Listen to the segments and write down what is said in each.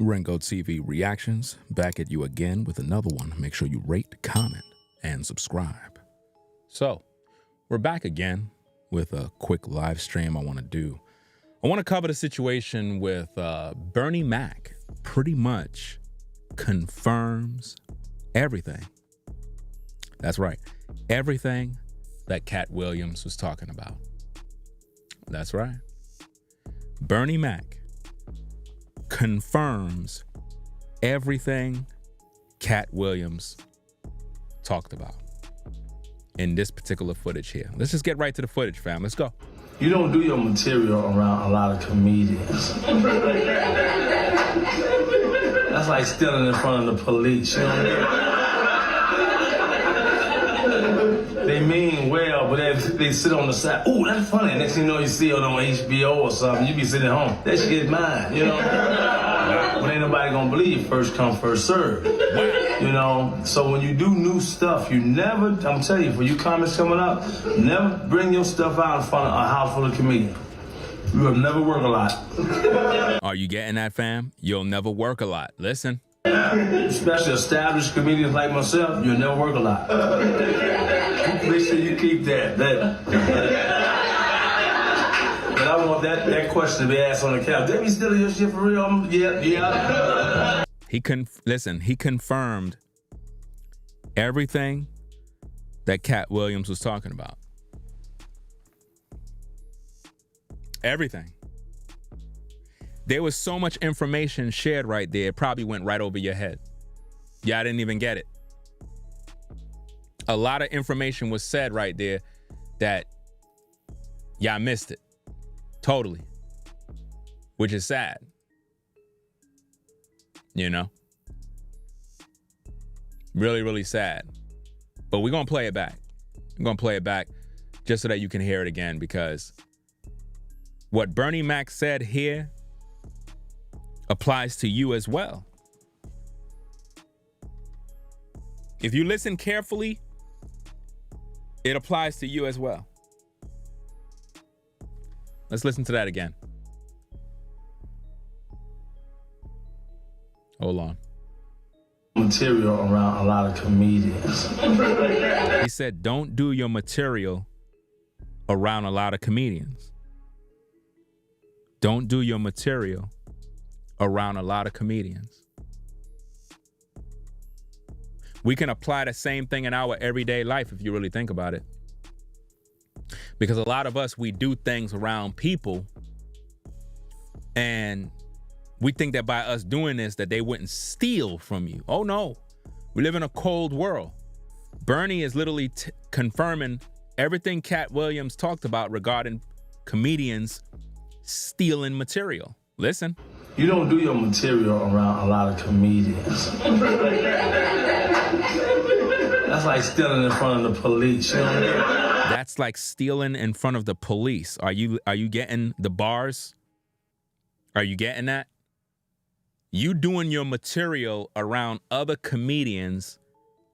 Ringo TV Reactions, back at you again with another one. Make sure you rate, comment, and subscribe. So, we're back again with a quick live stream I want to do. I want to cover the situation with Bernie Mac. Pretty much confirms everything. That's right. Everything that Katt Williams was talking about. That's right. Bernie Mac confirms everything Katt Williams talked about in this particular footage here. Let's just get right to the footage, fam. Let's go. You don't do your material around a lot of comedians. That's like stealing in front of the police, you know what I mean? They mean well, but they sit on the side. Ooh, that's funny. Next thing you know, you see it on HBO or something. You be sitting at home. That shit is mine, you know? But ain't nobody gonna believe first come, first serve. You know? So when you do new stuff, you never, I'm telling you, for you comics coming up, never bring your stuff out in front of a house full of comedians. You will never work a lot. Are you getting that, fam? You'll never work a lot. Listen. Especially established comedians like myself, you'll never work a lot. Make sure you keep that. But I want that question to be asked on the couch. They be stealing your shit for real? Yeah. He confirmed everything that Katt Williams was talking about. Everything. There was so much information shared right there, it probably went right over your head. Yeah, I didn't even get it. A lot of information was said right there that, yeah, I missed it. Totally. Which is sad. You know? Really, really sad. But we're going to play it back. I'm going to play it back just so that you can hear it again, because what Bernie Mac said here applies to you as well. If you listen carefully, it applies to you as well. Let's listen to that again. Hold on. Material around a lot of comedians. He said, don't do your material around a lot of comedians. Don't do your material around a lot of comedians. We can apply the same thing in our everyday life if you really think about it. Because a lot of us, we do things around people and we think that by us doing this, that they wouldn't steal from you. Oh no, we live in a cold world. Bernie is literally confirming everything Katt Williams talked about regarding comedians stealing material. Listen. You don't do your material around a lot of comedians. That's like stealing in front of the police, you know what I mean? That's like stealing in front of the police. Are you getting the bars? Are you getting that? You doing your material around other comedians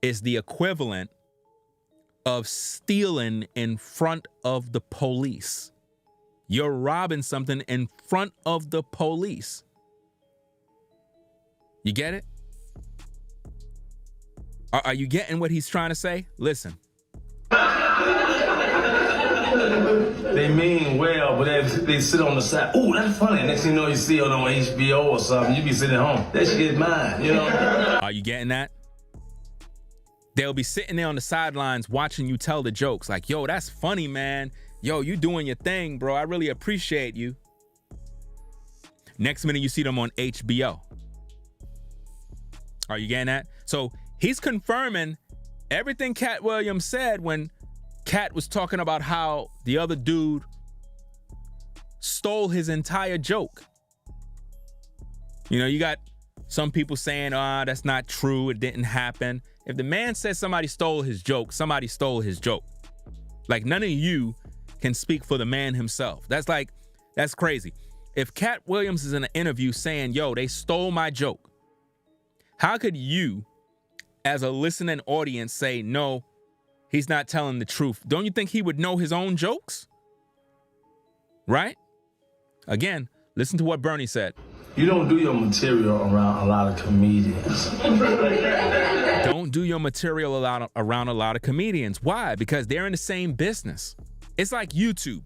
is the equivalent of stealing in front of the police. You're robbing something in front of the police. You get it? Are you getting what he's trying to say? Listen. They mean well, but they sit on the side. Ooh, that's funny. Next thing you know, you see it on HBO or something. You be sitting at home. That shit is mine, you know? Are you getting that? They'll be sitting there on the sidelines watching you tell the jokes. Like, yo, that's funny, man. Yo, you doing your thing, bro. I really appreciate you. Next minute, you see them on HBO. Are you getting that? So he's confirming everything Katt Williams said when Katt was talking about how the other dude stole his entire joke. You know, you got some people saying, that's not true. It didn't happen. If the man says somebody stole his joke, somebody stole his joke. Like, none of you can speak for the man himself. That's crazy. If Katt Williams is in an interview saying, yo, they stole my joke, how could you, as a listening audience, say, no, he's not telling the truth? Don't you think he would know his own jokes? Right? Again, listen to what Bernie said. You don't do your material around a lot of comedians. Don't do your material around a lot of comedians. Why? Because they're in the same business. It's like YouTube.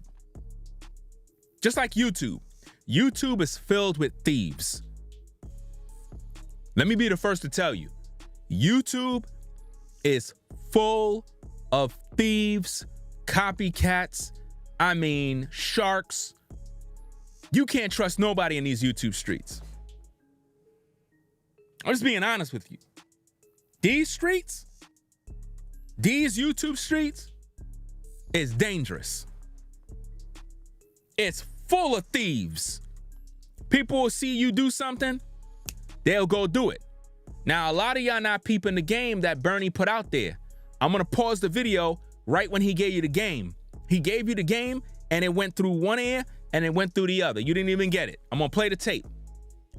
Just like YouTube. YouTube is filled with thieves. Let me be the first to tell you. YouTube is full of thieves, copycats, sharks. You can't trust nobody in these YouTube streets. I'm just being honest with you. These streets, these YouTube streets, is dangerous. It's full of thieves. People will see you do something, they'll go do it. Now, a lot of y'all not peeping the game that Bernie put out there. I'm gonna pause the video right when he gave you the game. He gave you the game and it went through one ear and it went through the other. You didn't even get it. I'm gonna play the tape.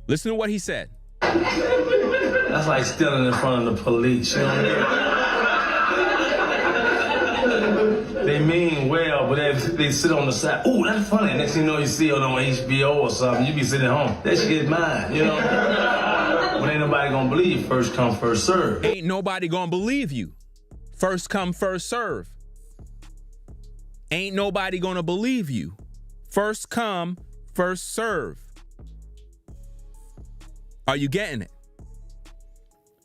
Listen to what he said. That's like stealing in front of the police, you know what I mean? They mean well, but they sit on the side. Ooh, that's funny. Next thing you know, you see it on HBO or something. You be sitting home. That shit is mine, you know? But ain't nobody gonna believe first come, first serve. Ain't nobody gonna believe you. First come, first serve. Ain't nobody gonna believe you. First come, first serve. Are you getting it?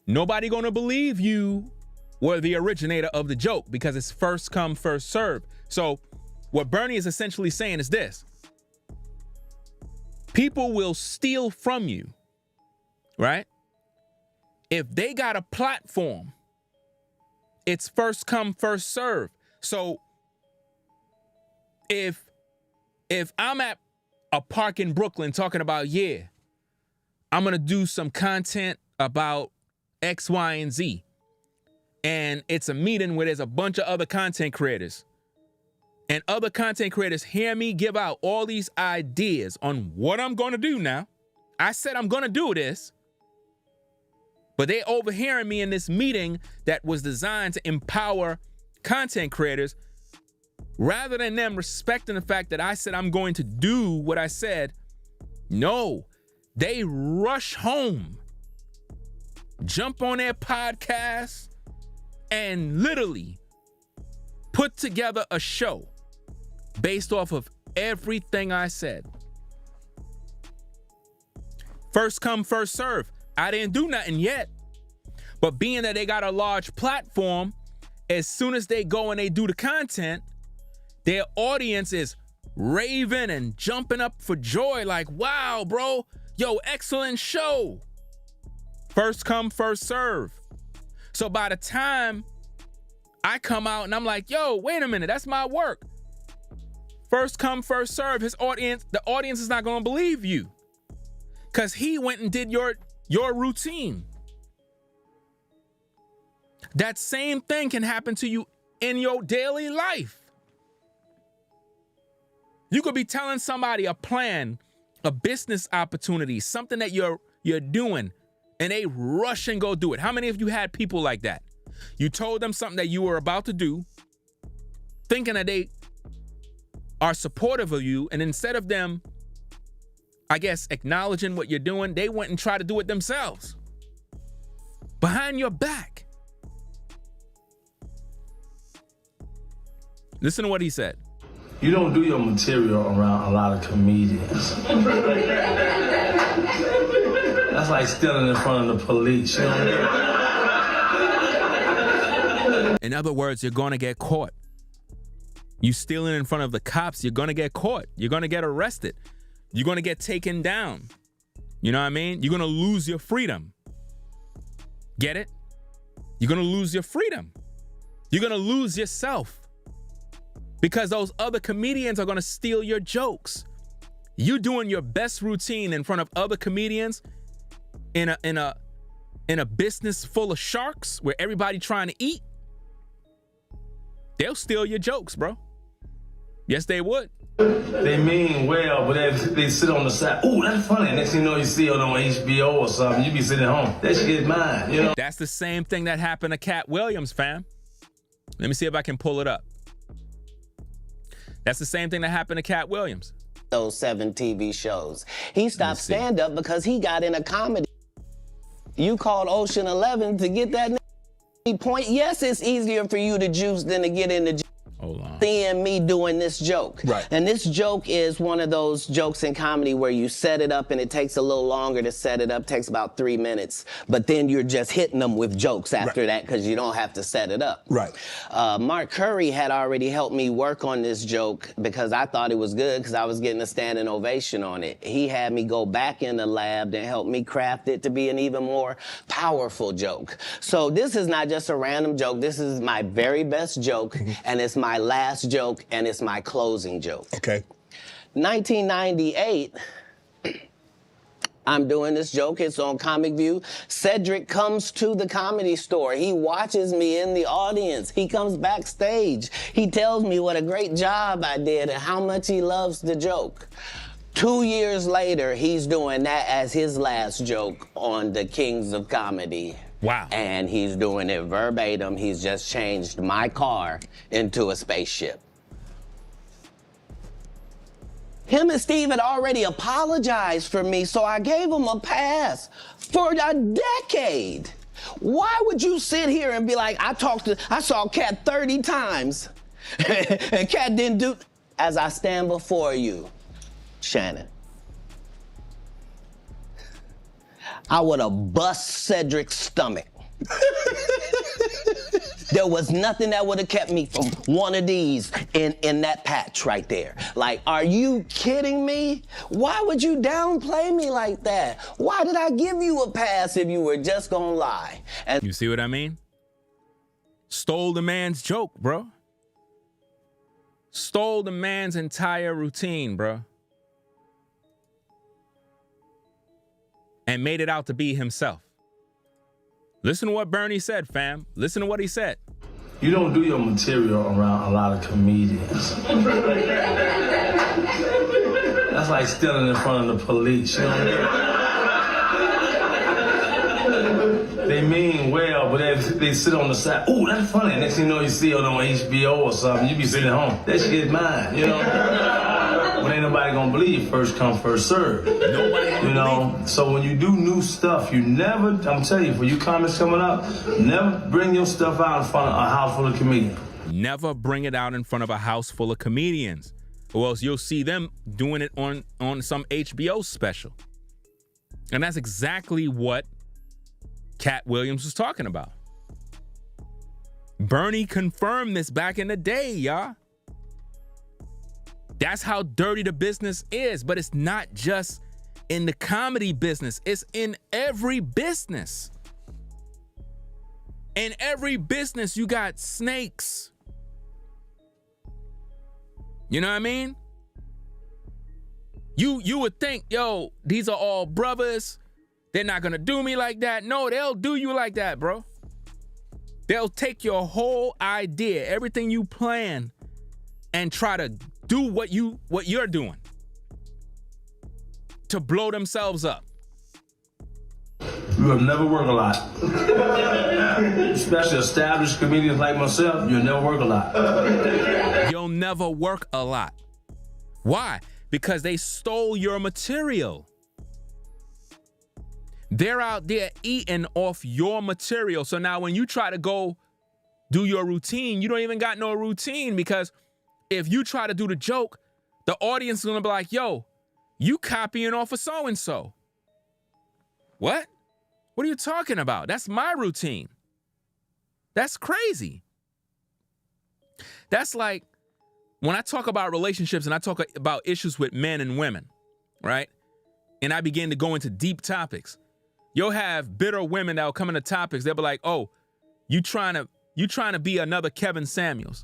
Nobody gonna believe you were the originator of the joke because it's first come, first serve. So what Bernie is essentially saying is this. People will steal from you, right? If they got a platform, it's first come, first serve. So if I'm at a park in Brooklyn talking about, yeah, I'm gonna do some content about X, Y, and Z. And it's a meeting where there's a bunch of other content creators. And other content creators hear me give out all these ideas on what I'm gonna do now. I said I'm gonna do this. But they overhearing me in this meeting that was designed to empower content creators. Rather than them respecting the fact that I said I'm going to do what I said, no, they rush home, jump on their podcast, and literally put together a show based off of everything I said. First come, first serve. I didn't do nothing yet. But being that they got a large platform, as soon as they go and they do the content, their audience is raving and jumping up for joy like, wow, bro, yo, excellent show. First come, first serve. So by the time I come out and I'm like, yo, wait a minute, that's my work. First come, first serve. The audience is not gonna believe you. Cause he went and did your routine. That same thing can happen to you in your daily life. You could be telling somebody a plan, a business opportunity, something that you're doing, and they rush and go do it. How many of you had people like that? You told them something that you were about to do, thinking that they are supportive of you, and instead of them, I guess, acknowledging what you're doing, they went and tried to do it themselves. Behind your back. Listen to what he said. You don't do your material around a lot of comedians. That's like stealing in front of the police, you know what I mean? In other words, you're gonna get caught. You stealing in front of the cops, you're gonna get caught. You're gonna get arrested. You're gonna get taken down. You know what I mean? You're gonna lose your freedom. Get it? You're gonna lose your freedom. You're gonna lose yourself. Because those other comedians are gonna steal your jokes. You doing your best routine in front of other comedians in a business full of sharks where everybody trying to eat. They'll steal your jokes, bro. Yes, they would. They mean well, but they sit on the side. Ooh, that's funny. Next thing you know, you see it on HBO or something. You be sitting home. That shit is mine, you know? That's the same thing that happened to Katt Williams, fam. Let me see if I can pull it up. That's the same thing that happened to Katt Williams. those 7 TV shows. He stopped stand-up because he got in a comedy. You called Ocean 11 to get that point. Yes, it's easier for you to juice than to get in the Hold on. seeing me doing this joke. Right. And this joke is one of those jokes in comedy where you set it up and it takes a little longer to set it up, takes about 3 minutes. But then you're just hitting them with jokes after that because you don't have to set it up. Right. Mark Curry had already helped me work on this joke because I thought it was good because I was getting a standing ovation on it. He had me go back in the lab and help me craft it to be an even more powerful joke. So this is not just a random joke. This is my very best joke, and it's my last joke, and it's my closing joke. Okay. 1998, I'm doing this joke. It's on Comic View. Cedric comes to the Comedy Store. He watches me in the audience. He comes backstage. He tells me what a great job I did and how much he loves the joke. 2 years later, he's doing that as his last joke on the Kings of Comedy. Wow. And he's doing it verbatim. He's just changed my car into a spaceship. Him and Steve had already apologized for me, so I gave him a pass for a decade. Why would you sit here and be like, I saw Katt 30 times, and Katt didn't do, as I stand before you, Shannon, I would have bust Cedric's stomach. There was nothing that would have kept me from one of these in that patch right there. Like, are you kidding me? Why would you downplay me like that? Why did I give you a pass if you were just gonna lie? And You see what I mean? Stole the man's joke, bro. Stole the man's entire routine, bro. And made it out to be himself. Listen to what Bernie said, fam. Listen to what he said. You don't do your material around a lot of comedians. That's like stealing in front of the police, you know what I mean? They mean well, but they sit on the side. Ooh, that's funny. Next thing you know, you see it on HBO or something. You be sitting at home. That shit is mine, you know? But ain't nobody gonna believe first come, first serve. Nobody You know, so when you do new stuff, you never, I'm telling you, for you comics coming up, never bring your stuff out in front of a house full of comedians. Never bring it out in front of a house full of comedians, or else you'll see them doing it on some HBO special. And that's exactly what Katt Williams was talking about. Bernie confirmed this back in the day, y'all. That's how dirty the business is, but it's not just in the comedy business. It's in every business. In every business, you got snakes. You know what I mean? You would think, yo, these are all brothers. They're not gonna do me like that. No, they'll do you like that, bro. They'll take your whole idea, everything you plan, and try to do what you're doing to blow themselves up. You will never work a lot. Especially established comedians like myself, you'll never work a lot. You'll never work a lot. Why? Because they stole your material. They're out there eating off your material. So now when you try to go do your routine, you don't even got no routine, because if you try to do the joke, the audience is gonna be like, yo, you copying off of so-and-so. What? What are you talking about? That's my routine. That's crazy. That's like when I talk about relationships and I talk about issues with men and women, right? And I begin to go into deep topics. You'll have bitter women that'll come into topics. They'll be like, oh, you trying to be another Kevin Samuels.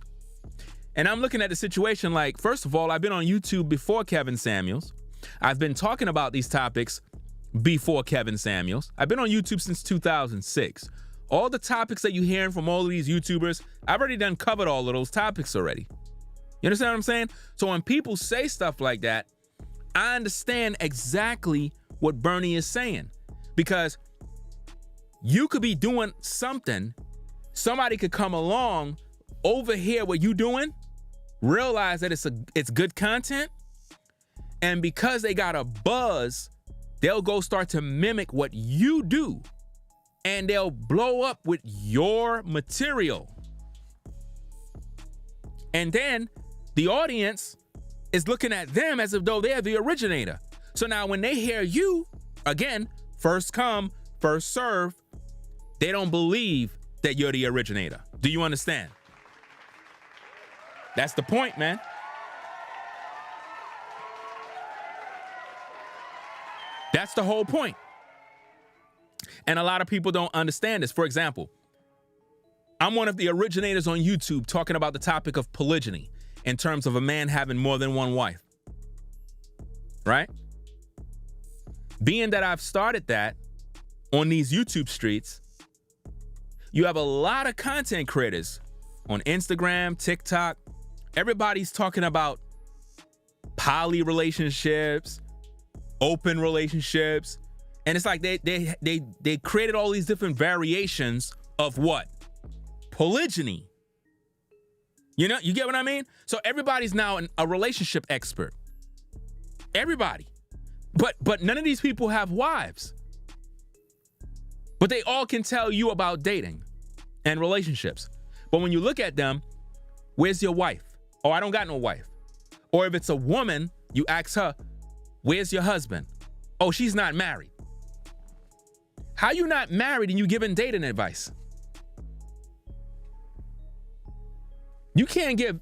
And I'm looking at the situation like, first of all, I've been on YouTube before Kevin Samuels. I've been talking about these topics before Kevin Samuels. I've been on YouTube since 2006. All the topics that you're hearing from all of these YouTubers, I've already covered all of those topics already. You understand what I'm saying? So when people say stuff like that, I understand exactly what Bernie is saying, because you could be doing something, somebody could come along, overhear what you're doing, realize that it's good content, And because they got a buzz, they'll go start to mimic what you do. And they'll blow up with your material. And then the audience is looking at them as if though they're the originator. So now when they hear you, again, first come, first serve, they don't believe that you're the originator. Do you understand? That's the point, man. That's the whole point. And a lot of people don't understand this. For example, I'm one of the originators on YouTube talking about the topic of polygyny in terms of a man having more than one wife. Right? Being that I've started that on these YouTube streets, you have a lot of content creators on Instagram, TikTok. Everybody's talking about poly relationships, open relationships. And it's like they created all these different variations of what? Polygyny. You know, you get what I mean? So everybody's now a relationship expert. Everybody. But none of these people have wives. But they all can tell you about dating and relationships. But when you look at them, where's your wife? Oh, I don't got no wife. Or if it's a woman, you ask her, where's your husband? Oh, she's not married. How you not married and you giving dating advice? You can't give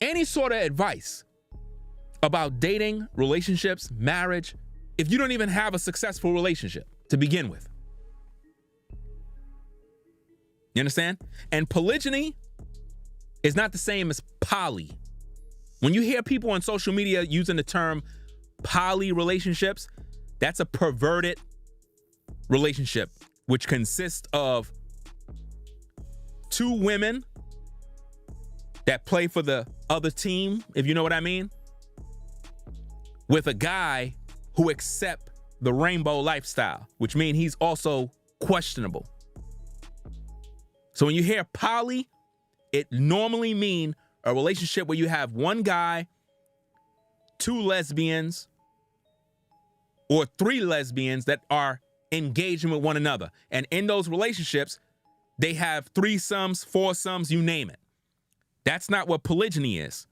any sort of advice about dating, relationships, marriage, if you don't even have a successful relationship to begin with. You understand? And polygyny is not the same as poly. When you hear people on social media using the term poly relationships, that's a perverted relationship, which consists of two women that play for the other team, if you know what I mean, with a guy who accepts the rainbow lifestyle, which means he's also questionable. So when you hear poly, it normally means a relationship where you have one guy, two lesbians, or three lesbians that are engaging with one another. And in those relationships, they have threesomes, foursomes, you name it. That's not what polygyny is.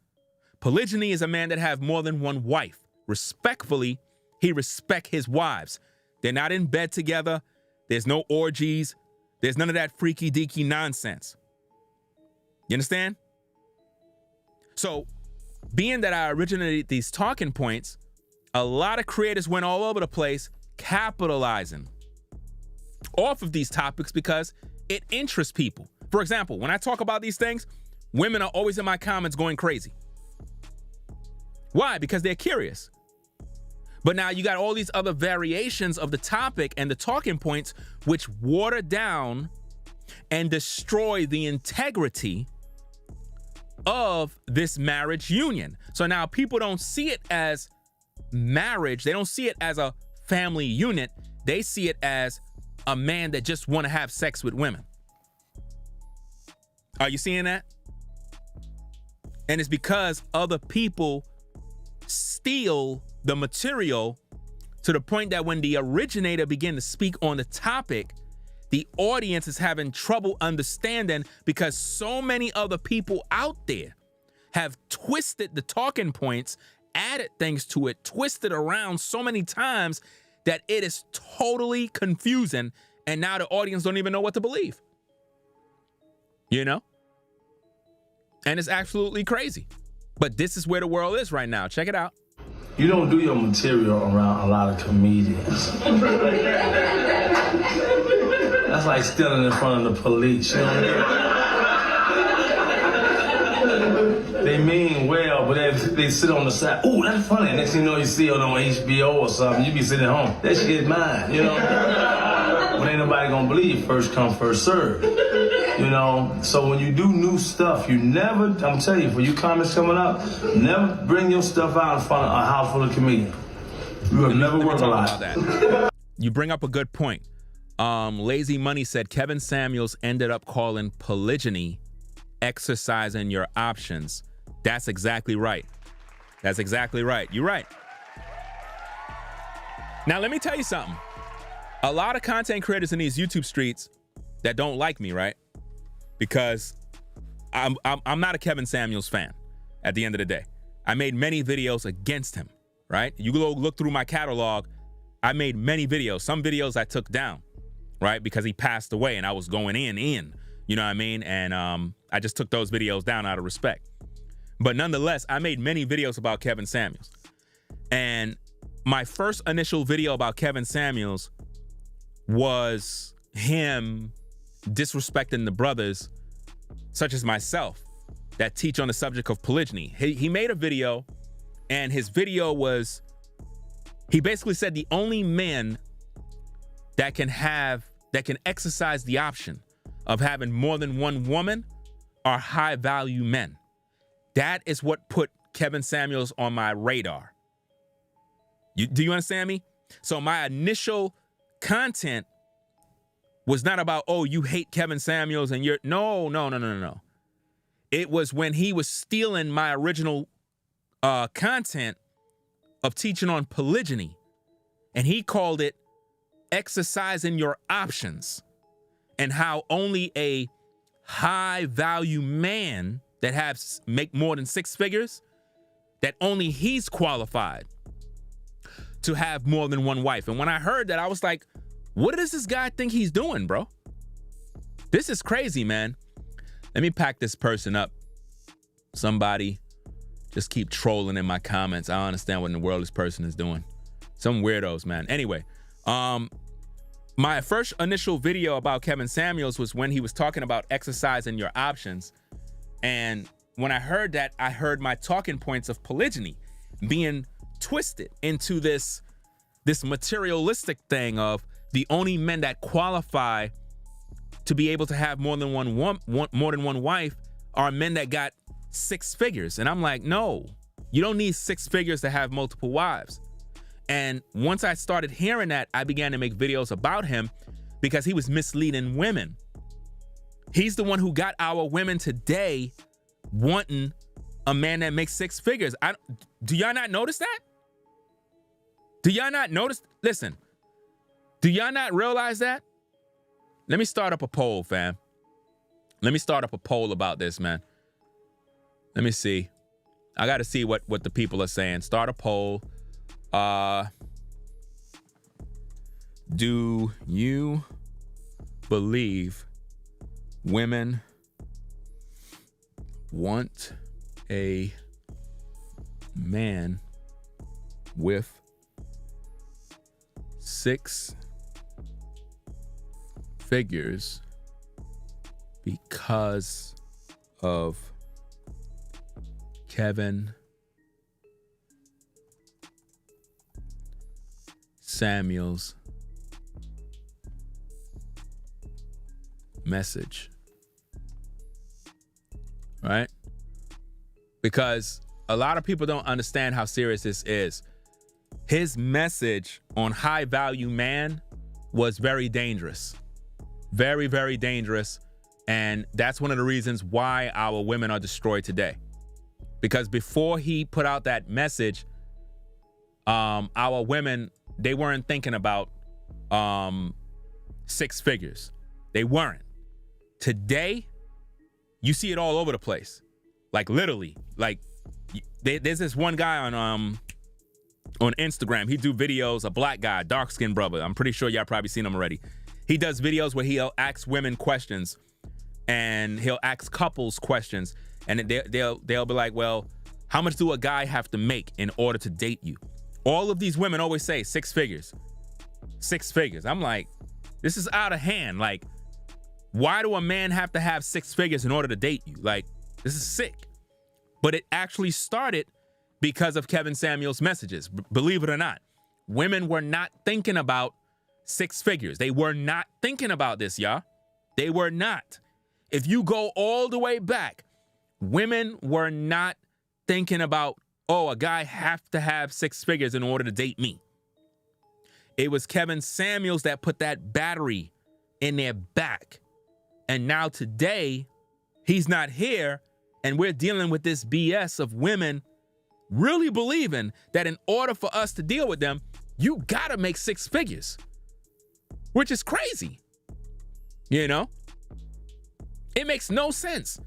Polygyny is a man that have more than one wife. Respectfully, he respect his wives. They're not in bed together. There's no orgies. There's none of that freaky deaky nonsense. You understand? So, being that I originated these talking points, a lot of creators went all over the place capitalizing off of these topics because it interests people. For example, when I talk about these things, women are always in my comments going crazy. Why? Because they're curious. But now you got all these other variations of the topic and the talking points which water down and destroy the integrity of this marriage union. So now people don't see it as marriage. They don't see it as a family unit. They see it as a man that just want to have sex with women. Are you seeing that? And it's because other people steal the material to the point that when the originator begin to speak on the topic, the audience is having trouble understanding because so many other people out there have twisted the talking points, added things to it, twisted around so many times that it is totally confusing. And now the audience don't even know what to believe. You know? And it's absolutely crazy. But this is where the world is right now. Check it out. You don't do your material around a lot of comedians. That's like stealing in front of the police, you know what I mean? They mean well, but they sit on the side. Ooh, that's funny. Next thing you know, you see it on HBO or something. You be sitting at home. That shit is mine, you know? But ain't nobody gonna believe first come, first serve. You know, so when you do new stuff, you never, I'm telling you, for you comments coming up, never bring your stuff out in front of a house full of comedians. You have never worked a lot. You bring up a good point. Lazy Money said Kevin Samuels ended up calling polygyny exercising your options. That's exactly right. That's exactly right. You're right. Now, let me tell you something. A lot of content creators in these YouTube streets that don't like me, right? Because I'm not a Kevin Samuels fan at the end of the day. I made many videos against him, right? You go look through my catalog. I made many videos. Some videos I took down, right? Because he passed away and I was going in, you know what I mean? And I just took those videos down out of respect. But nonetheless, I made many videos about Kevin Samuels. And my first initial video about Kevin Samuels was him disrespecting the brothers, such as myself, that teach on the subject of polygyny. He made a video, and his video was, he basically said the only men that can exercise the option of having more than one woman are high value men. That is what put Kevin Samuels on my radar. Do you understand me? So my initial content was not about, oh, you hate Kevin Samuels and you're, no. It was when he was stealing my original content of teaching on polygyny, and he called it exercising your options, and how only a high value man that make more than 6 figures, that only he's qualified to have more than one wife. And when I heard that, I was like, what does this guy think he's doing, bro? This is crazy, man. Let me pack this person up. Somebody just keep trolling in my comments. I don't understand what in the world this person is doing. Some weirdos, man. Anyway, my first initial video about Kevin Samuels was when he was talking about exercising your options. And when I heard that, I heard my talking points of polygyny being twisted into this materialistic thing of the only men that qualify to be able to have more than one wife are men that got 6 figures. And I'm like, no, you don't need 6 figures to have multiple wives. And once I started hearing that, I began to make videos about him because he was misleading women. He's the one who got our women today wanting a man that makes 6 figures. Do y'all not notice that? Do y'all not notice? Listen, do y'all not realize that? Let me start up a poll, fam. Let me start up a poll about this, man. Let me see. I got to see what the people are saying. Start a poll. Do you believe women want a man with 6 figures because of Kevin Samuels' message? Right? Because a lot of people don't understand how serious this is. His message on high value man was very dangerous. Very, very dangerous. And that's one of the reasons why our women are destroyed today. Because before he put out that message, our women, they weren't thinking about 6 figures. They weren't. Today, you see it all over the place. Like literally, like there's this one guy on Instagram. He do videos, a black guy, dark-skinned brother. I'm pretty sure y'all probably seen him already. He does videos where he'll ask women questions, and he'll ask couples questions, and they'll be like, well, how much do a guy have to make in order to date you? All of these women always say 6 figures. 6 figures. I'm like, this is out of hand. Like, why do a man have to have 6 figures in order to date you? Like, this is sick. But it actually started because of Kevin Samuels' messages. Believe it or not, women were not thinking about 6 figures. They were not thinking about this, y'all. They were not. If you go all the way back, women were not thinking about, oh, a guy have to have 6 figures in order to date me. It was Kevin Samuels that put that battery in their back. And now today, he's not here, and we're dealing with this BS of women really believing that in order for us to deal with them, you gotta make 6 figures, which is crazy. You know, it makes no sense.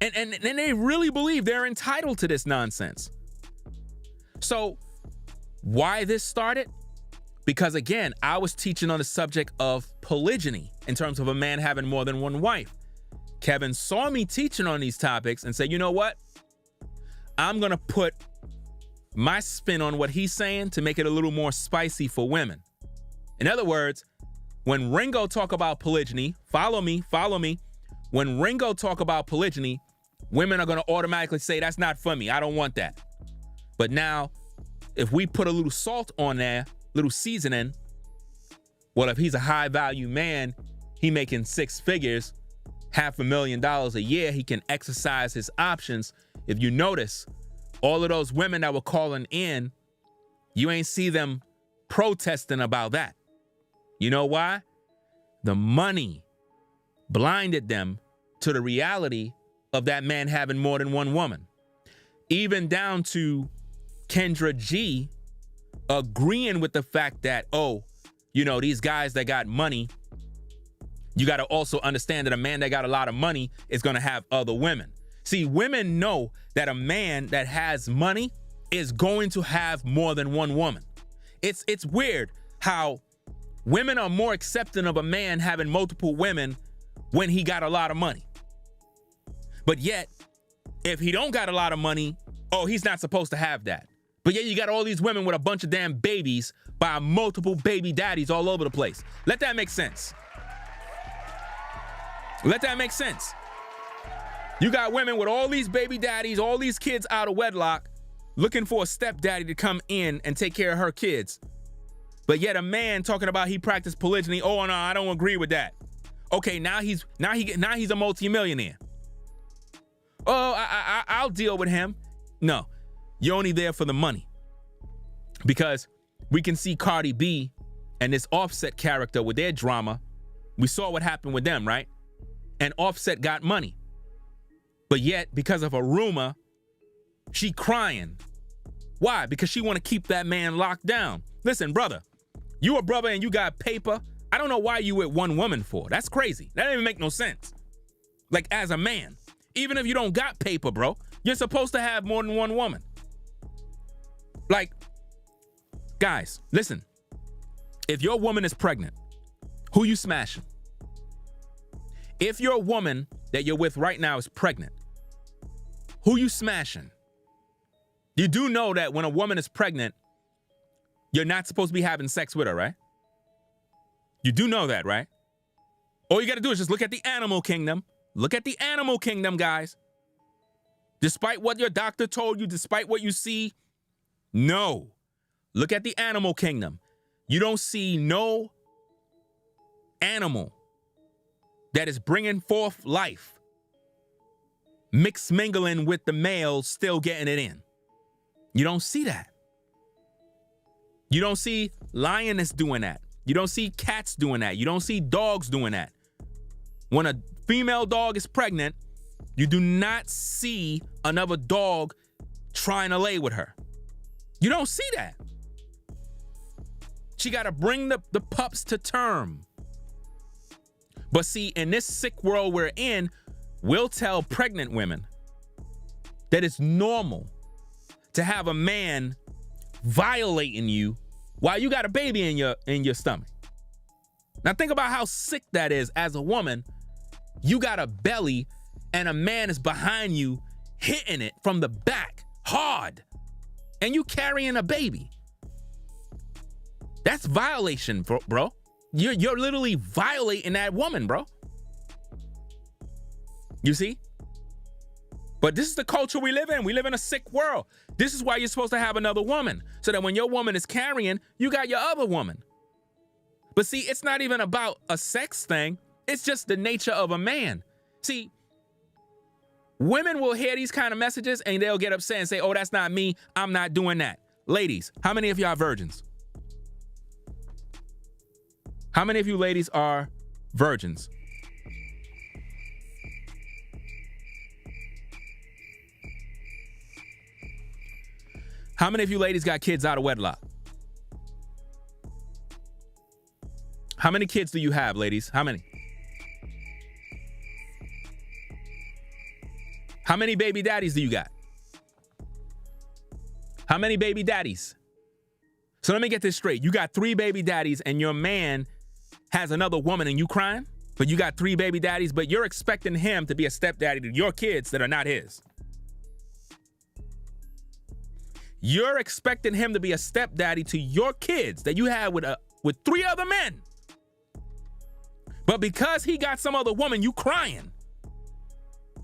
And they really believe they're entitled to this nonsense. So why this started? Because again, I was teaching on the subject of polygyny in terms of a man having more than one wife. Kevin saw me teaching on these topics and said, you know what? I'm gonna put my spin on what he's saying to make it a little more spicy for women. In other words, when Ringo talk about polygyny, follow me. When Ringo talk about polygyny, women are gonna automatically say, that's not for me, I don't want that. But now, if we put a little salt on there, little seasoning, well, if he's a high value man, he making 6 figures, $500,000 a year, he can exercise his options. If you notice, all of those women that were calling in, you ain't see them protesting about that. You know why? The money blinded them to the reality of that man having more than one woman. Even down to Kendra G agreeing with the fact that, oh, you know, these guys that got money, you got to also understand that a man that got a lot of money is going to have other women. See, women know that a man that has money is going to have more than one woman. It's weird how women are more accepting of a man having multiple women when he got a lot of money. But yet, if he don't got a lot of money, oh, he's not supposed to have that. But yet you got all these women with a bunch of damn babies by multiple baby daddies all over the place. Let that make sense. Let that make sense. You got women with all these baby daddies, all these kids out of wedlock, looking for a stepdaddy to come in and take care of her kids. But yet a man talking about he practiced polygyny. Oh no, I don't agree with that. Okay, now he's a multimillionaire. Oh, I'll deal with him. No, you're only there for the money. Because we can see Cardi B and this Offset character with their drama. We saw what happened with them, right? And Offset got money. But yet, because of a rumor, she crying. Why? Because she want to keep that man locked down. Listen, brother, you a brother and you got paper. I don't know why you with one woman for. That's crazy. That doesn't even make no sense. Like, as a man, even if you don't got paper, bro, you're supposed to have more than one woman. Like, guys, listen. If your woman is pregnant, who you smashing? If your woman that you're with right now is pregnant, who you smashing? You do know that when a woman is pregnant, you're not supposed to be having sex with her, right? You do know that, right? All you got to do is just look at the animal kingdom. Look at the animal kingdom, guys. Despite what your doctor told you, despite what you see, no. Look at the animal kingdom. You don't see no animal that is bringing forth life, mixed mingling with the males, still getting it in. You don't see that. You don't see lioness doing that. You don't see cats doing that. You don't see dogs doing that. When a female dog is pregnant, you do not see another dog trying to lay with her. You don't see that. She got to bring the pups to term. But see, in this sick world we're in, we'll tell pregnant women that it's normal to have a man violating you while you got a baby in your stomach. Now think about how sick that is as a woman. You got a belly and a man is behind you hitting it from the back hard and you carrying a baby. That's violation, bro. You're literally violating that woman, bro. You see? But this is the culture we live in. We live in a sick world. This is why you're supposed to have another woman, so that when your woman is carrying, you got your other woman. But see, it's not even about a sex thing. It's just the nature of a man. See, women will hear these kind of messages and they'll get upset and say, oh, that's not me. I'm not doing that. Ladies, how many of y'all are virgins? How many of you ladies are virgins? How many of you ladies got kids out of wedlock? How many kids do you have, ladies? How many? How many baby daddies do you got? How many baby daddies? So let me get this straight. You got 3 baby daddies and your man has another woman and you crying? But you got 3 baby daddies, but you're expecting him to be a stepdaddy to your kids that are not his. You're expecting him to be a stepdaddy to your kids that you had with 3 other men. But because he got some other woman, you crying.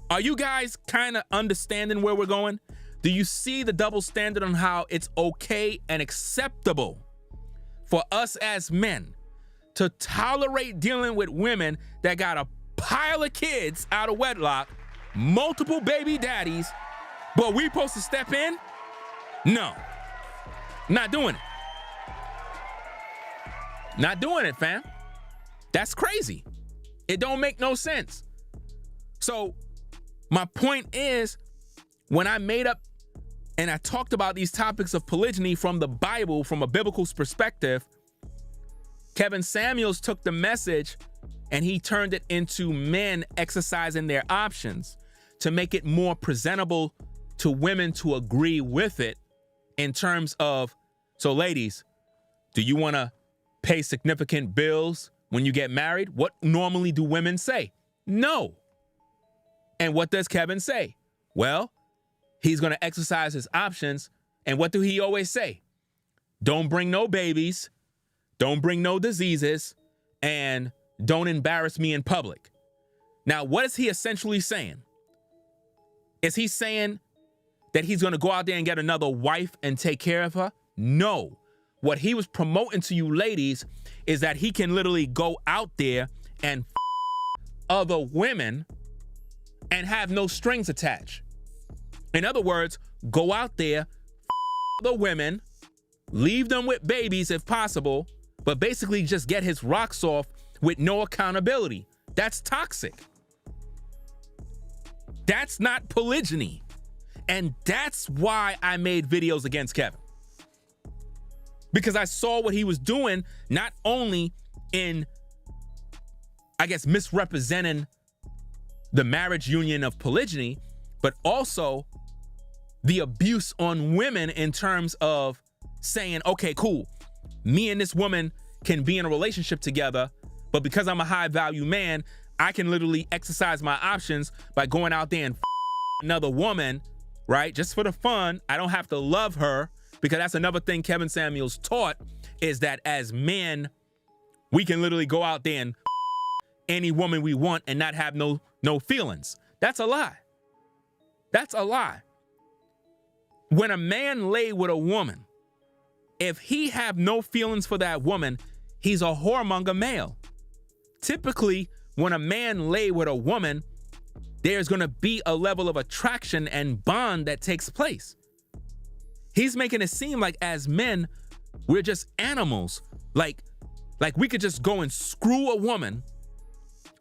Are you guys kind of understanding where we're going? Do you see the double standard on how it's okay and acceptable for us as men to tolerate dealing with women that got a pile of kids out of wedlock, multiple baby daddies, but we supposed to step in? No, not doing it. Not doing it, fam. That's crazy. It don't make no sense. So my point is, when I made up and I talked about these topics of polygyny from the Bible, from a biblical perspective, Kevin Samuels took the message and he turned it into men exercising their options to make it more presentable to women to agree with it in terms of, so ladies, do you want to pay significant bills when you get married? What normally do women say? No. And what does Kevin say? Well, he's going to exercise his options. And what do he always say? Don't bring no babies. Don't bring no diseases. And don't embarrass me in public. Now, what is he essentially saying? Is he saying that he's going to go out there and get another wife and take care of her? No. What he was promoting to you ladies is that he can literally go out there and other women and have no strings attached. In other words, go out there, the women, leave them with babies if possible, but basically just get his rocks off with no accountability. That's toxic. That's not polygyny. And that's why I made videos against Kevin. Because I saw what he was doing, not only in, I guess, misrepresenting the marriage union of polygyny, but also the abuse on women in terms of saying, okay, cool, me and this woman can be in a relationship together, but because I'm a high value man, I can literally exercise my options by going out there and another woman, right? Just for the fun. I don't have to love her, because that's another thing Kevin Samuels taught, is that as men, we can literally go out there and any woman we want and not have no feelings. That's a lie. That's a lie. When a man lay with a woman, if he have no feelings for that woman, he's a whoremonger male. Typically, when a man lay with a woman, there's going to be a level of attraction and bond that takes place. He's making it seem like as men, we're just animals. Like we could just go and screw a woman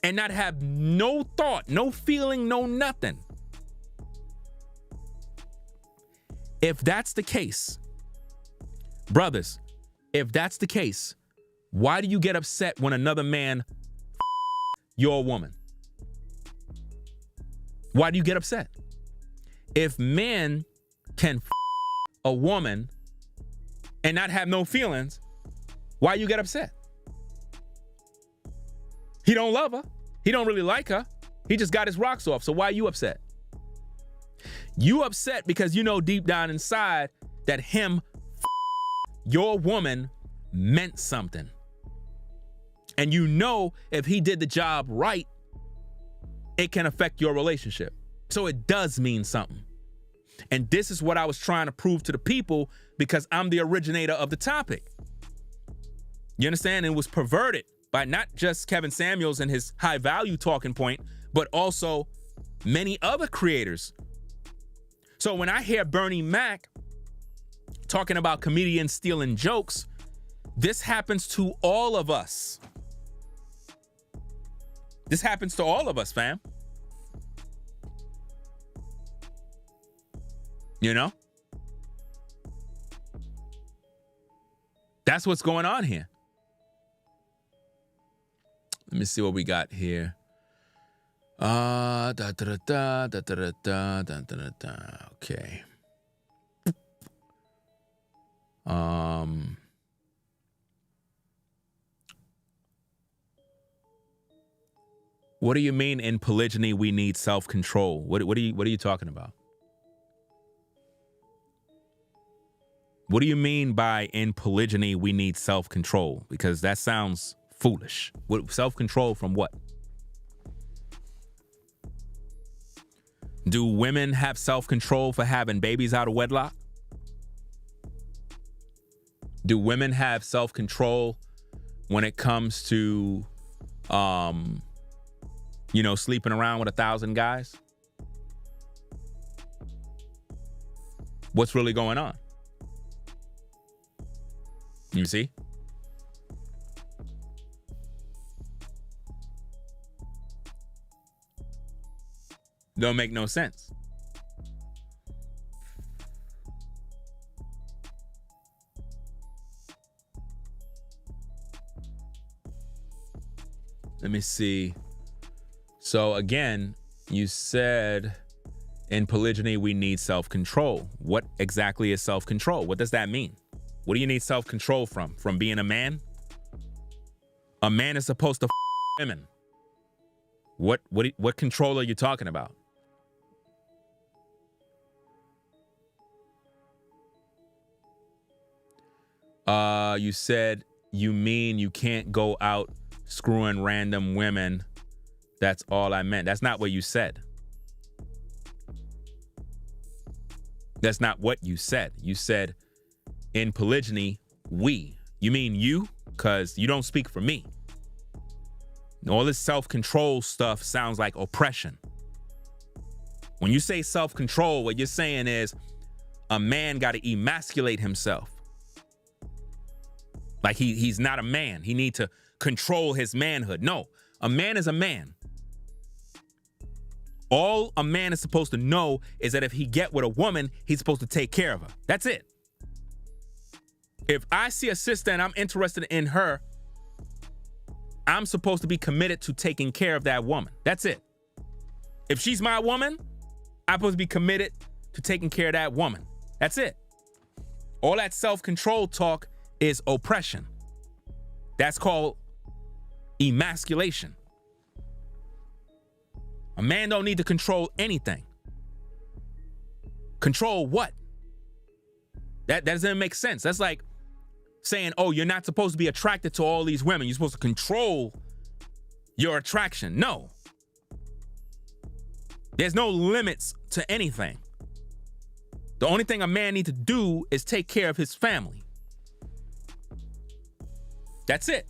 and not have no thought, no feeling, no nothing. If that's the case, brothers, if that's the case, why do you get upset when another man your woman? Why do you get upset? If men can a woman and not have no feelings, why you get upset? He don't love her. He don't really like her. He just got his rocks off. So why are you upset? You upset because you know deep down inside that him your woman meant something. And you know if he did the job right, it can affect your relationship. So it does mean something. And this is what I was trying to prove to the people, because I'm the originator of the topic. You understand? It was perverted by not just Kevin Samuels and his high value talking point, but also many other creators. So when I hear Bernie Mac talking about comedians stealing jokes, this happens to all of us. This happens to all of us, fam. You know? That's what's going on here. Let me see what we got here. Okay. What do you mean in polygyny we need self-control? What are you talking about? What do you mean by in polygyny we need self-control? Because that sounds foolish. What, self-control from what? Do women have self-control for having babies out of wedlock? Do women have self-control when it comes to, sleeping around with 1,000 guys? What's really going on? You see? Don't make no sense. Let me see. So again, you said in polygyny we need self-control. What exactly is self-control? What does that mean? What do you need self-control from? From being a man? A man is supposed to women. What control are you talking about? You said you mean you can't go out screwing random women. That's all I meant. That's not what you said. That's not what you said. You said in polygyny, we. You mean you? Because you don't speak for me. All this self-control stuff sounds like oppression. When you say self-control, what you're saying is a man got to emasculate himself. Like he's not a man. He need to control his manhood. No, a man is a man. All a man is supposed to know is that if he get with a woman, he's supposed to take care of her. That's it. If I see a sister and I'm interested in her, I'm supposed to be committed to taking care of that woman. That's it. If she's my woman, I'm supposed to be committed to taking care of that woman. That's it. All that self-control talk is oppression. That's called emasculation. A man don't need to control anything. Control what? That doesn't make sense. That's like saying, oh, you're not supposed to be attracted to all these women. You're supposed to control your attraction. No. There's no limits to anything. The only thing a man needs to do is take care of his family. That's it.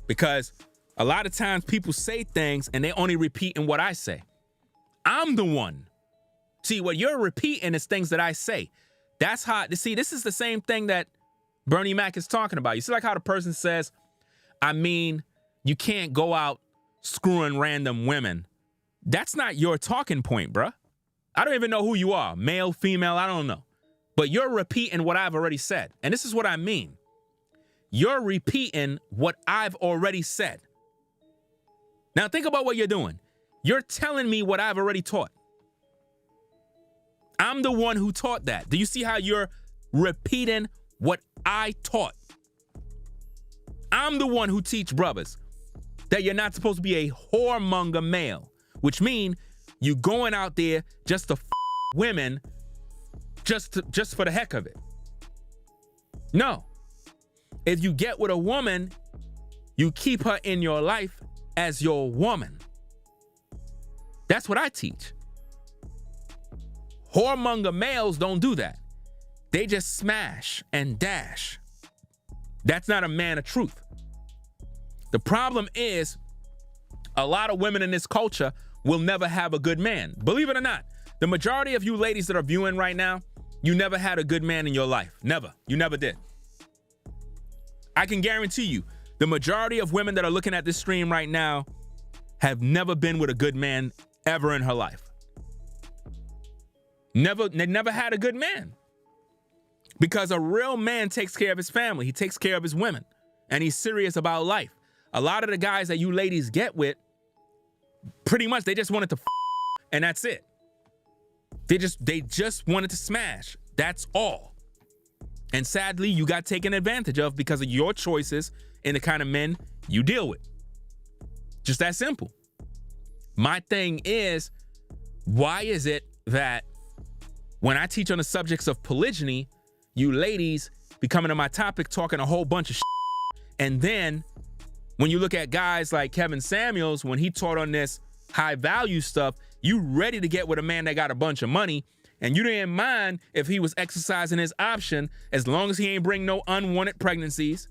Because a lot of times people say things and they only repeating what I say. I'm the one. See, what you're repeating is things that I say. That's how, see, this is the same thing that Bernie Mac is talking about. You see like how the person says, I mean, you can't go out screwing random women. That's not your talking point, bruh. I don't even know who you are, male, female, I don't know. But you're repeating what I've already said. And this is what I mean. You're repeating what I've already said. Now think about what you're doing. You're telling me what I've already taught. I'm the one who taught that. Do you see how you're repeating what I taught? I'm the one who teach brothers that you're not supposed to be a whoremonger male, which means you going out there just to women just for the heck of it. No. If you get with a woman, you keep her in your life as your woman. That's what I teach. Whoremonger males don't do that. They just smash and dash. That's not a man of truth. The problem is a lot of women in this culture will never have a good man. Believe it or not, the majority of you ladies that are viewing right now, you never had a good man in your life. Never. You never did. I can guarantee you, the majority of women that are looking at this stream right now have never been with a good man ever in her life. They never had a good man. Because a real man takes care of his family. He takes care of his women. And he's serious about life. A lot of the guys that you ladies get with, pretty much they just wanted to and that's it. They just wanted to smash. That's all. And sadly, you got taken advantage of because of your choices and the kind of men you deal with. Just that simple. My thing is, why is it that when I teach on the subjects of polygyny, you ladies be coming to my topic talking a whole bunch of shit, and then when you look at guys like Kevin Samuels, when he taught on this high value stuff, you ready to get with a man that got a bunch of money, and you didn't mind if he was exercising his option as long as he ain't bring no unwanted pregnancies,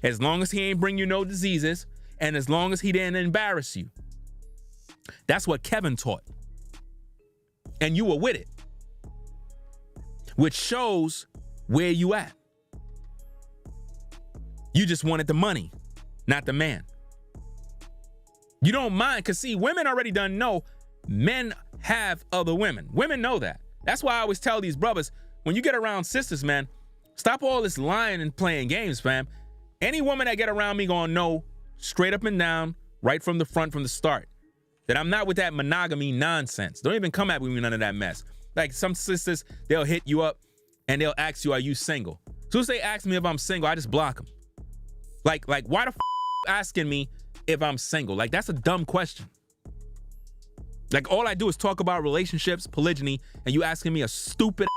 as long as he ain't bring you no diseases, and as long as he didn't embarrass you. That's what Kevin taught. And you were with it. Which shows where you at. You just wanted the money, not the man. You don't mind, because see, women already done know men have other women. Women know that. That's why I always tell these brothers, when you get around sisters, man, stop all this lying and playing games, fam. Any woman that get around me gonna know straight up and down, right from the front, from the start, that I'm not with that monogamy nonsense. Don't even come at me with none of that mess. Like some sisters, they'll hit you up and they'll ask you, are you single? As soon as they ask me if I'm single, I just block them. Like why the f asking me if I'm single? Like, that's a dumb question. Like, all I do is talk about relationships, polygyny, and you asking me a stupid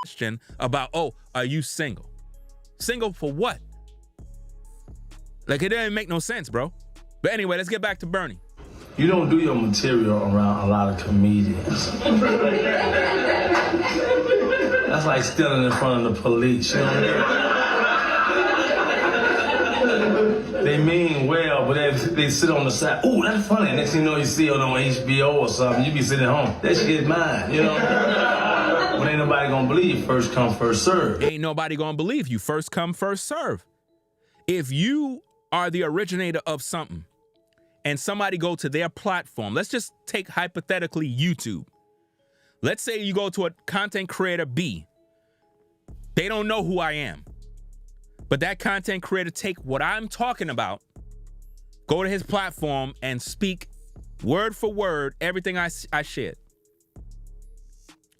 question about, oh, are you single? Single for what? Like, it didn't make no sense, bro. But anyway, let's get back to Bernie. You don't do your material around a lot of comedians. That's like stealing in front of the police, you know what I mean? They mean well, but they sit on the side. Ooh, that's funny. Next thing you know, you see it on HBO or something. You be sitting home. That shit is mine, you know? But ain't nobody gonna believe first come, first serve. Ain't nobody gonna believe you. First come, first serve. If you are the originator of something and somebody go to their platform, let's just take hypothetically YouTube. Let's say you go to a content creator B. They don't know who I am. But that content creator take what I'm talking about, go to his platform and speak word for word everything I shared.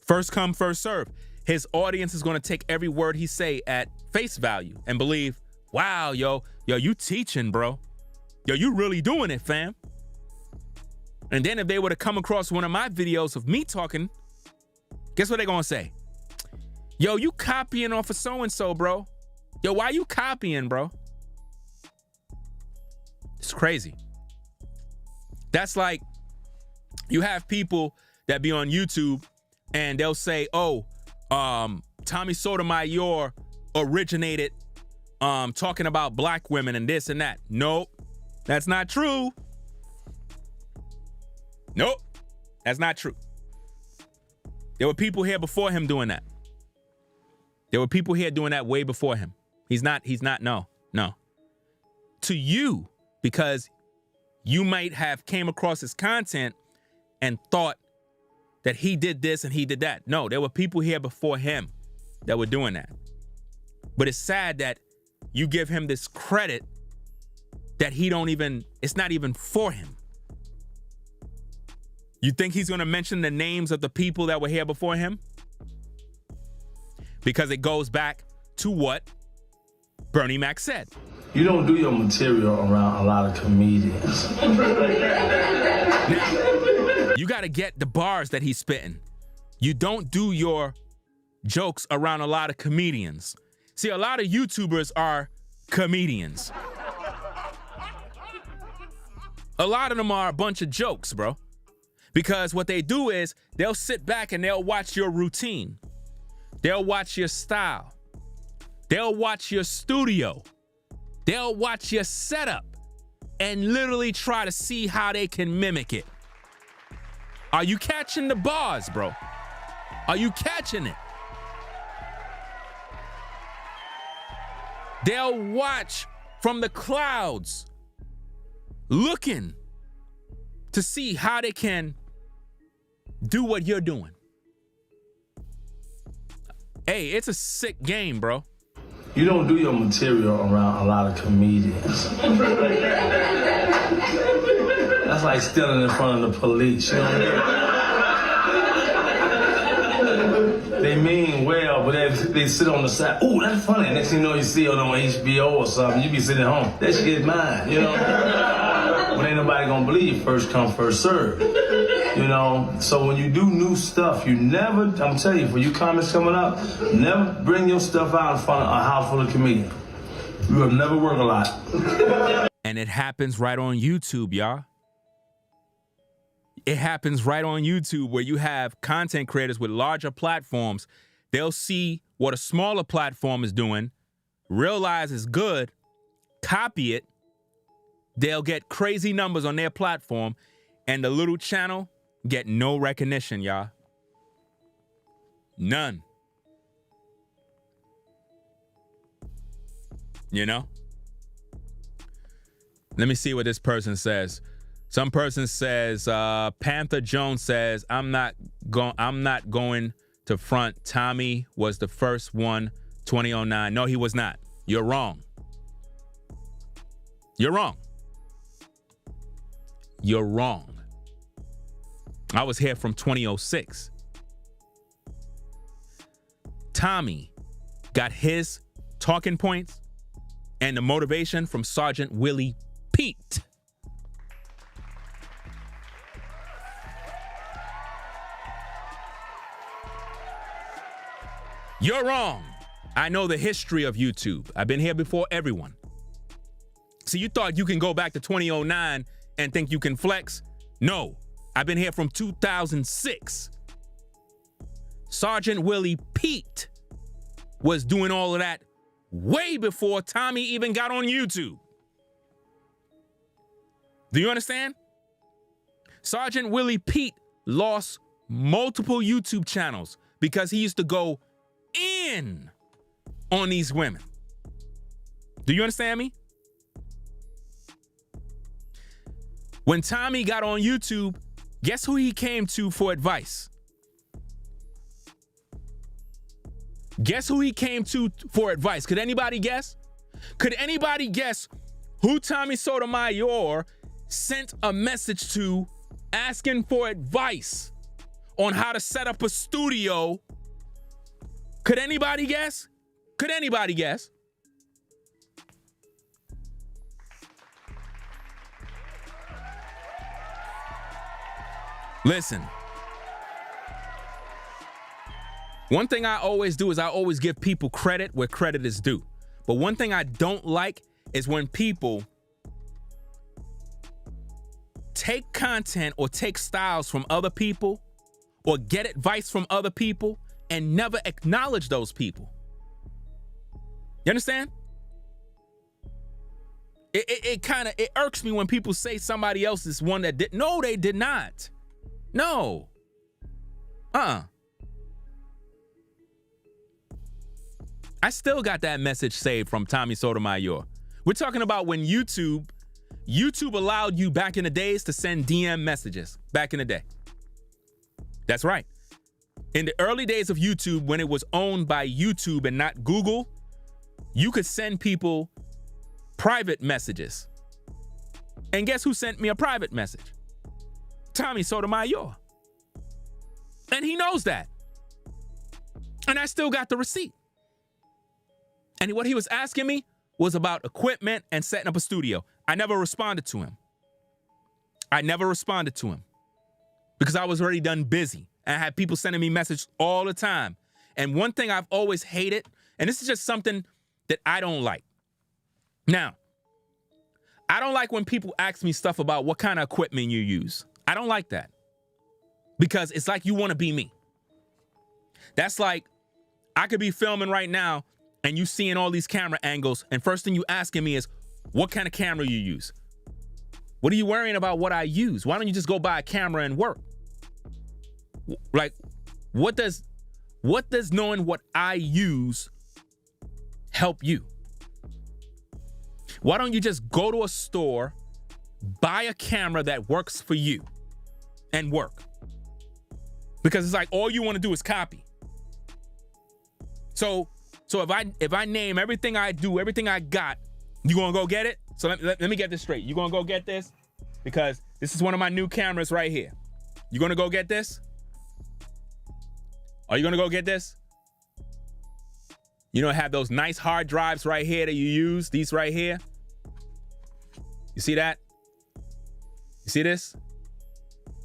First come, first serve. His audience is going to take every word he say at face value and believe, wow, yo, you teaching, bro. Yo, you really doing it, fam. And then if they were to come across one of my videos of me talking, guess what they're going to say? Yo, you copying off of so-and-so, bro. Yo, why you copying, bro? It's crazy. That's like, you have people that be on YouTube and they'll say, oh, Tommy Sotomayor originated talking about black women and this and that. Nope, that's not true. Nope, that's not true. There were people here before him doing that. There were people here doing that way before him. He's not, no. To you, because you might have came across his content and thought that he did this and he did that. No, there were people here before him that were doing that. But it's sad that you give him this credit that it's not even for him. You think he's gonna mention the names of the people that were here before him? Because it goes back to what Bernie Mac said. You don't do your material around a lot of comedians. Now, you got to get the bars that he's spitting. You don't do your jokes around a lot of comedians. See, a lot of YouTubers are comedians. A lot of them are a bunch of jokes, bro. Because what they do is they'll sit back and they'll watch your routine. They'll watch your style. They'll watch your studio. They'll watch your setup and literally try to see how they can mimic it. Are you catching the bars, bro? Are you catching it? They'll watch from the clouds, looking to see how they can do what you're doing. Hey, it's a sick game, bro. You don't do your material around a lot of comedians. That's like stealing in front of the police, you know what I mean? They mean well, but they sit on the side. Ooh, that's funny. Next thing you know, you see it on HBO or something. You be sitting at home. That shit is mine, you know? But ain't nobody gonna believe first come, first serve. You know, so when you do new stuff, you never, I'm telling you, for you comics coming up, never bring your stuff out in front of a house full of comedians. You will never work a lot. And it happens right on YouTube, y'all. It happens right on YouTube where you have content creators with larger platforms. They'll see what a smaller platform is doing, realize it's good, copy it. They'll get crazy numbers on their platform, and the little channel get no recognition, y'all. None. You know? Let me see what this person says. Some person says, Panther Jones says, I'm not going to front. Tommy was the first one, 2009. No, he was not. You're wrong. You're wrong. You're wrong. I was here from 2006. Tommy got his talking points and the motivation from Sergeant Willie Pete. You're wrong. I know the history of YouTube. I've been here before everyone. So you thought you can go back to 2009 and think you can flex? No, I've been here from 2006. Sergeant Willie Pete was doing all of that way before Tommy even got on YouTube. Do you understand? Sergeant Willie Pete lost multiple YouTube channels because he used to go in on these women. Do you understand me? When Tommy got on YouTube, guess who he came to for advice? Guess who he came to for advice? Could anybody guess? Could anybody guess who Tommy Sotomayor sent a message to asking for advice on how to set up a studio? Could anybody guess? Could anybody guess? Listen. One thing I always do is I always give people credit where credit is due. But one thing I don't like is when people take content or take styles from other people or get advice from other people and never acknowledge those people. You understand? It irks me when people say somebody else is one that did. No, they did not. No. I still got that message saved from Tommy Sotomayor. We're talking about when YouTube allowed you back in the days to send DM messages back in the day. That's right. In the early days of YouTube, when it was owned by YouTube and not Google, you could send people private messages. And guess who sent me a private message? Tommy Sotomayor. And he knows that. And I still got the receipt. And what he was asking me was about equipment and setting up a studio. I never responded to him. Because I was already done busy. And I had people sending me messages all the time. And one thing I've always hated, and this is just something that I don't like. Now, I don't like when people ask me stuff about what kind of equipment you use. I don't like that. Because it's like you want to be me. That's like, I could be filming right now and you seeing all these camera angles, and first thing you asking me is, what kind of camera you use? What are you worrying about what I use? Why don't you just go buy a camera and work? Like, what does knowing what I use help you? Why don't you just go to a store, buy a camera that works for you and work? Because it's like all you want to do is copy. So if I name everything I do, everything I got, you gonna go get it? So let me get this straight. You gonna go get this? Because this is one of my new cameras right here. You gonna go get this? Are you gonna go get this? You don't have those nice hard drives right here that you use, these right here. You see that? You see this?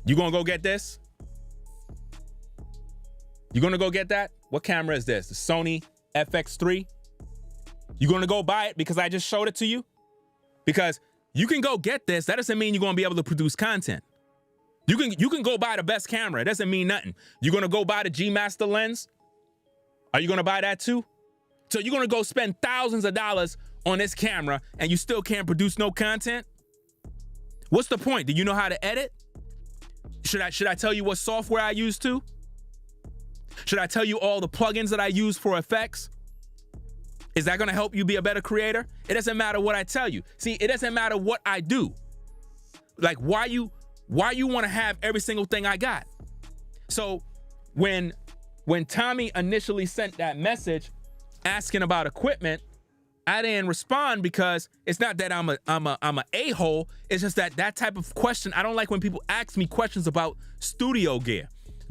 You gonna go get this? You gonna go get that? What camera is this? The Sony FX3? You gonna go buy it because I just showed it to you? Because you can go get this. That doesn't mean you're gonna be able to produce content. You can go buy the best camera. It doesn't mean nothing. You're gonna go buy the G Master lens? Are you gonna buy that too? So you're gonna go spend thousands of dollars on this camera and you still can't produce no content? What's the point? Do you know how to edit? Should I tell you what software I use too? Should I tell you all the plugins that I use for effects? Is that gonna help you be a better creator? It doesn't matter what I tell you. See, it doesn't matter what I do. Like, why you wanna have every single thing I got? So when Tommy initially sent that message asking about equipment, I didn't respond because it's not that I'm a a-hole. It's just that type of question. I don't like when people ask me questions about studio gear.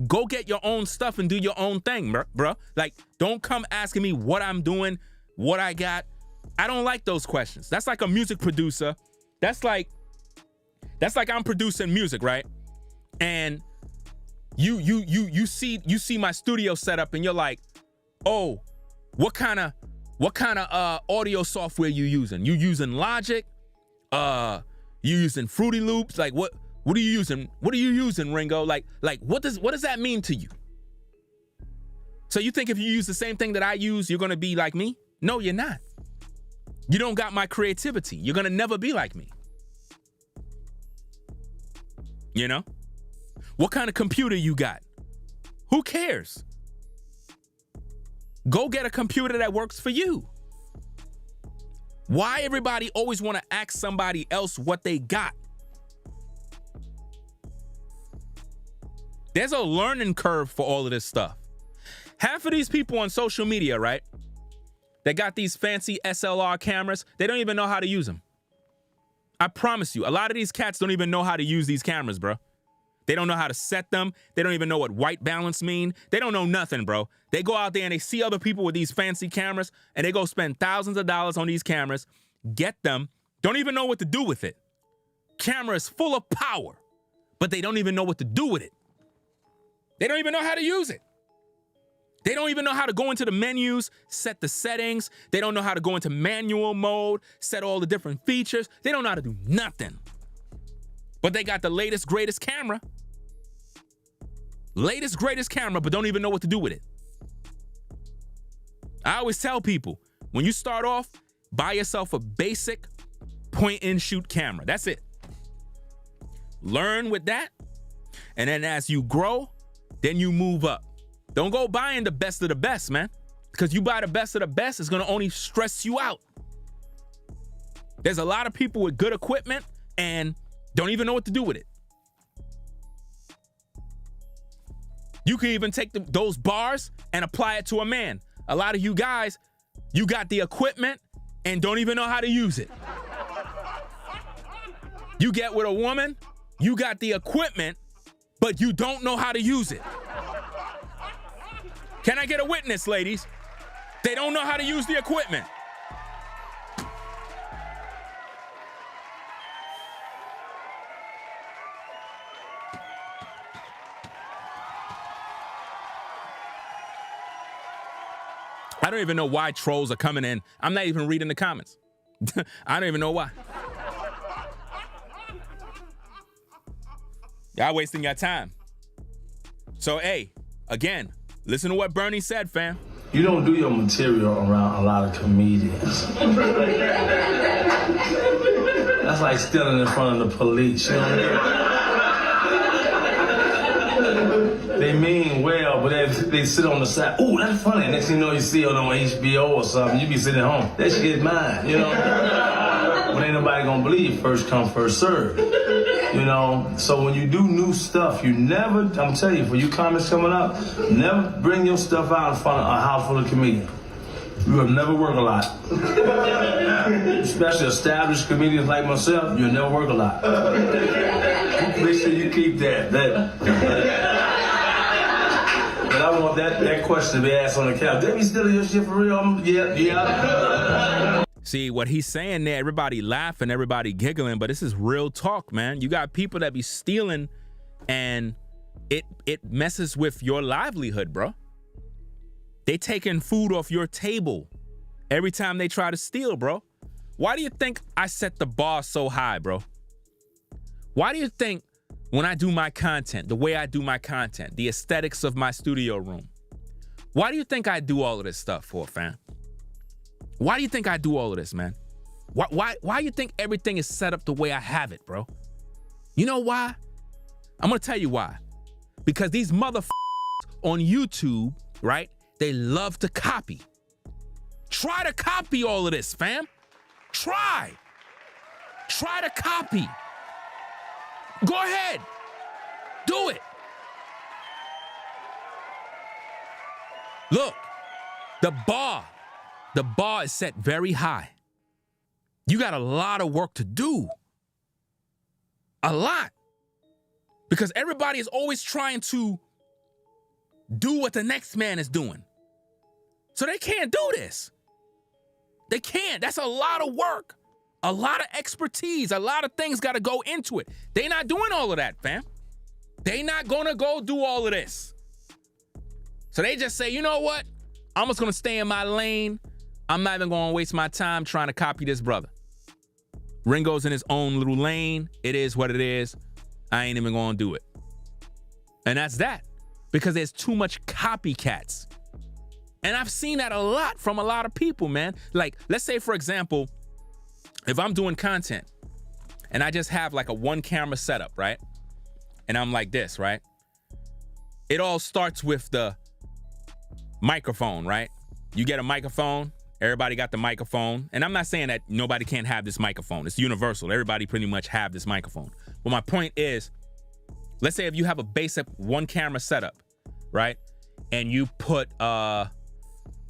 Go get your own stuff and do your own thing, bro. Like, don't come asking me what I'm doing, what I got. I don't like those questions. That's like a music producer. That's like I'm producing music, right? And you see my studio setup and you're like, oh, what kind of audio software you using? You using Logic? You using Fruity Loops? Like what are you using? What are you using, Ringo? Like what does that mean to you? So you think if you use the same thing that I use, you're gonna be like me? No, you're not. You don't got my creativity. You're gonna never be like me. You know? What kind of computer you got? Who cares? Go get a computer that works for you. Why everybody always want to ask somebody else what they got? There's a learning curve for all of this stuff. Half of these people on social media, right? They got these fancy SLR cameras. They don't even know how to use them. I promise you, a lot of these cats don't even know how to use these cameras, bro. They don't know how to set them. They don't even know what white balance mean. They don't know nothing, bro. They go out there and they see other people with these fancy cameras and they go spend thousands of dollars on these cameras, get them, don't even know what to do with it. Camera is full of power, but they don't even know what to do with it. They don't even know how to use it. They don't even know how to go into the menus, set the settings. They don't know how to go into manual mode, set all the different features. They don't know how to do nothing. But they got the latest, greatest camera. Latest, greatest camera, but don't even know what to do with it. I always tell people, when you start off, buy yourself a basic point-and-shoot camera. That's it. Learn with that, and then as you grow, then you move up. Don't go buying the best of the best, man. Because you buy the best of the best, it's gonna only stress you out. There's a lot of people with good equipment and don't even know what to do with it. You can even take those bars and apply it to a man. A lot of you guys, you got the equipment and don't even know how to use it. You get with a woman, you got the equipment, but you don't know how to use it. Can I get a witness, ladies? They don't know how to use the equipment. I don't even know why trolls are coming in. I'm not even reading the comments. I don't even know why. Y'all wasting your time. So, hey, again, listen to what Bernie said, fam. You don't do your material around a lot of comedians. That's like stealing in front of the police, you know? They mean well, but they sit on the side. Ooh, that's funny. Next thing you know, you see it on HBO or something. You be sitting at home. That shit is mine, you know? But ain't nobody gonna believe first come, first serve. You know, so when you do new stuff, you never, I'm telling you, for you comics coming up, never bring your stuff out in front of a house full of comedians. You will never work a lot. Especially established comedians like myself, you'll never work a lot. Make sure you keep that. But I want that question to be asked on the couch. They be stealing your shit for real? Yeah. See, what he's saying there, everybody laughing, everybody giggling, but this is real talk, man. You got people that be stealing, and it messes with your livelihood, bro. They taking food off your table every time they try to steal, bro. Why do you think I set the bar so high, bro? Why do you think when I do my content, the way I do my content, the aesthetics of my studio room, why do you think I do all of this stuff for, fam? Why do you think I do all of this, man? Why do you think everything is set up the way I have it, bro? You know why? I'm gonna tell you why. Because these motherfuckers on YouTube, right? They love to copy. Try to copy all of this, fam. Try to copy. Go ahead. Do it. Look, the bar is set very high. You got a lot of work to do. A lot. Because everybody is always trying to do what the next man is doing. So they can't do this. They can't. That's a lot of work. A lot of expertise. A lot of things got to go into it. They not doing all of that, fam. They not going to go do all of this. So they just say, you know what? I'm just going to stay in my lane. I'm not even going to waste my time trying to copy this brother. Ringo's in his own little lane. It is what it is. I ain't even going to do it. And that's that. Because there's too much copycats. And I've seen that a lot from a lot of people, man. Like, let's say, for example, if I'm doing content and I just have like a one camera setup, right? And I'm like this, right? It all starts with the microphone, right? You get a microphone, everybody got the microphone. And I'm not saying that nobody can't have this microphone. It's universal. Everybody pretty much have this microphone. But my point is, let's say if you have a basic one camera setup, right? And you put a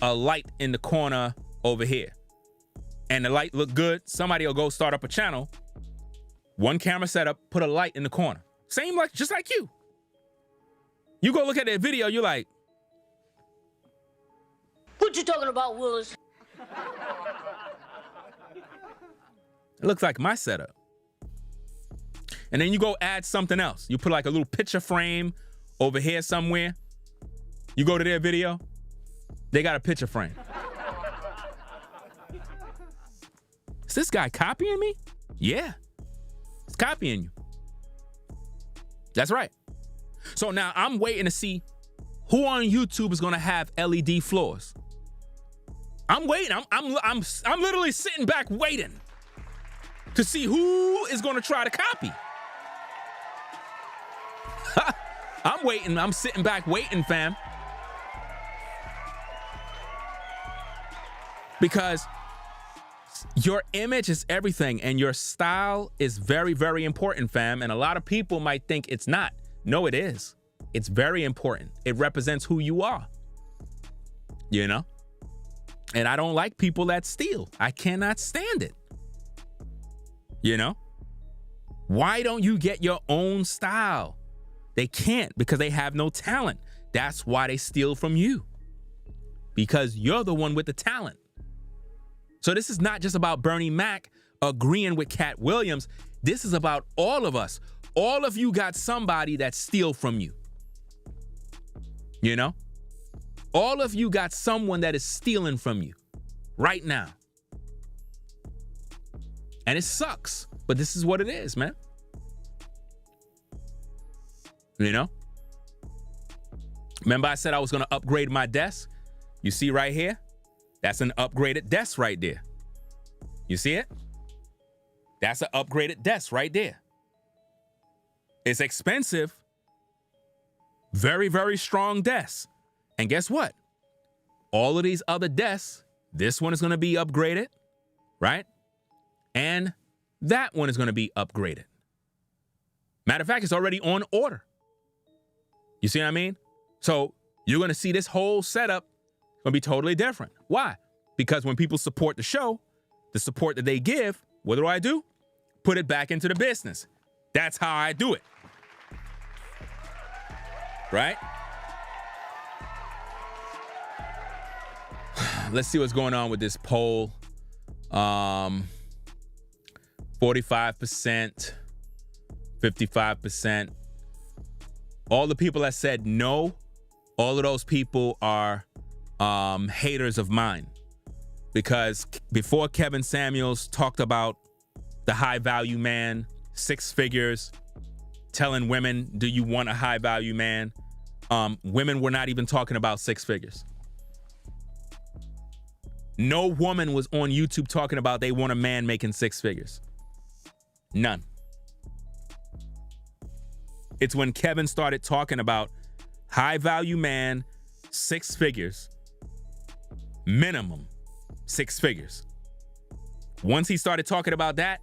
light in the corner over here. And the light look good, somebody will go start up a channel, one camera setup, put a light in the corner. Same like, just like you. You go look at that video, you're like, what you talking about, Willis? it looks like my setup. And then you go add something else. You put like a little picture frame over here somewhere. You go to their video, they got a picture frame. Is this guy copying me? Yeah, it's copying you. That's right. So now I'm waiting to see who on YouTube is gonna have LED floors. I'm waiting. I'm literally sitting back waiting to see who is gonna try to copy. I'm waiting. I'm sitting back waiting, fam. Because your image is everything and your style is very, very important, fam. And a lot of people might think it's not. No, it is. It's very important. It represents who you are. You know? And I don't like people that steal. I cannot stand it. You know? Why don't you get your own style? They can't because they have no talent. That's why they steal from you. Because you're the one with the talent. So this is not just about Bernie Mac agreeing with Katt Williams. This is about all of us. All of you got somebody that steal from you. You know? All of you got someone that is stealing from you right now. And it sucks, but this is what it is, man. You know? Remember I said I was going to upgrade my desk? You see right here? That's an upgraded desk right there. You see it? That's an upgraded desk right there. It's expensive. Very, very strong desk. And guess what? All of these other desks, this one is going to be upgraded, right? And that one is going to be upgraded. Matter of fact, it's already on order. You see what I mean? So you're going to see this whole setup going to be totally different. Why? Because when people support the show, the support that they give, what do? Put it back into the business. That's how I do it. Right? Let's see what's going on with this poll. 45%, 55%. All the people that said no, all of those people are haters of mine. Because before Kevin Samuels talked about the high value man, 6 figures, telling women, do you want a high value man? Women were not even talking about 6 figures. No woman was on YouTube talking about they want a man making 6 figures. None. It's when Kevin started talking about high value man, 6 figures, minimum 6 figures. Once he started talking about that,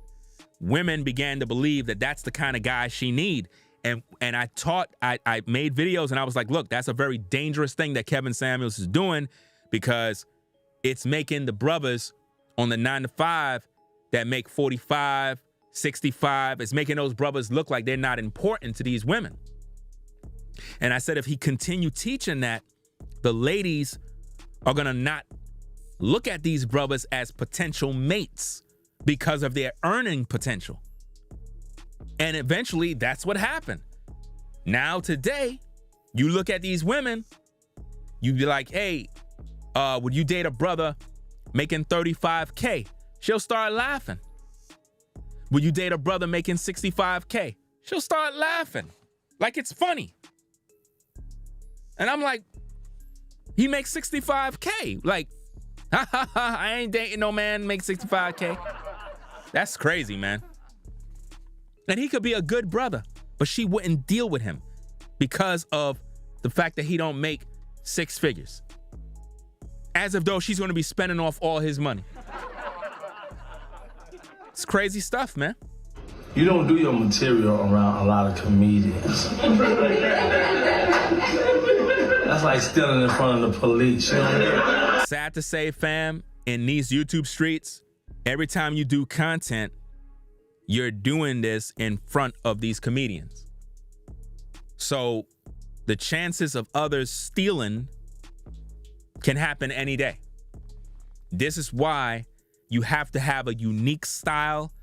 women began to believe that that's the kind of guy she need. And I made videos and I was like, look, that's a very dangerous thing that Kevin Samuels is doing, because it's making the brothers on the 9-to-5 that make 45, 65, it's making those brothers look like they're not important to these women. And I said, if he continue teaching that, the ladies are gonna not look at these brothers as potential mates because of their earning potential. And eventually that's what happened. Now today, you look at these women, you be like, hey, would you date a brother making 35K? She'll start laughing. Would you date a brother making 65K? She'll start laughing like it's funny. And I'm like, he makes 65K. Like, ha ha ha, I ain't dating no man make 65K. That's crazy, man. And he could be a good brother, but she wouldn't deal with him because of the fact that he don't make 6 figures. As if though she's going to be spending off all his money. It's crazy stuff, man. You don't do your material around a lot of comedians. That's like stealing in front of the police. You know what I mean? Sad to say, fam, in these YouTube streets, every time you do content, you're doing this in front of these comedians. So the chances of others stealing can happen any day. This is why you have to have a unique style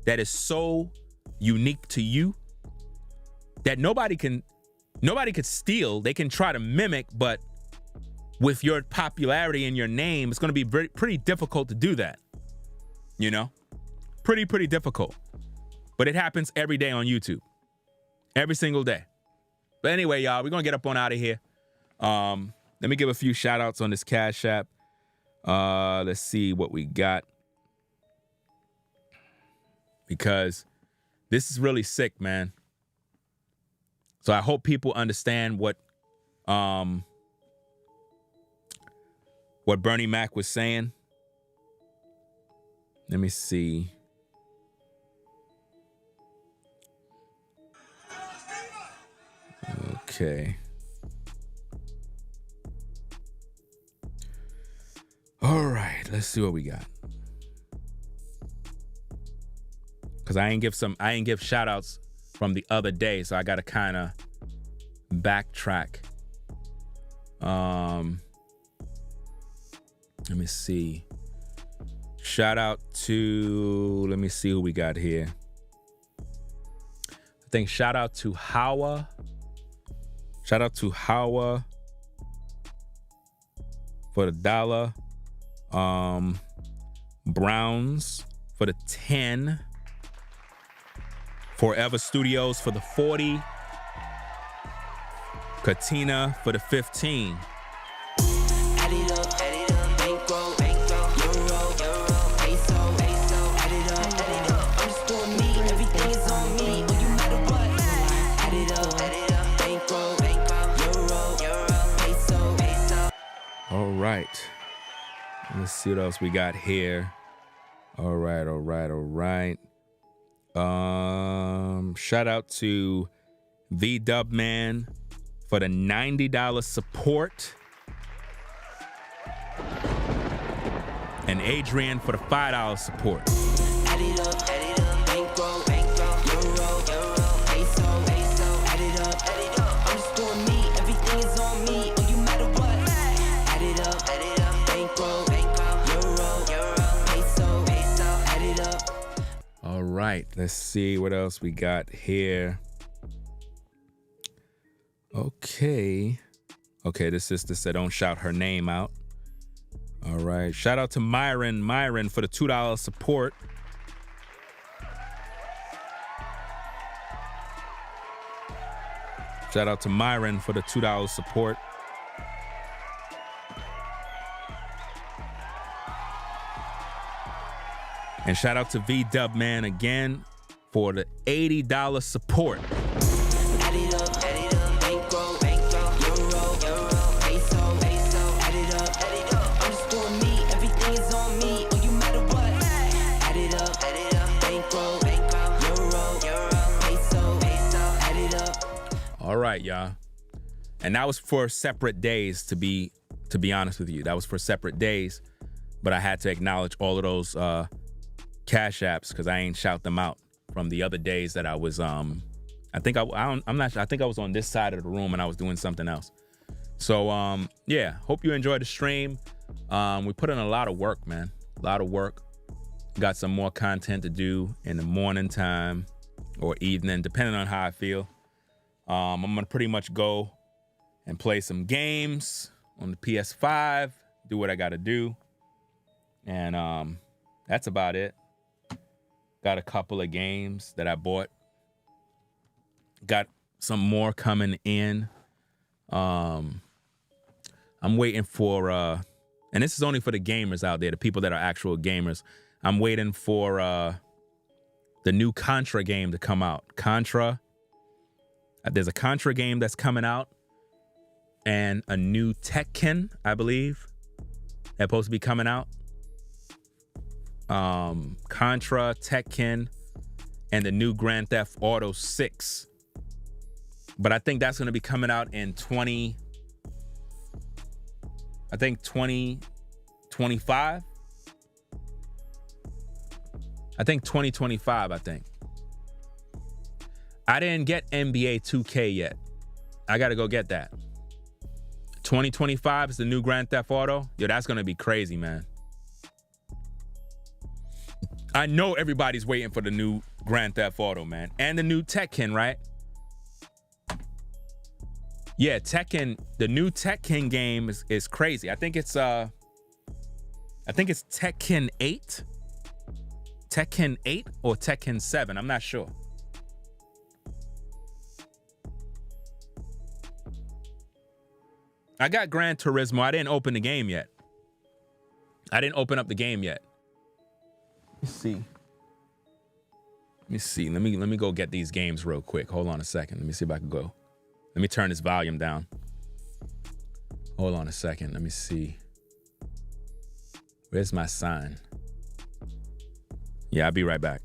that is so unique to you that nobody could steal. They can try to mimic, but with your popularity and your name, it's going to be pretty difficult to do that. You know, pretty difficult. But it happens every day on YouTube, every single day. But anyway, y'all, we're gonna get up on out of here. Let me give a few shout outs on this Cash App. Let's see what we got, because this is really sick, man. So I hope people understand what Bernie Mac was saying. Let me see. Okay. All right, let's see what we got. Cause I ain't give shout outs from the other day, so I gotta kind of backtrack. Let me see. Shout out to, let me see who we got here. I think shout out to Hawa. Shout out to Hawa for the $1. Browns for the 10. Forever Studios for the 40. Katina for the 15. All right. Let's see what else we got here. All right. Shout out to V-Dub Man for the $90 support. And Adrian for the $5 support. Add it up, bankroll, euro, peso, add it up, I'm just doing me, everything is on me, oh you matter what, add it up, bankroll, euro, peso, add it up. All right, let's see what else we got here. Okay, this sister said don't shout her name out. All right, shout out to Myron for the $2 support. Shout out to Myron for the $2 support. And shout out to V-Dub Man again for the $80 support. Add it up, bankroll, euro, peso, add it up, I'm just doing me, everything is on me, oh you matter what, add it up, bankroll, euro, peso, add it up. All right, y'all. And that was for separate days, to be honest with you. That was for separate days, but I had to acknowledge all of those Cash Apps because I ain't shout them out from the other days that I was I'm not sure. I think I was on this side of the room and I was doing something else. So yeah, hope you enjoyed the stream. We put in a lot of work, man. A lot of work. Got some more content to do in the morning time or evening, depending on how I feel. I'm gonna pretty much go and play some games on the PS5, do what I gotta do. And that's about it. Got a couple of games that I bought. Got some more coming in. I'm waiting for, and this is only for the gamers out there, the people that are actual gamers. I'm waiting for the new Contra game to come out. Contra. There's a Contra game that's coming out. And a new Tekken, I believe, that's supposed to be coming out. Contra, Tekken, and the new Grand Theft Auto 6. But I think that's going to be coming out in 2025. I think 2025, I think. I didn't get NBA 2K yet. I got to go get that. 2025 is the new Grand Theft Auto. Yo, that's going to be crazy, man. I know everybody's waiting for the new Grand Theft Auto, man. And the new Tekken, right? Yeah, Tekken, the new Tekken game is crazy. I think it's Tekken 8. Tekken 8 or Tekken 7. I'm not sure. I got Gran Turismo. I didn't open the game yet. I didn't open up the game yet. Let's see. Let me go get these games real quick. Hold on a second. Let me see if I can go. Let me turn this volume down. Hold on a second. Let me see. Where's my sign? Yeah, I'll be right back.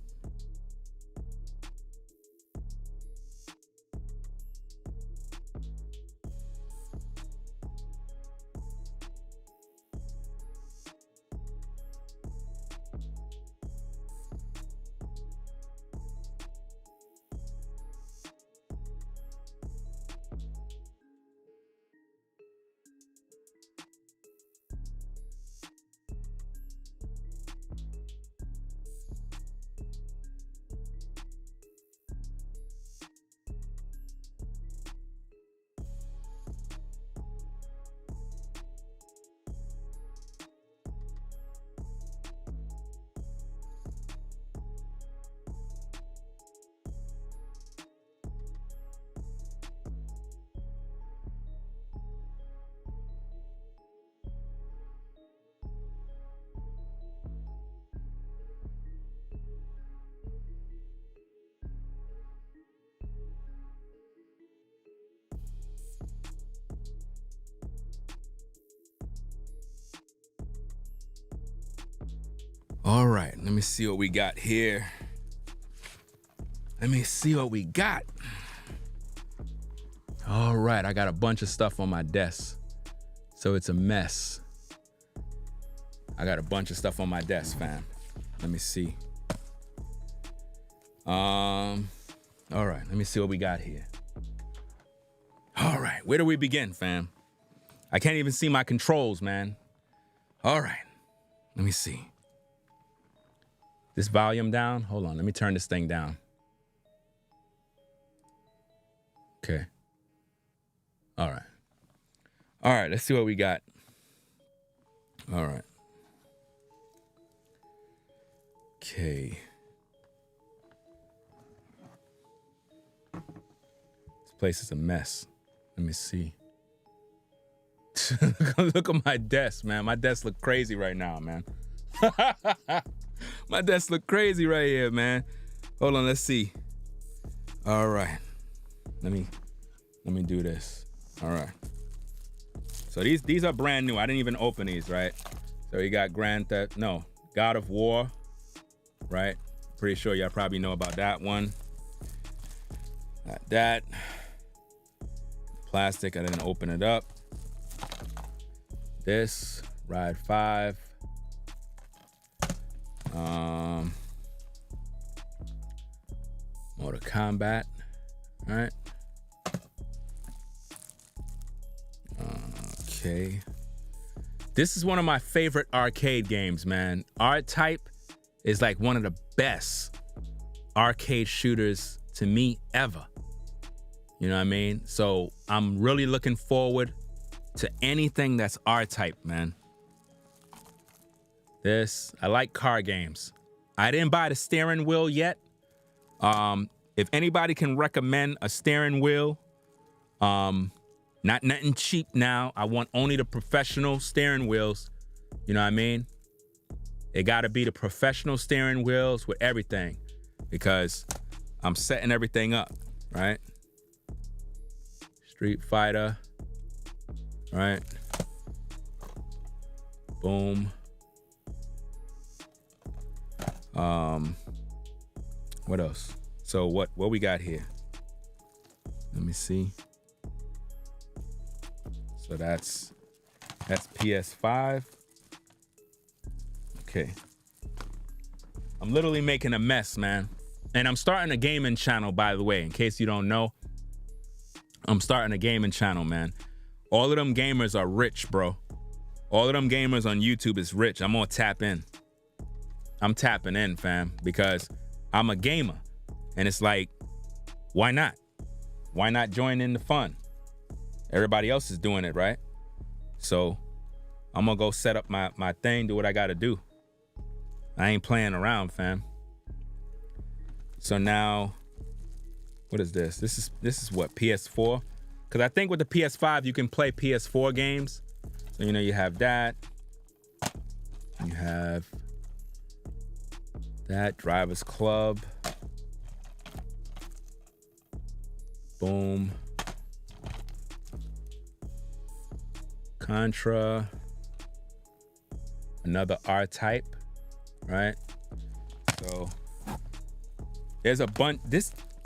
All right, let me see what we got here. Let me see what we got. All right, I got a bunch of stuff on my desk, so it's a mess. I got a bunch of stuff on my desk, fam. Let me see. All right, let me see what we got here. All right, where do we begin, fam? I can't even see my controls, man. All right, let me see. This volume down? Hold on, let me turn this thing down. Okay. All right. All right, let's see what we got. All right. Okay. This place is a mess. Let me see. Look at my desk, man. My desk look crazy right now, man. My desk look crazy right here, man. Hold on, let's see. All right. Let me do this. All right. So these are brand new. I didn't even open these, right? So you got God of War, right? Pretty sure y'all probably know about that one. Got that. Plastic, I didn't open it up. This, Ride 5. Mortal Kombat, all right? Okay. This is one of my favorite arcade games, man. R-Type is like one of the best arcade shooters to me ever. You know what I mean? So I'm really looking forward to anything that's R-Type, man. I like car games. I didn't buy the steering wheel yet. If anybody can recommend a steering wheel, not nothing cheap now. I want only the professional steering wheels. You know what I mean? It gotta be the professional steering wheels with everything, because I'm setting everything up, right? Street Fighter, right? Boom. What else? So what we got here? Let me see. So that's PS5. Okay. I'm literally making a mess, man. And I'm starting a gaming channel, by the way, in case you don't know. I'm starting a gaming channel, man. All of them gamers are rich, bro. All of them gamers on YouTube is rich. I'm gonna tap in. I'm tapping in, fam, because I'm a gamer. And it's like, why not? Why not join in the fun? Everybody else is doing it, right? So I'm gonna go set up my thing, do what I gotta do. I ain't playing around, fam. So now, what is this? This is what, PS4? Because I think with the PS5, you can play PS4 games. So, you know, you have that. You have that, Driver's Club. Boom. Contra. Another R-Type, right? So there's a bunch.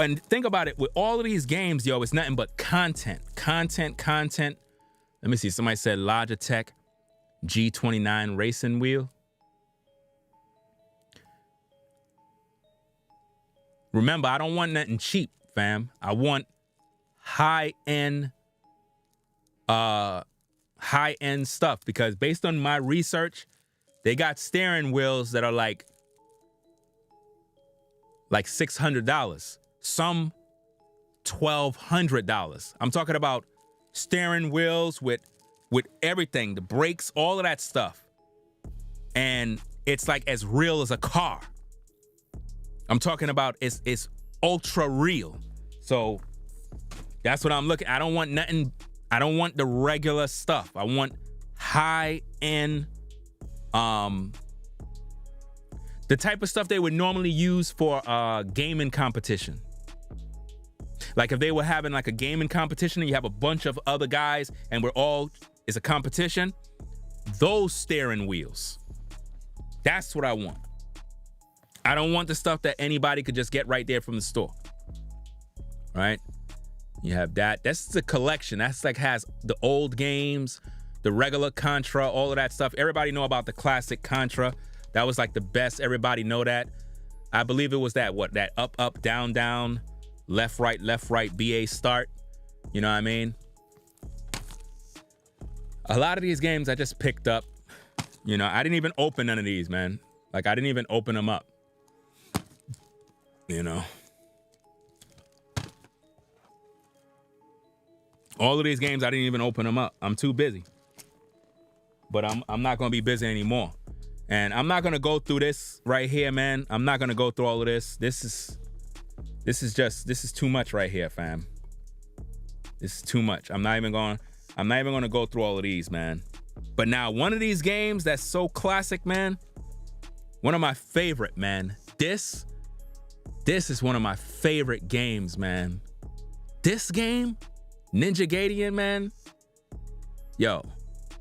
And think about it, with all of these games, yo, it's nothing but content. Let me see, somebody said Logitech G29 racing wheel. Remember, I don't want nothing cheap, fam. I want high-end stuff, because based on my research, they got steering wheels that are like $600. Some $1,200. I'm talking about steering wheels with everything, the brakes, all of that stuff. And it's like as real as a car. I'm talking about it's ultra real. So that's what I'm looking. I don't want nothing. I don't want the regular stuff. I want high end, the type of stuff they would normally use for a gaming competition. Like if they were having like a gaming competition and you have a bunch of other guys and it's a competition, those steering wheels. That's what I want. I don't want the stuff that anybody could just get right there from the store. right? You have that. That's the collection. That's like has the old games, the regular Contra, all of that stuff. Everybody know about the classic Contra. That was like the best. Everybody know that. I believe it was that up, up, down, down, left, right, BA start. You know what I mean? A lot of these games I just picked up. You know, I didn't even open none of these, man. Like, I didn't even open them up. You know? All of these games, I didn't even open them up. I'm too busy. But I'm not going to be busy anymore. And I'm not going to go through this right here, man. I'm not going to go through all of this. This is too much right here, fam. This is too much. I'm not even going to go through all of these, man. But now, one of these games that's so classic, man. One of my favorite, man. This is one of my favorite games, man. This game, Ninja Gaiden, man. Yo,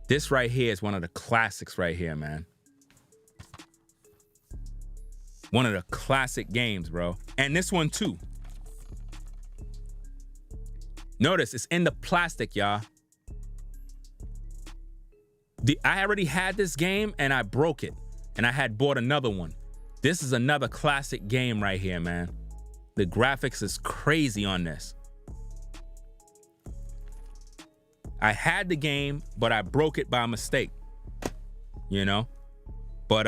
this right here is one of the classics right here, man. One of the classic games, bro. And this one too. Notice it's in the plastic, y'all. I already had this game and I broke it. And I had bought another one. This is another classic game right here, man. The graphics is crazy on this. I had the game, but I broke it by mistake. You know? But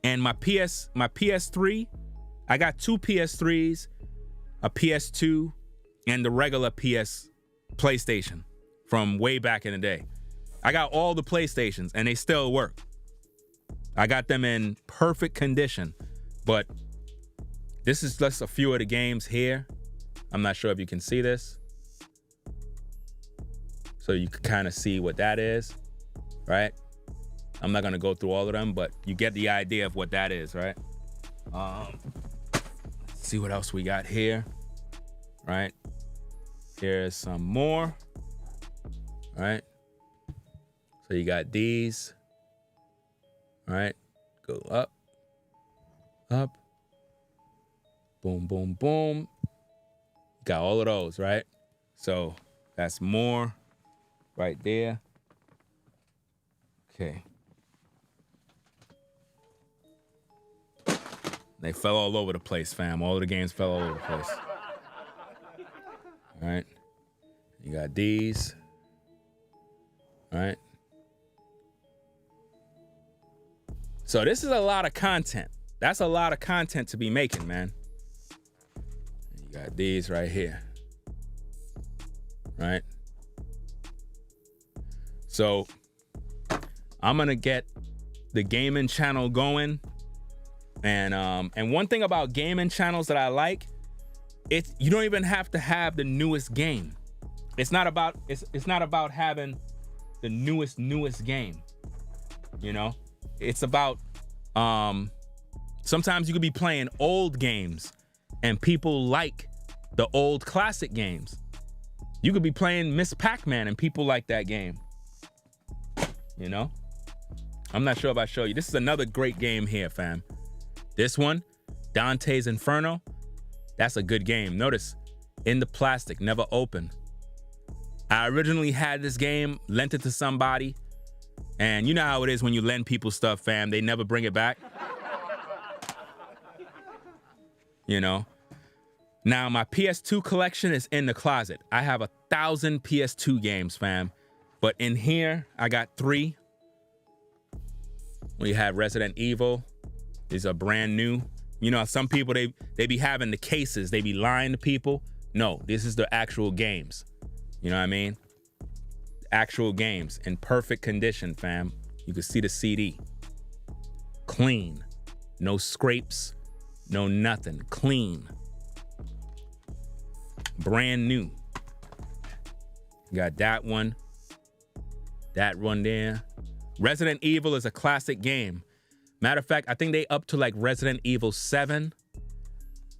and my PS3, I got two PS3s, a PS2, and the regular PlayStation from way back in the day. I got all the PlayStations and they still work. I got them in perfect condition, but this is just a few of the games here. I'm not sure if you can see this. So you can kind of see what that is, right? I'm not gonna go through all of them, but you get the idea of what that is, right? Let's see what else we got here, right? Here's some more, right? So you got these, right? Go up, up, boom, boom, boom. Got all of those, right? So that's more right there. Okay. They fell all over the place, fam. All of the games fell all over the place. All right. You got these. All right. So this is a lot of content. That's a lot of content to be making, man. You got these right here. Right? So I'm gonna get the gaming channel going. And one thing about gaming channels that I like, you don't even have to have the newest game. It's not about having the newest game. You know? It's about sometimes you could be playing old games and people like the old classic games. You could be playing Miss Pac-Man and people like that game. You know? I'm not sure if I show you. This is another great game here, fam. This one, Dante's Inferno, that's a good game. Notice, in the plastic, never open. I originally had this game, lent it to somebody, and you know how it is when you lend people stuff, fam. They never bring it back. You know? Now, my PS2 collection is in the closet. I have 1,000 PS2 games, fam. But in here, I got 3. We have Resident Evil. These are brand new. You know, some people, they be having the cases. They be lying to people. No, this is the actual games. You know what I mean? Actual games in perfect condition, fam. You can see the CD. Clean. No scrapes. No nothing. Clean. Brand new. Got that one. That one there. Resident Evil is a classic game. Matter of fact, I think they up to like Resident Evil 7.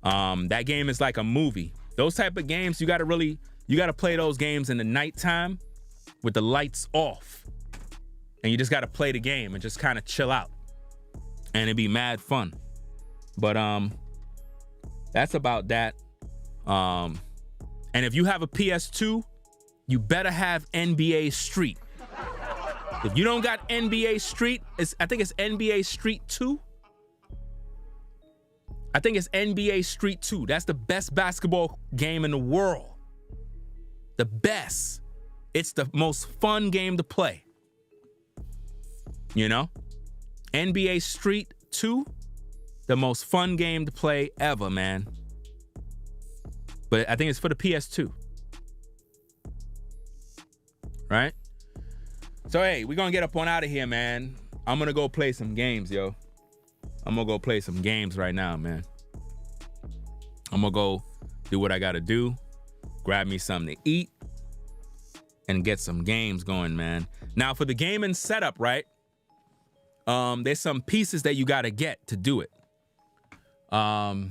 That game is like a movie. Those type of games, you gotta play those games in the nighttime with the lights off. And you just gotta play the game and just kind of chill out. And it'd be mad fun. But that's about that. And if you have a PS2, you better have NBA Street. If you don't got NBA Street, I think it's NBA Street 2. I think it's NBA Street 2. That's the best basketball game in the world. The best. It's the most fun game to play. You know? NBA Street 2, the most fun game to play ever, man. But I think it's for the PS2. Right? So, hey, we're going to get up on out of here, man. I'm going to go play some games, yo. I'm going to go play some games right now, man. I'm going to go do what I got to do. Grab me something to eat. And get some games going, man. Now, for the gaming setup, right? There's some pieces that you got to get to do it. I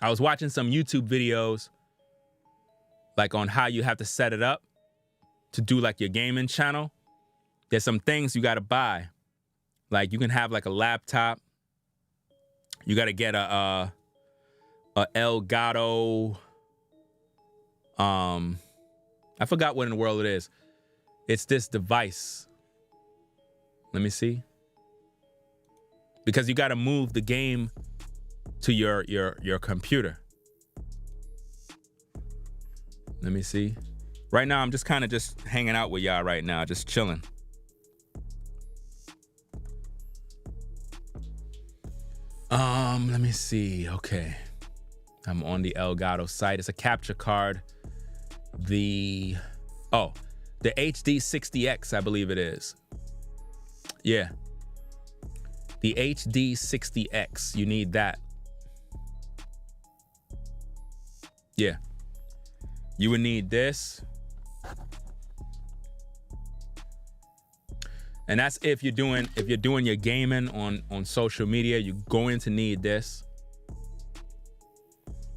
was watching some YouTube videos like on how you have to set it up to do like your gaming channel. There's some things you got to buy. Like you can have like a laptop. You got to get a Elgato. I forgot what in the world it is. It's this device. Let me see. Because you got to move the game to your computer. Let me see. Right now, I'm just kind of just hanging out with y'all right now, just chilling. Let me see. Okay. I'm on the Elgato site. It's a capture card. The HD60X, I believe it is. Yeah. The HD60X. You need that. Yeah. You would need this. And that's if you're doing your gaming on social media, you're going to need this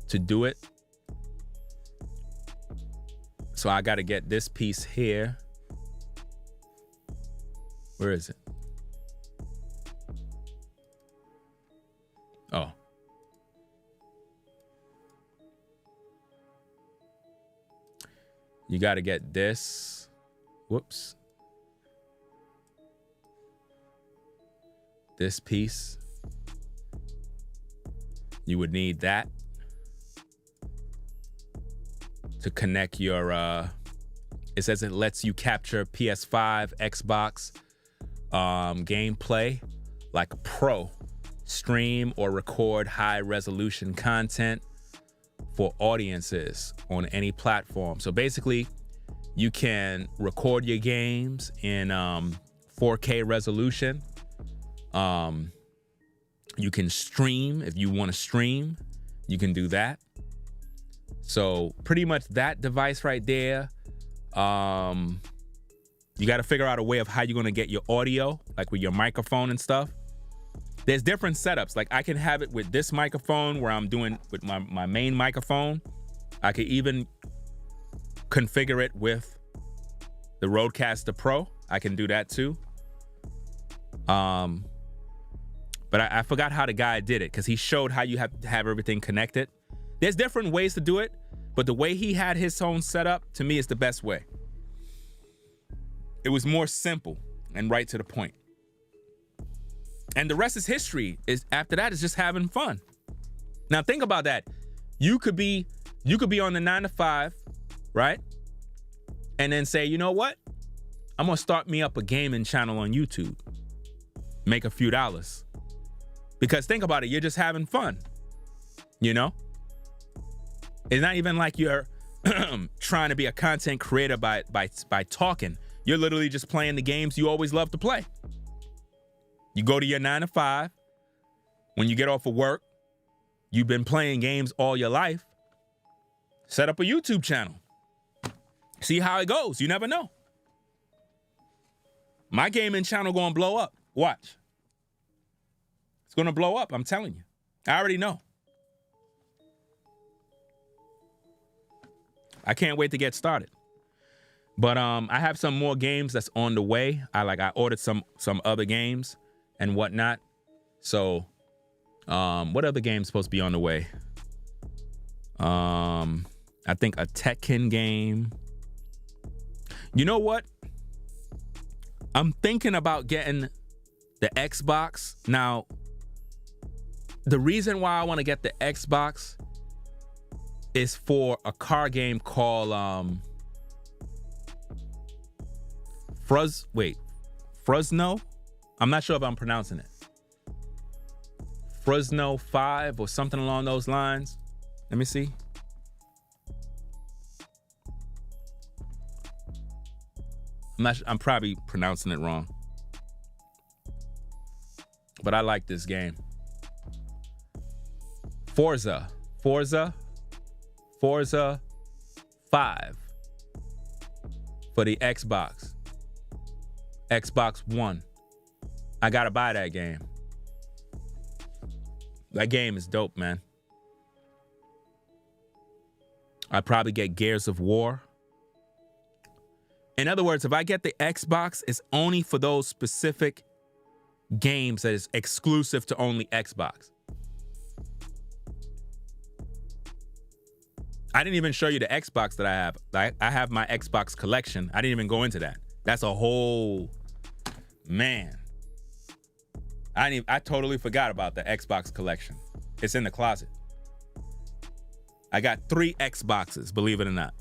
to do it. So I got to get this piece here. Where is it? Oh. You got to get this. Whoops. This piece. You would need that to connect your, it says it lets you capture PS5, Xbox gameplay like a pro, stream or record high resolution content for audiences on any platform. So basically, you can record your games in 4K resolution. You can stream if you want to stream. You can do that. So pretty much that device right there. You got to figure out a way of how you're going to get your audio, like with your microphone and stuff. There's different setups. Like I can have it with this microphone where I'm doing with my main microphone. I could even configure it with the Rodecaster Pro. I can do that too. But I forgot how the guy did it because he showed how you have to have everything connected. There's different ways to do it, but the way he had his own setup, to me, is the best way. It was more simple and right to the point. And the rest is history. After that, it's just having fun. Now think about that. You could be on the 9 to 5, right? And then say, you know what? I'm gonna start me up a gaming channel on YouTube. Make a few dollars. Because think about it, you're just having fun. You know? It's not even like you're trying to be a content creator by talking. You're literally just playing the games you always love to play. You go to your 9 to 5. When you get off of work, you've been playing games all your life. Set up a YouTube channel. See how it goes. You never know. My gaming channel gonna blow up. Watch. It's gonna blow up, I'm telling you. I already know. I can't wait to get started. But I have some more games that's on the way. I ordered some other games and whatnot. So what other game's supposed to be on the way? I think a Tekken game. You know what? I'm thinking about getting the Xbox. Now, the reason why I want to get the Xbox is for a car game called Fruzno. I'm not sure if I'm pronouncing it. Fruzno 5 or something along those lines. Let me see. I'm probably pronouncing it wrong. But I like this game. Forza 5 for the Xbox One. I gotta buy that game. That game is dope, man. I'd probably get Gears of War. In other words, if I get the Xbox, it's only for those specific games that is exclusive to only Xbox. I didn't even show you the Xbox that I have. I have my Xbox collection. I didn't even go into that. That's a whole, man. I totally forgot about the Xbox collection. It's in the closet. I got 3 Xboxes, believe it or not.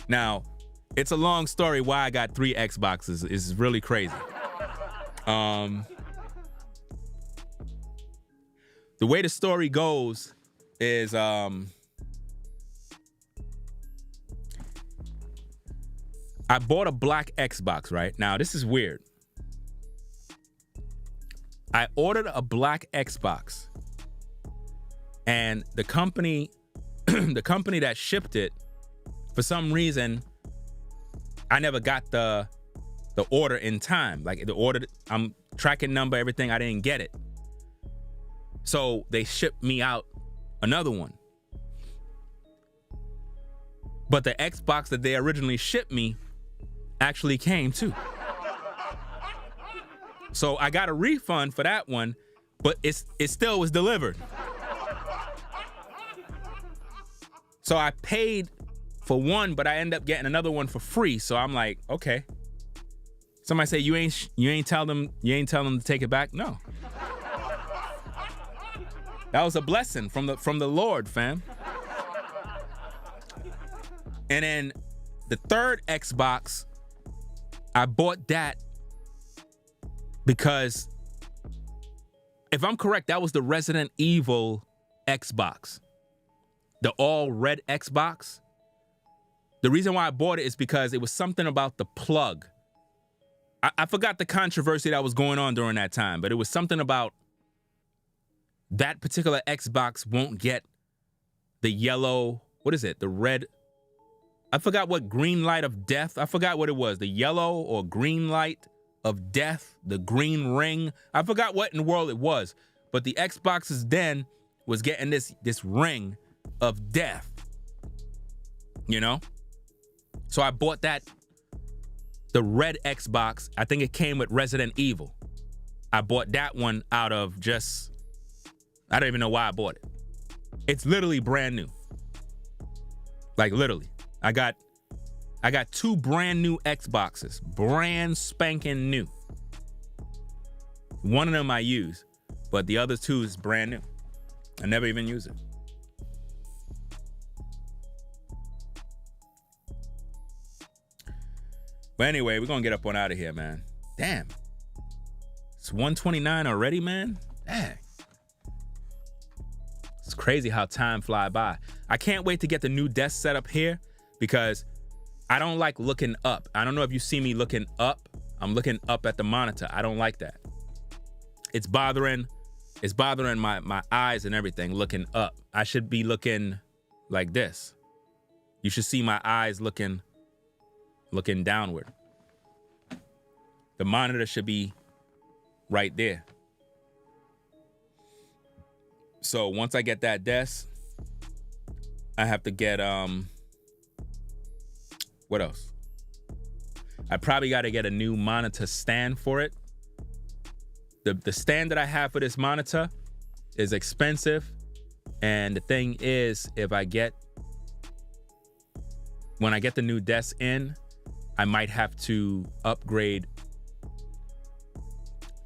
Now, it's a long story why I got 3 Xboxes. It's really crazy. The way the story goes is I bought a black Xbox, right? Now, this is weird. I ordered a black Xbox, and the company that shipped it, for some reason, I never got the order in time. Like the order, I'm tracking number, everything, I didn't get it. So they shipped me out another one. But the Xbox that they originally shipped me actually came too. So I got a refund for that one, but it still was delivered. So I paid for one, but I end up getting another one for free. So I'm like, okay. Somebody say you ain't tell them to take it back? No. That was a blessing from the Lord, fam. And then the third Xbox, I bought that because, if I'm correct, that was the Resident Evil Xbox. The all red Xbox. The reason why I bought it is because it was something about the plug. I forgot the controversy that was going on during that time, but it was something about that particular Xbox won't get the yellow, what is it? The red, I forgot what green light of death. I forgot what it was. The yellow or green light of death, the green ring. I forgot what in the world it was, but the Xboxes then was getting this ring of death, you know? So I bought the red Xbox. I think it came with Resident Evil. I bought that one out of just, I don't even know why I bought it. It's literally brand new. Like literally. I got 2 brand new Xboxes, brand spanking new. One of them I use, but the other 2 is brand new. I never even use it. But anyway, we're gonna get up on out of here, man. Damn. It's 1:29 already, man. Dang. It's crazy how time fly by. I can't wait to get the new desk set up here because I don't like looking up. I don't know if you see me looking up. I'm looking up at the monitor. I don't like that. It's bothering my eyes and everything looking up. I should be looking like this. You should see my eyes looking downward. The monitor should be right there. So once I get that desk, I have to get what else? I probably got to get a new monitor stand for it. The stand that I have for this monitor is expensive, And the thing is, when I get the new desk in, I might have to upgrade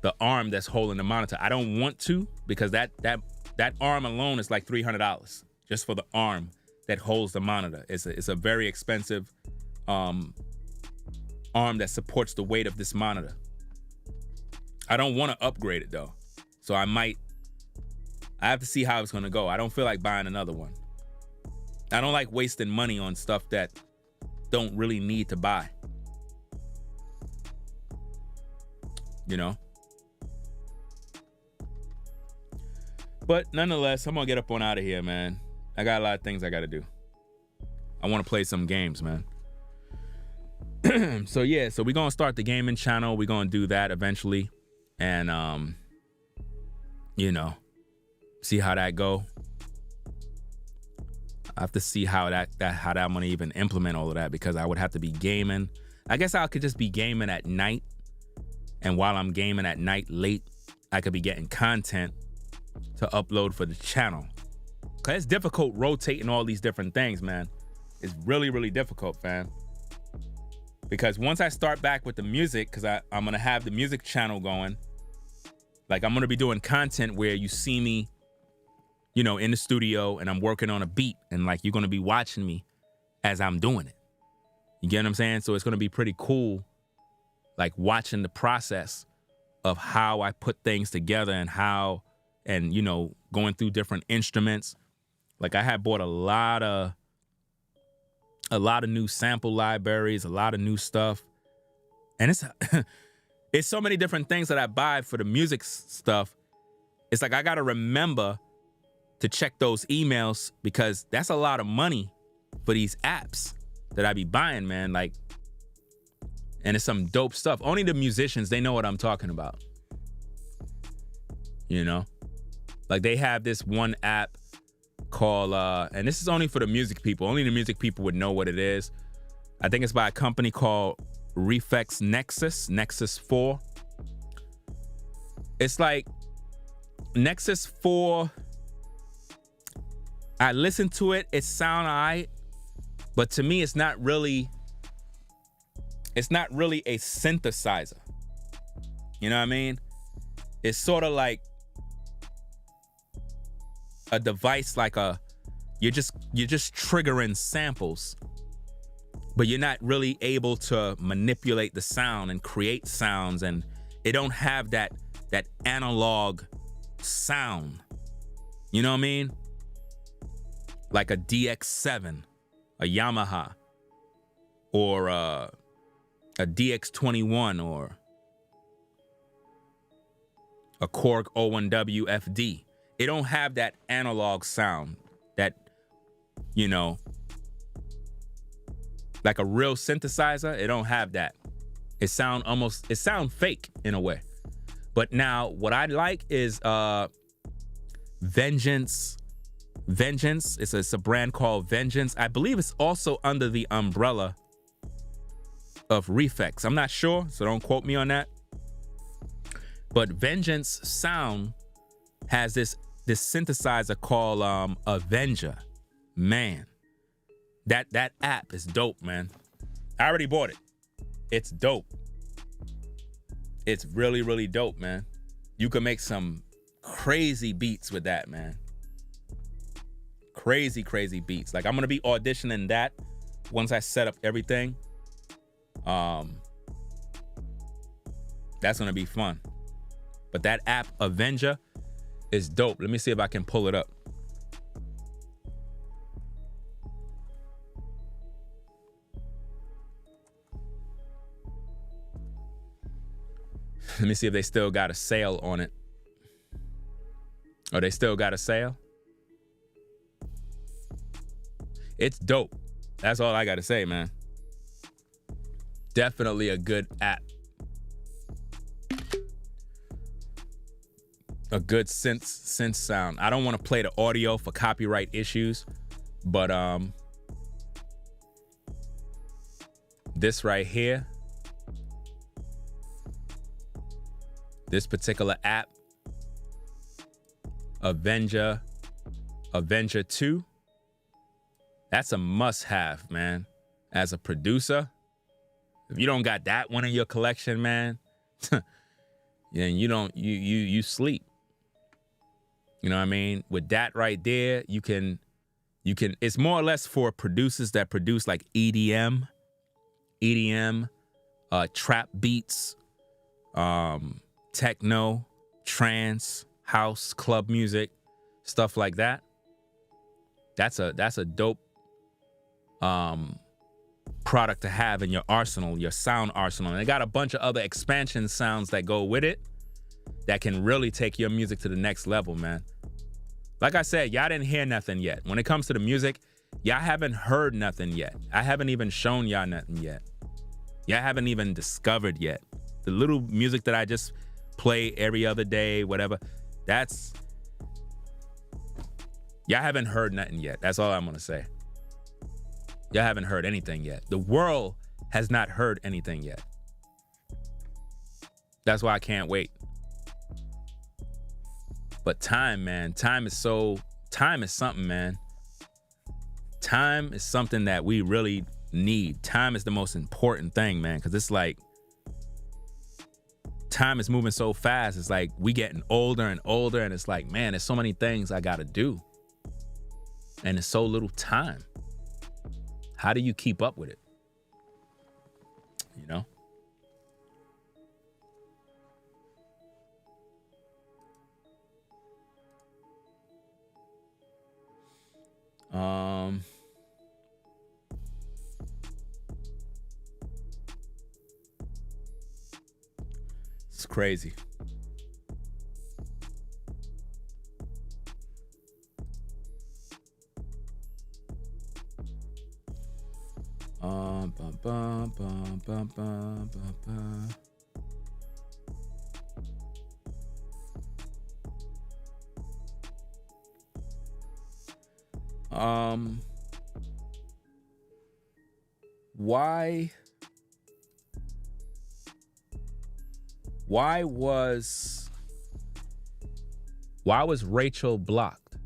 the arm that's holding the monitor. I don't want to, because that arm alone is like $300 just for the arm that holds the monitor. It's a very expensive arm that supports the weight of this monitor. I don't want to upgrade it though. So I have to see how it's gonna go. I don't feel like buying another one. I don't like wasting money on stuff that don't really need to buy. You know? But nonetheless, I'm gonna get up on out of here, man. I got a lot of things I gotta do. I wanna play some games, man. So we're gonna start the gaming channel. We're gonna do that eventually. And see how that go. I have to see how that I'm gonna even implement all of that, because I would have to be gaming. I guess I could just be gaming at night, and while I'm gaming at night late, I could be getting content to upload for the channel. Cause it's difficult rotating all these different things, man. It's really, really difficult, fam. Because once I start back with the music, because I'm gonna have the music channel going, like I'm gonna be doing content where you see me, in the studio and I'm working on a beat, and like you're gonna be watching me as I'm doing it. You get what I'm saying? So it's gonna be pretty cool, like watching the process of how I put things together and going through different instruments. Like I had bought a lot of new sample libraries, a lot of new stuff. And it's so many different things that I buy for the music stuff. It's like I got to remember to check those emails, because that's a lot of money for these apps that I be buying, man. Like, and it's some dope stuff. Only the musicians, they know what I'm talking about. Like they have this one app called, and this is only for the music people. Only the music people would know what it is. I think it's by a company called Reflex Nexus 4. It's like Nexus 4. I listened to it. It sound alright, but to me, it's not really a synthesizer. You know what I mean? It's sort of like a device, like you're just triggering samples, but you're not really able to manipulate the sound and create sounds, and it don't have that analog sound. You know what I mean? Like a DX7, a Yamaha, or a DX21, or a Korg 01W FD. It don't have that analog sound that, like a real synthesizer. It don't have that. It sound fake in a way. But now what I like is Vengeance. It's a brand called Vengeance. I believe it's also under the umbrella of Reflex. I'm not sure, so don't quote me on that. But Vengeance Sound has this synthesizer called Avenger. Man, that app is dope, man. I already bought it. It's dope. It's really, really dope, man. You can make some crazy beats with that, man. Crazy, crazy beats. Like I'm gonna be auditioning that once I set up everything. That's gonna be fun. But that app, Avenger, is dope. Let me see if I can pull it up. Let me see if they still got a sale on it. Oh, they still got a sale? It's dope. That's all I gotta say, man. Definitely a good app. A good synth sound. I don't want to play the audio for copyright issues, but this right here, this particular app, Avenger Avenger 2. That's a must-have, man. As a producer, if you don't got that one in your collection, man, then you sleep. You know what I mean? With that right there, you can. It's more or less for producers that produce like EDM, trap beats, techno, trance, house, club music, stuff like that. That's a dope product to have in your arsenal, your sound arsenal. And they got a bunch of other expansion sounds that go with it that can really take your music to the next level, man. Like I said, y'all didn't hear nothing yet. When it comes to the music, y'all haven't heard nothing yet. I haven't even shown y'all nothing yet. Y'all haven't even discovered yet. The little music that I just play every other day, whatever, y'all haven't heard nothing yet. That's all I'm gonna say. Y'all haven't heard anything yet. The world has not heard anything yet. That's why I can't wait. But time, man, time is something, man. Time is something that we really need. Time is the most important thing, man, because it's like time is moving so fast. It's like we getting older and older, and it's like, man, there's so many things I gotta do. And there's so little time. How do you keep up with it? You know? It's crazy. Bum, bum, bum, bum, bum, bum, bum. Why was Rachel blocked?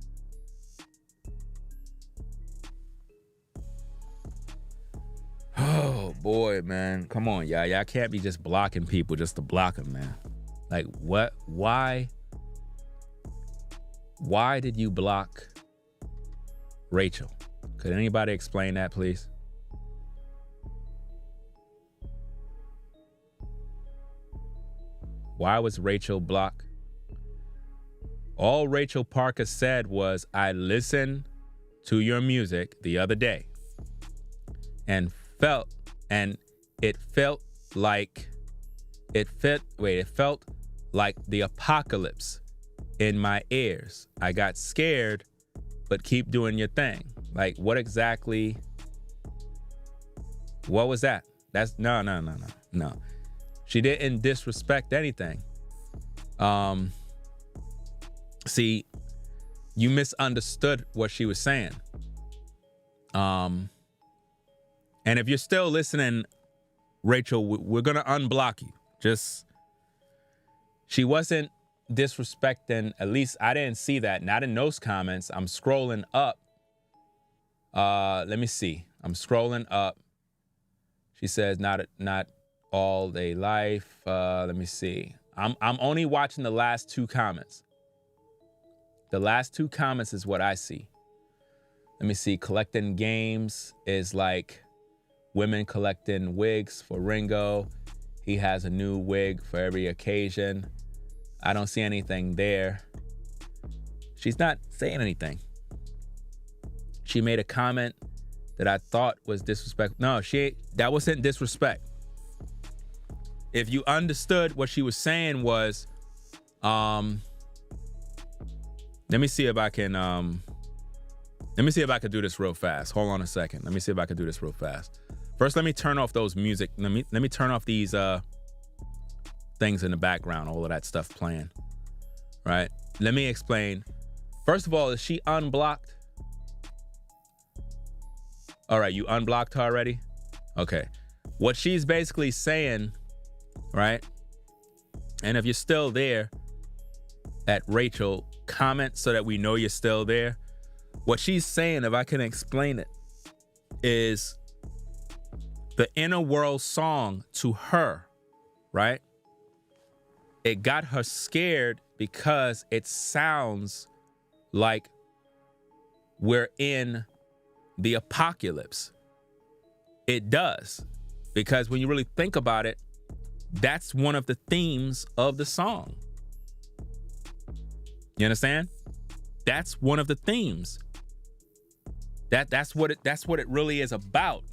Oh boy, man. Come on, y'all. Y'all can't be just blocking people just to block them, man. Like what? Why did you block Rachel? Could anybody explain that, please? Why was Rachel blocked? All Rachel Parker said was, I listened to your music the other day and it felt like the apocalypse in my ears. I got scared, but keep doing your thing. Like, what exactly? What was that? That's no. She didn't disrespect anything. See, you misunderstood what she was saying. And if you're still listening, Rachel, we're gonna unblock you. She wasn't disrespecting. At least I didn't see that. Not in those comments. I'm scrolling up. Let me see. I'm scrolling up. She says not all day life. Let me see. I'm only watching the last two comments. The last two comments is what I see. Let me see. Collecting games is like women collecting wigs for Ringo. He has a new wig for every occasion. I don't see anything there. She's not saying anything. She made a comment that I thought was disrespectful. No, that wasn't disrespect. If you understood what she was saying was, let me see if I can do this real fast. Hold on a second. Let me see if I can do this real fast. First, let me turn off those music. Let me turn off these things in the background, all of that stuff playing. Right? Let me explain. First of all, is she unblocked? All right, you unblocked her already? Okay. What she's basically saying, right? And if you're still there at Rachel, comment so that we know you're still there. What she's saying, if I can explain it, is the inner world song to her, right? It got her scared because it sounds like we're in the apocalypse. It does. Because when you really think about it, that's one of the themes of the song. You understand? That's one of the themes. That's what it really is about.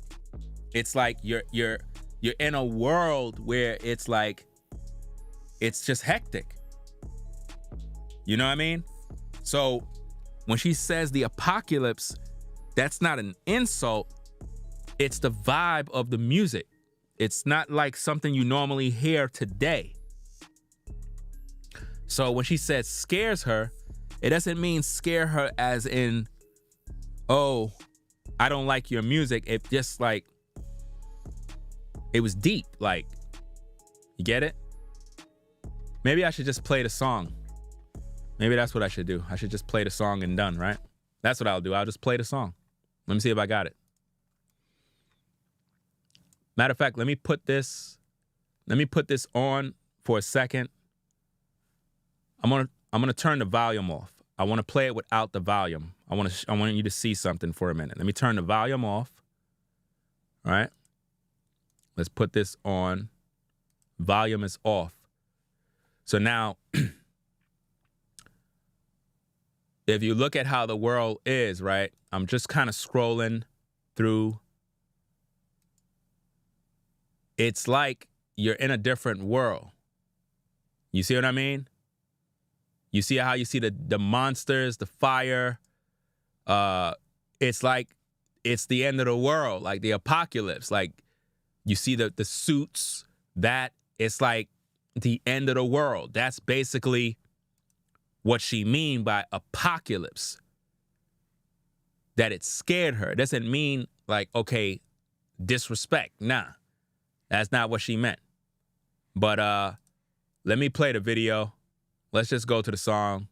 It's like you're in a world where it's like it's just hectic. You know what I mean? So when she says the apocalypse, that's not an insult. It's the vibe of the music. It's not like something you normally hear today. So when she says scares her, it doesn't mean scare her as in, oh, I don't like your music. It just like, it was deep. Like, you get it? Maybe I should just play the song. Maybe that's what I should do. I should just play the song and done, right? That's what I'll do. I'll just play the song. Let me see if I got it. Matter of fact, let me put this on for a second. I'm gonna turn the volume off. I want to play it without the volume. I want you to see something for a minute. Let me turn the volume off. All right. Let's put this on. Volume is off. So now, if you look at how the world is, right? I'm just kind of scrolling through. It's like you're in a different world. You see what I mean? You see how you see the monsters, the fire. It's like it's the end of the world, like the apocalypse. Like you see the suits, that it's like the end of the world. That's basically what she mean by apocalypse. That it scared her. It doesn't mean like, okay, disrespect. Nah, that's not what she meant. But let me play the video. Let's just go to the song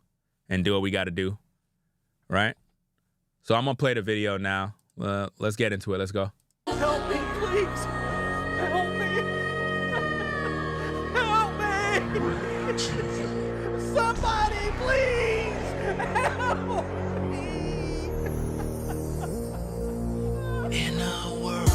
and do what we got to do, right? So I'm going to play the video now. Let's get into it. Let's go. Help me, please. Help me. Help me. Somebody, please. Help me. In a world.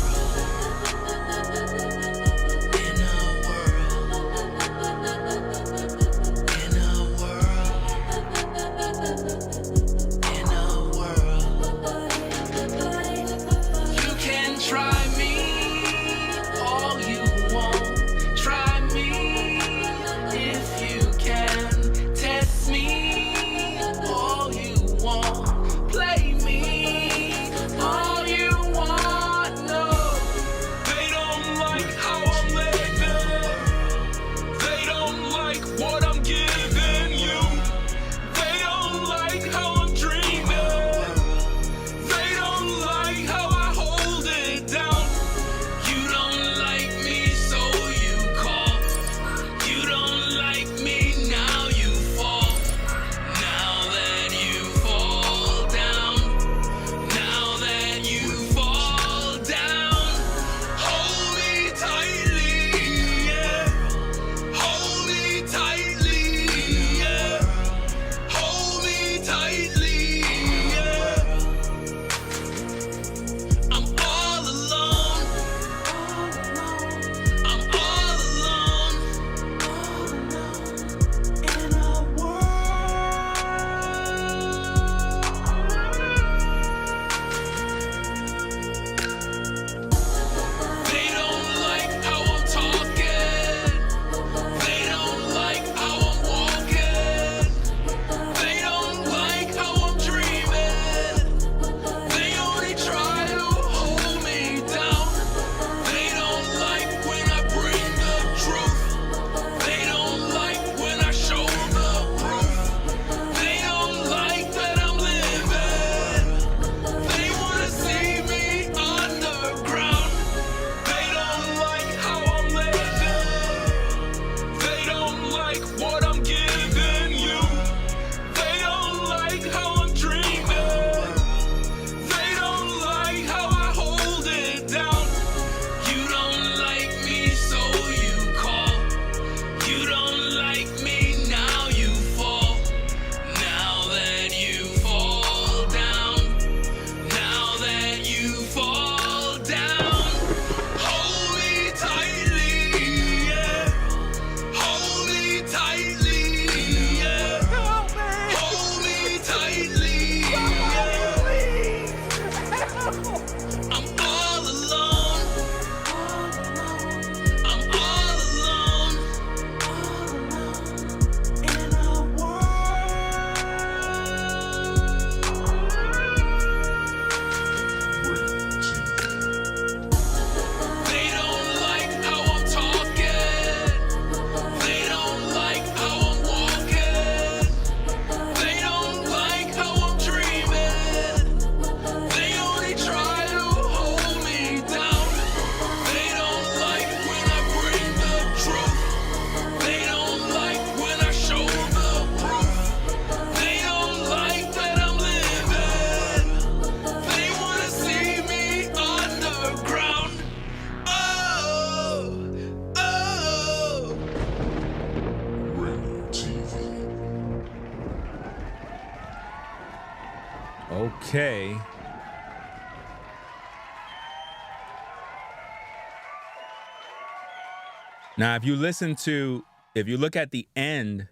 Test me all you want. Okay. Now, if you look at the end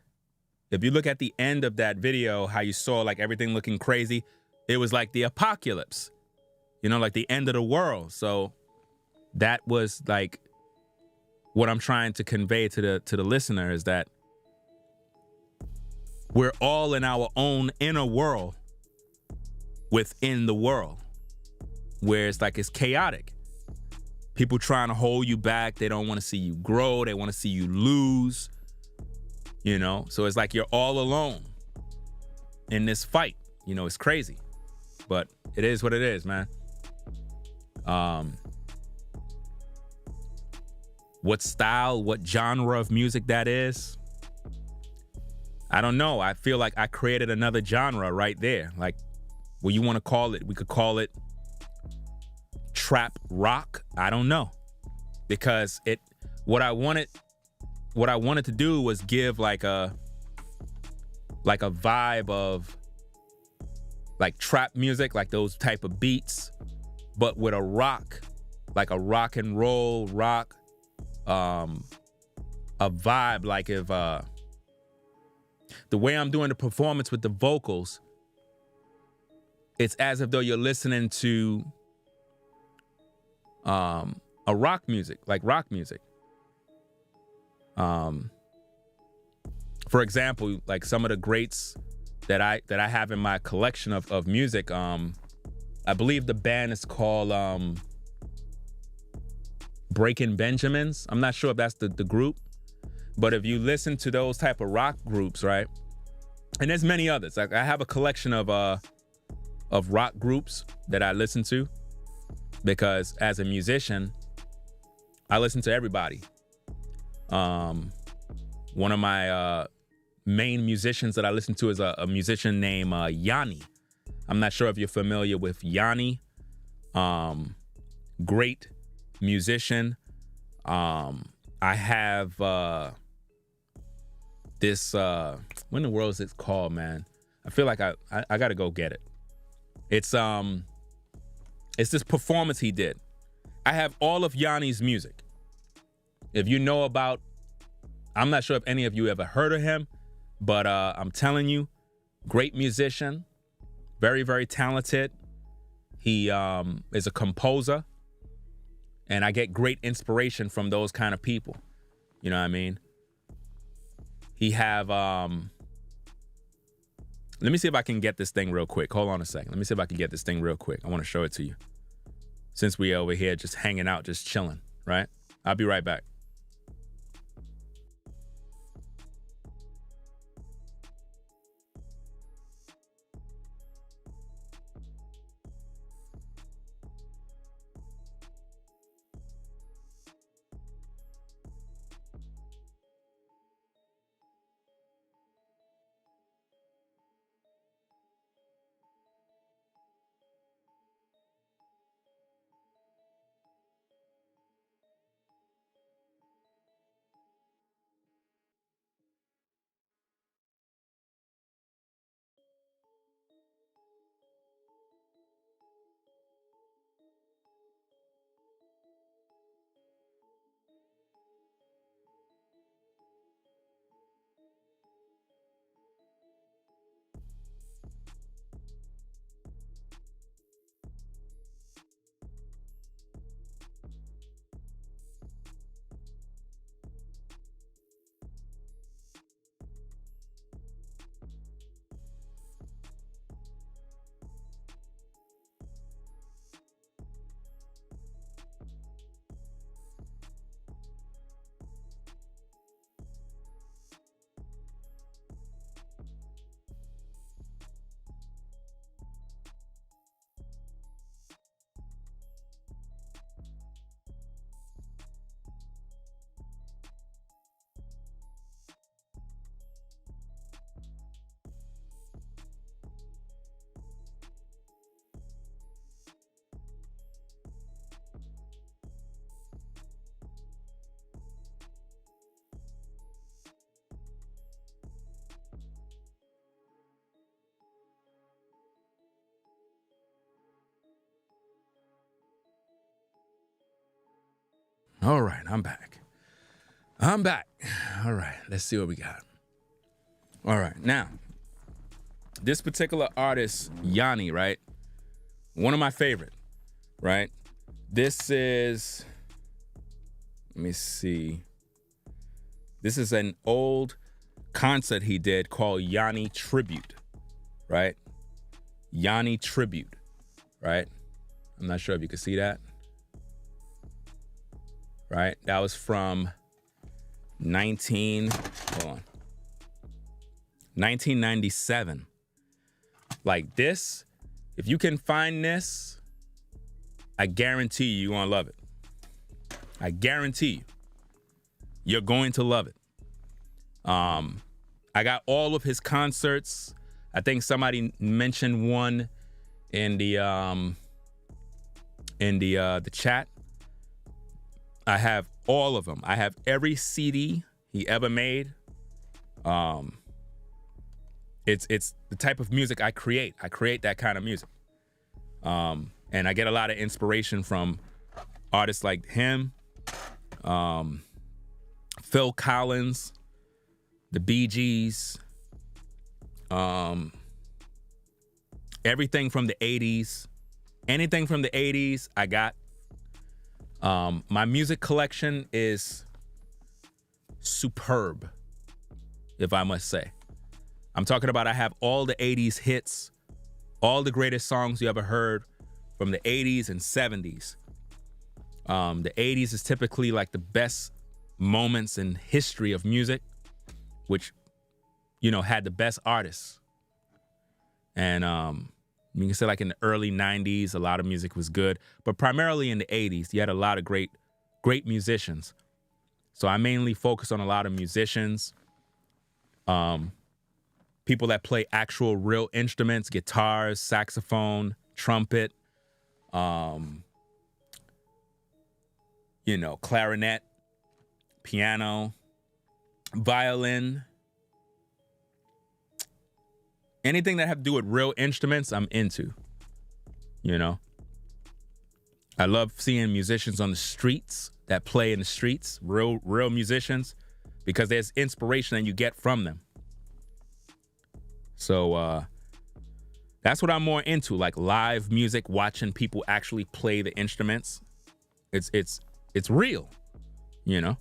of that video, how you saw like everything looking crazy, it was like the apocalypse, like the end of the world. So that was like what I'm trying to convey to the listener is that we're all in our own inner world within the world, where it's like it's chaotic. People trying to hold you back. They don't want to see you grow. They want to see you lose. So it's like you're all alone in this fight. It's crazy, but it is what it is, man. What style, what genre of music that is, I don't know. I feel like I created another genre right there. Like, what you want to call it, we could call it trap rock. I don't know, because what I wanted to do was give like a vibe of like trap music, like those type of beats, but with a rock, like a rock and roll rock, a vibe. Like if the way I'm doing the performance with the vocals, it's as if though you're listening to a rock music, like rock music. For example, like some of the greats that I have in my collection of music, I believe the band is called Breaking Benjamins. I'm not sure if that's the group, but if you listen to those type of rock groups, right? And there's many others. Like I have a collection of rock groups that I listen to, because as a musician, I listen to everybody. One of my main musicians that I listen to is a musician named Yanni. I'm not sure if you're familiar with Yanni. Great musician. I have this, what in the world is it called, man? I feel like I gotta go get it. It's this performance he did. I have all of Yanni's music. If you know about, I'm not sure if any of you ever heard of him, but I'm telling you, great musician, very, very talented. He is a composer, and I get great inspiration from those kind of people. You know what I mean? He have, let me see if I can get this thing real quick. Hold on a second. Let me see if I can get this thing real quick. I want to show it to you. Since we over here just hanging out, just chilling, right? I'll be right back. All right, I'm back. I'm back. All right, let's see what we got. All right, now, this particular artist, Yanni, right? One of my favorite, right? This is, let me see. This is an old concert he did called Yanni Tribute, right? Yanni Tribute, right? I'm not sure if you can see that. Right? That was from 1997. Like this, if you can find this, I guarantee you're gonna love it. I guarantee you, you're going to love it. I got all of his concerts. I think somebody mentioned one in the chat. I have all of them. I have every CD he ever made. It's the type of music I create. I create that kind of music. And I get a lot of inspiration from artists like him, Phil Collins, the Bee Gees, everything from the 80s. Anything from the 80s, I got. My music collection is superb, if I must say. I'm talking about I have all the 80s hits, all the greatest songs you ever heard from the 80s and 70s. The 80s is typically like the best moments in history of music, which, you know, had the best artists. And you can say like in the early 90s, a lot of music was good, but primarily in the 80s, you had a lot of great musicians. So I mainly focus on a lot of musicians, people that play actual real instruments, guitars, saxophone, trumpet, clarinet, piano, violin. Anything that have to do with real instruments, I'm into, you know. I love seeing musicians on the streets that play in the streets, real musicians, because there's inspiration that you get from them. So that's what I'm more into, like live music, watching people actually play the instruments. It's real, you know.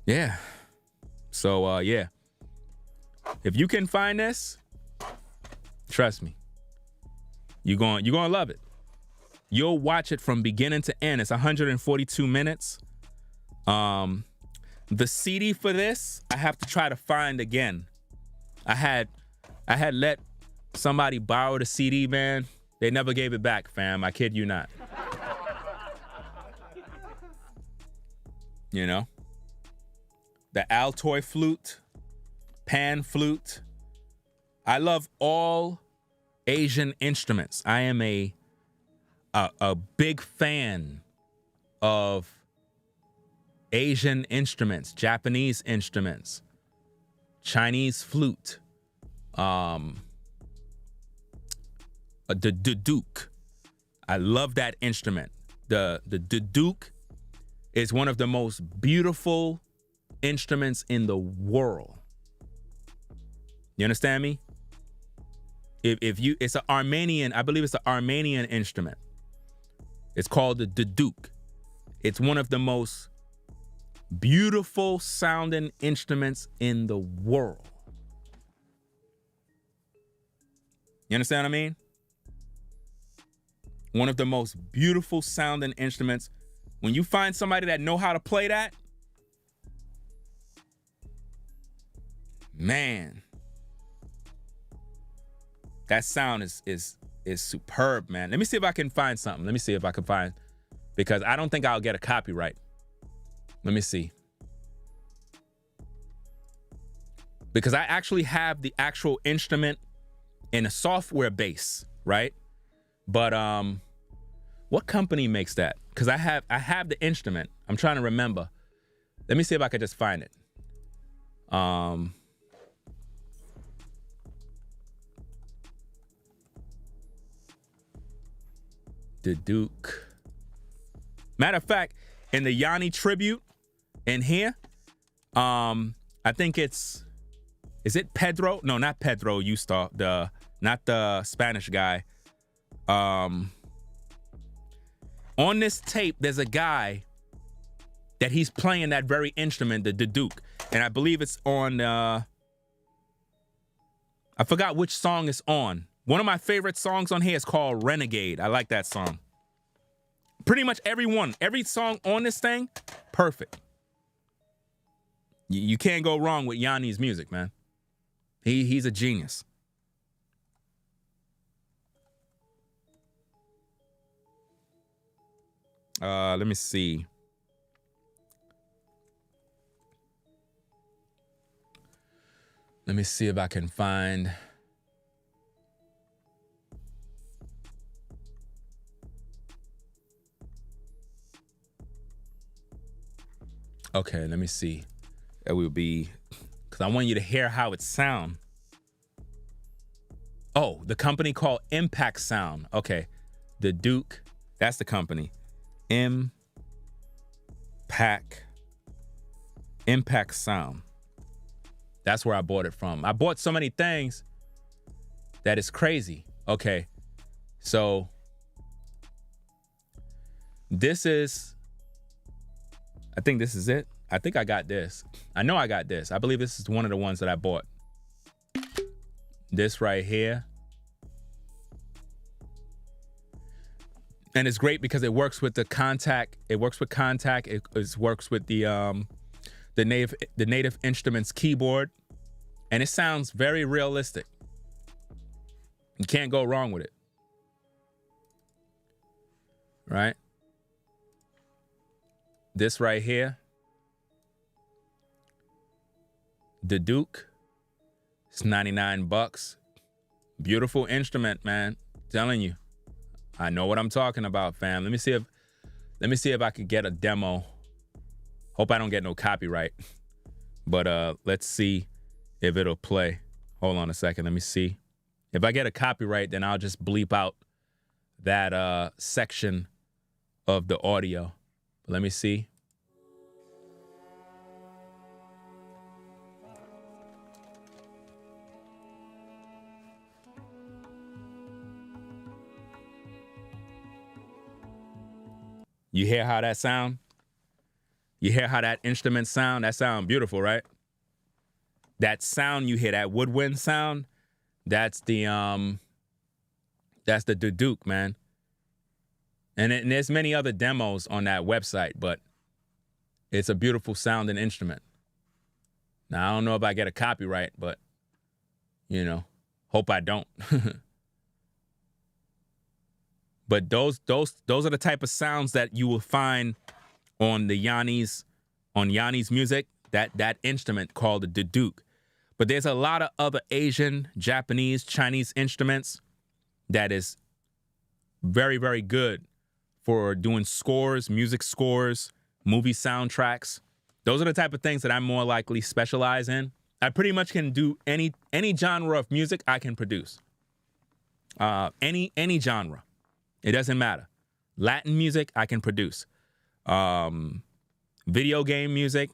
Yeah. So yeah. If you can find this, trust me, you're gonna love it. You'll watch it from beginning to end. It's 142 minutes. The CD for this, I have to try to find again. I had let somebody borrow the CD, man. They never gave it back, fam. I kid you not. You know? The altoid flute, pan flute. I love all Asian instruments. I am a big fan of Asian instruments, Japanese instruments, Chinese flute, the duduk. I love that instrument. The duduk is one of the most beautiful instruments in the world. You understand me? It's an Armenian, I believe it's an Armenian instrument. It's called the duduk. It's one of the most beautiful sounding instruments in the world. You understand what I mean? One of the most beautiful sounding instruments. When you find somebody that know how to play that, man, that sound is superb, man. Let me see if I can find something. Let me see if I can find, because I don't think I'll get a copyright. Let me see. Because I actually have the actual instrument in a software base, right? But what company makes that? Because I have the instrument. I'm trying to remember. Let me see if I could just find it. The Duke. Matter of fact, in the Yanni tribute in here, I think is it Pedro? No, not Pedro Eustace, not the Spanish guy. On this tape, there's a guy that he's playing that very instrument, the duduk. And I believe it's on, I forgot which song it's on. One of my favorite songs on here is called Renegade. I like that song. Pretty much every song on this thing, perfect. You can't go wrong with Yanni's music, man. He's a genius. Let me see. Let me see if I can find. Okay, let me see. That will be, because I want you to hear how it sounds. Oh, the company called Impact Sound. Okay, the Duke, that's the company. Impact Sound. That's where I bought it from. I bought so many things that is crazy. Okay, so this is, I think this is it. I think I got this. I know I got this. I believe this is one of the ones that I bought. This right here. And it's great because it works with the contact. It works with contact. It works with the native instruments keyboard, and it sounds very realistic. You can't go wrong with it, right? This right here, the Duke, it's $99. Beautiful instrument, man. Telling you, I know what I'm talking about, fam. Let me see if I could get a demo. Hope I don't get no copyright. But let's see if it'll play. Hold on a second. Let me see. If I get a copyright, then I'll just bleep out that section of the audio. Let me see. You hear how that sound? You hear how that instrument sound? That sound beautiful, right? That sound you hear, that woodwind sound, that's the duduk, man. And there's many other demos on that website, but it's a beautiful sounding instrument. Now, I don't know if I get a copyright, but, you know, hope I don't. But those are the type of sounds that you will find on Yanni's music, that instrument called the duduk. But there's a lot of other Asian, Japanese, Chinese instruments that is very, very good for doing scores, music scores, movie soundtracks. Those are the type of things that I'm more likely specialize in. I pretty much can do any genre of music I can produce. Any genre. It doesn't matter. Latin music, I can produce. Video game music,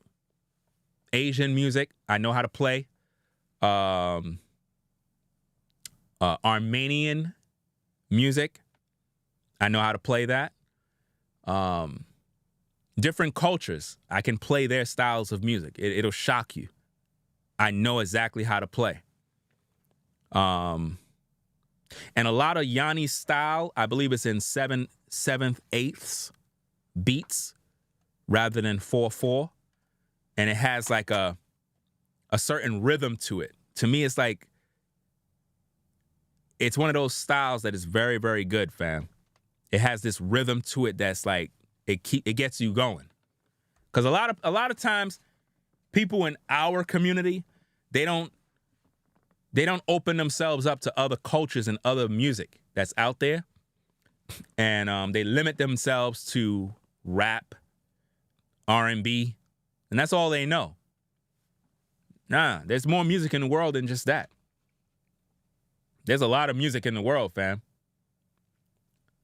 Asian music, I know how to play. Armenian music, I know how to play that. Different cultures, I can play their styles of music. It'll shock you. I know exactly how to play. And a lot of Yanni's style, I believe it's in 7/8 beats rather than 4/4. And it has like a certain rhythm to it. To me, it's like, it's one of those styles that is very, very good, fam. It has this rhythm to it that's like, it gets you going. Because a lot of times, people in our community, they don't open themselves up to other cultures and other music that's out there. And they limit themselves to rap, R&B, and that's all they know. Nah, there's more music in the world than just that. There's a lot of music in the world, fam.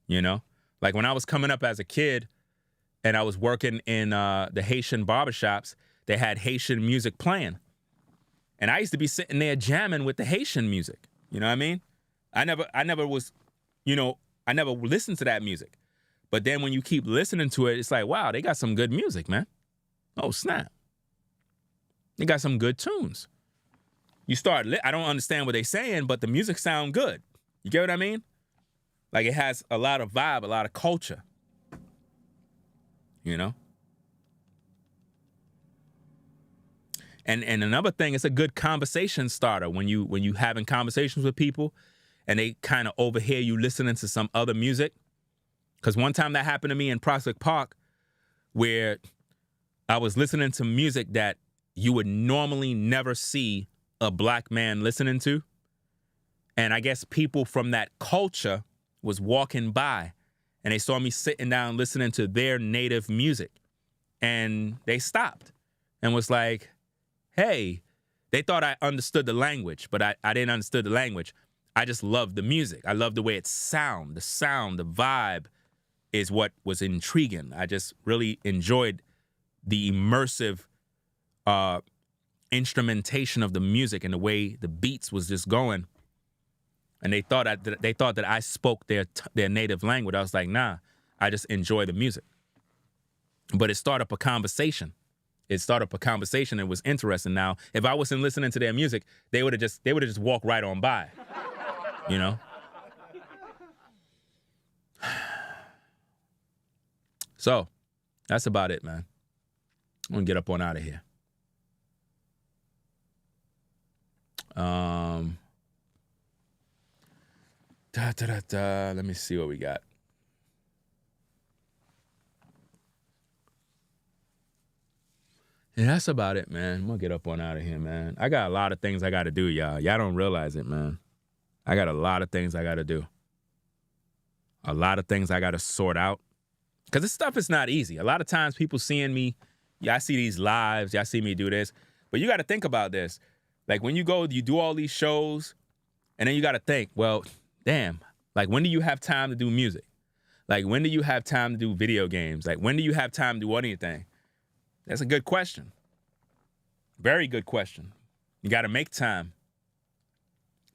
You know? Like when I was coming up as a kid, and I was working in the Haitian barbershops, they had Haitian music playing. And I used to be sitting there jamming with the Haitian music. You know what I mean? I never was, I never listened to that music. But then when you keep listening to it, it's like, wow, they got some good music, man. Oh, snap. They got some good tunes. You start, I don't understand what they're saying, but the music sound good. You get what I mean? Like it has a lot of vibe, a lot of culture. You know? And another thing, it's a good conversation starter when you having conversations with people and they kind of overhear you listening to some other music. Because one time that happened to me in Prospect Park where I was listening to music that you would normally never see a black man listening to. And I guess people from that culture was walking by and they saw me sitting down listening to their native music. And they stopped and was like, hey, they thought I understood the language, but I didn't understand the language. I just loved the music. I loved the way it sound, the vibe is what was intriguing. I just really enjoyed the immersive instrumentation of the music and the way the beats was just going. And they thought that I spoke their native language. I was like, nah, I just enjoy the music. But it started up a conversation. It was interesting. Now, if I wasn't listening to their music, they would have just walked right on by. You know? So, that's about it, man. I'm gonna get up on out of here. Let me see what we got. Yeah, that's about it, man. I'm gonna get up on out of here, man. I got a lot of things I gotta do, y'all. Y'all don't realize it, man. I got a lot of things I gotta do. A lot of things I gotta sort out. Because this stuff is not easy. A lot of times people seeing me, y'all see these lives, y'all see me do this. But you gotta think about this. Like when you do all these shows, and then you gotta think, well, damn, like when do you have time to do music? Like when do you have time to do video games? Like when do you have time to do anything? That's a good question. Very good question. You got to make time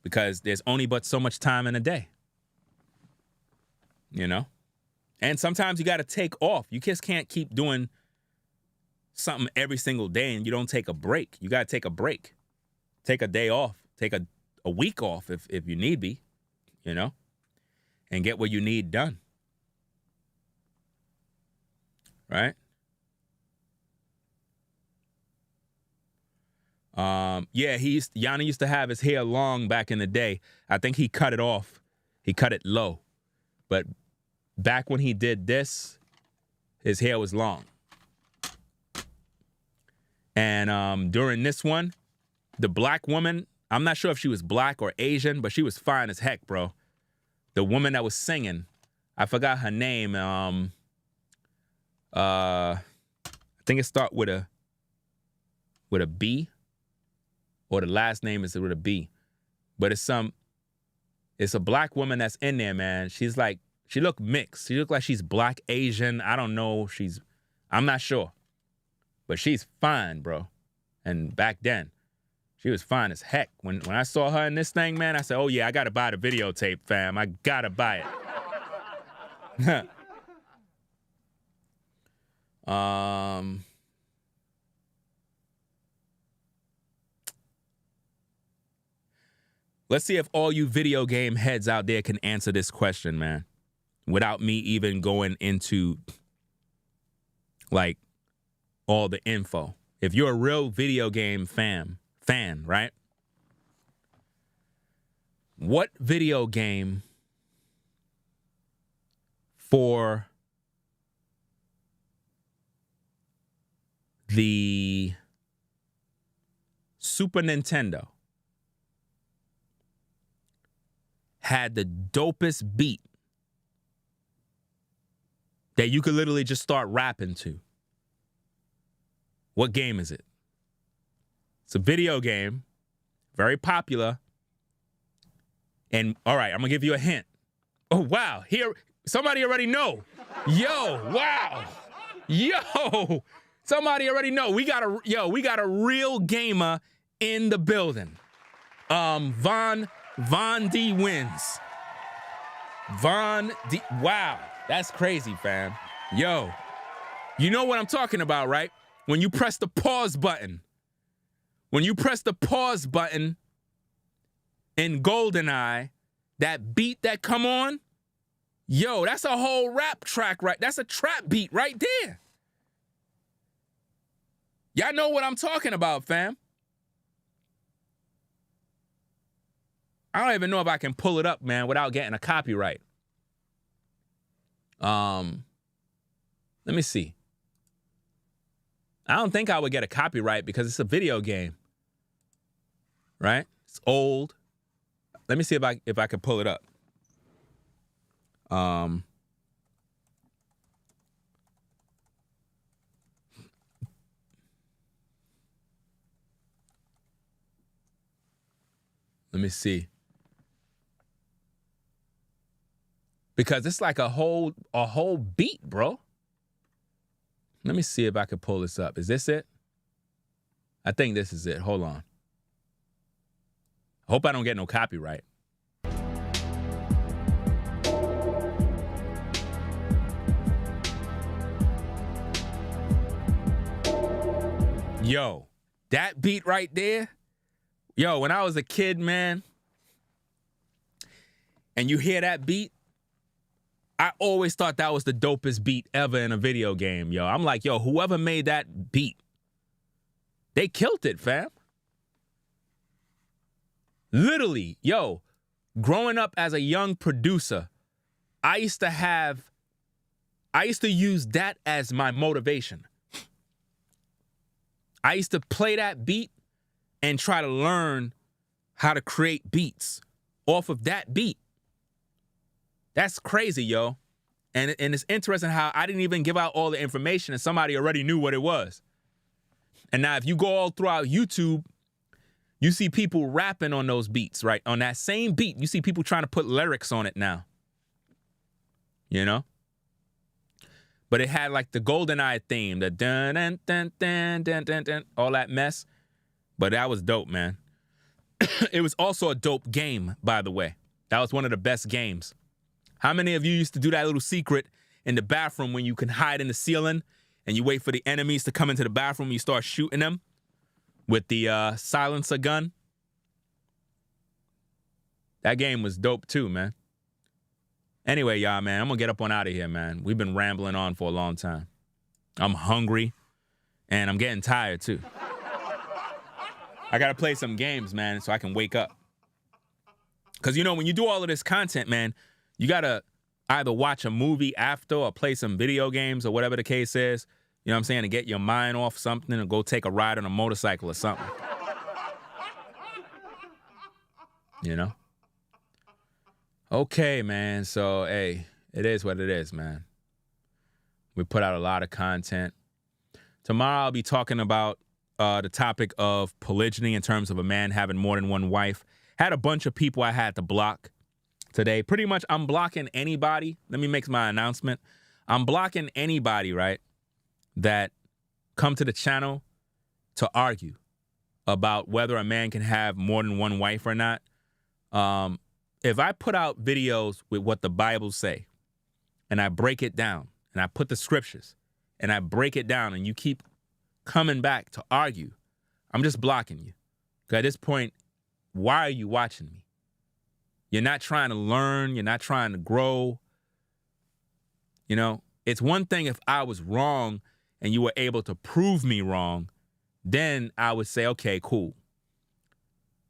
because there's only but so much time in a day. You know? And sometimes you got to take off. You just can't keep doing something every single day and you don't take a break. You got to take a break. Take a day off. Take a week off if you need be, you know? And get what you need done. Right? Yanni used to have his hair long back in the day. I think he cut it off. He cut it low. But back when he did this, his hair was long. And during this one, the black woman, I'm not sure if she was black or Asian, but she was fine as heck, bro. The woman that was singing, I forgot her name. I think it starts with a B. Or the last name is with a B. But it's a black woman that's in there, man. She's like, she looked mixed. She looked like she's black Asian. I don't know. I'm not sure. But she's fine, bro. And back then, she was fine as heck. When I saw her in this thing, man, I said, oh yeah, I gotta buy the videotape, fam. I gotta buy it. Let's see if all you video game heads out there can answer this question, man, without me even going into, like, all the info. If you're a real video game fan, right? What video game for the Super Nintendo had the dopest beat that you could literally just start rapping to? What game is it? It's a video game, very popular. And all right, I'm gonna give you a hint. Oh wow, here somebody already know. Yo, wow. Yo, somebody already know. We got a real gamer in the building. Von D wins. Von D. Wow, that's crazy, fam. Yo, you know what I'm talking about, right? When you press the pause button. When you press the pause button in GoldenEye, that beat that come on, yo, that's a whole rap track, right? That's a trap beat right there. Y'all know what I'm talking about, fam. I don't even know if I can pull it up, man, without getting a copyright. Let me see. I don't think I would get a copyright because it's a video game. Right? It's old. Let me see if I can pull it up. Let me see. Because it's like a whole beat, bro. Let me see if I can pull this up. Is this it? I think this is it. Hold on. I hope I don't get no copyright. Yo, that beat right there. Yo, when I was a kid, man, and you hear that beat, I always thought that was the dopest beat ever in a video game, yo. I'm like, yo, whoever made that beat, they killed it, fam. Literally, yo, growing up as a young producer, I used to use that as my motivation. I used to play that beat and try to learn how to create beats off of that beat. That's crazy, yo. And it's interesting how I didn't even give out all the information and somebody already knew what it was. And now if you go all throughout YouTube, you see people rapping on those beats, right? On that same beat, you see people trying to put lyrics on it now. You know? But it had like the GoldenEye theme, the dun dun dun dun dun dun dun, all that mess. But that was dope, man. It was also a dope game, by the way. That was one of the best games. How many of you used to do that little secret in the bathroom when you can hide in the ceiling and you wait for the enemies to come into the bathroom and you start shooting them with the silencer gun? That game was dope too, man. Anyway, y'all, man, I'm going to get up on out of here, man. We've been rambling on for a long time. I'm hungry and I'm getting tired too. I got to play some games, man, so I can wake up. Because, you know, when you do all of this content, man, you got to either watch a movie after or play some video games or whatever the case is, you know what I'm saying, to get your mind off something or go take a ride on a motorcycle or something. You know? Okay, man. So, hey, it is what it is, man. We put out a lot of content. Tomorrow I'll be talking about the topic of polygyny in terms of a man having more than one wife. Had a bunch of people I had to block today. Pretty much I'm blocking anybody. Let me make my announcement. I'm blocking anybody, right, that come to the channel to argue about whether a man can have more than one wife or not. If I put out videos with what the Bible say and I break it down and I put the scriptures and I break it down and you keep coming back to argue, I'm just blocking you. Because at this point, why are you watching me? You're not trying to learn. You're not trying to grow. You know, it's one thing if I was wrong and you were able to prove me wrong, then I would say, okay, cool.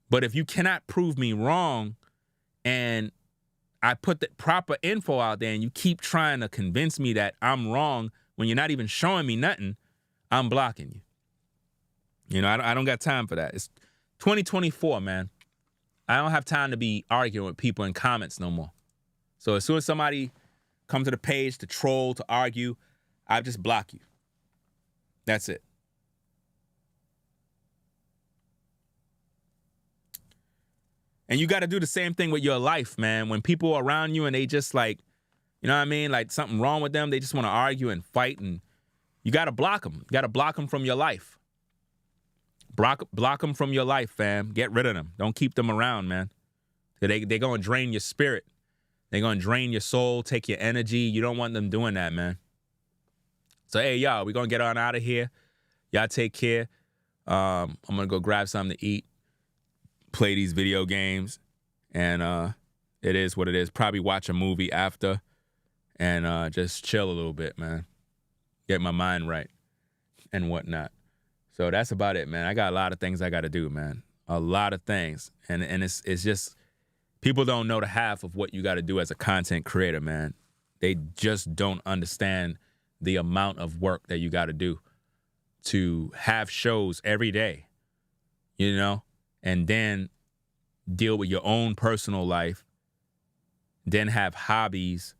But if you cannot prove me wrong and I put the proper info out there and you keep trying to convince me that I'm wrong when you're not even showing me nothing, I'm blocking you. You know, I don't got time for that. It's 2024, man. I don't have time to be arguing with people in comments no more. So as soon as somebody comes to the page to troll, to argue, I just block you. That's it. And you got to do the same thing with your life, man. When people are around you and they just like, you know what I mean? Like something wrong with them, they just want to argue and fight and You got to block them. You got to block them from your life. Block them from your life, fam. Get rid of them. Don't keep them around, man. They're going to drain your spirit. They're going to drain your soul, take your energy. You don't want them doing that, man. So, hey, y'all, we're going to get on out of here. Y'all take care. I'm going to go grab something to eat, play these video games, and it is what it is. Probably watch a movie after and just chill a little bit, man. Get my mind right and whatnot. So that's about it, man. I got a lot of things I got to do, man. A lot of things. And it's just, people don't know the half of what you got to do as a content creator, man. They just don't understand the amount of work that you got to do to have shows every day, you know, and then deal with your own personal life, then have hobbies.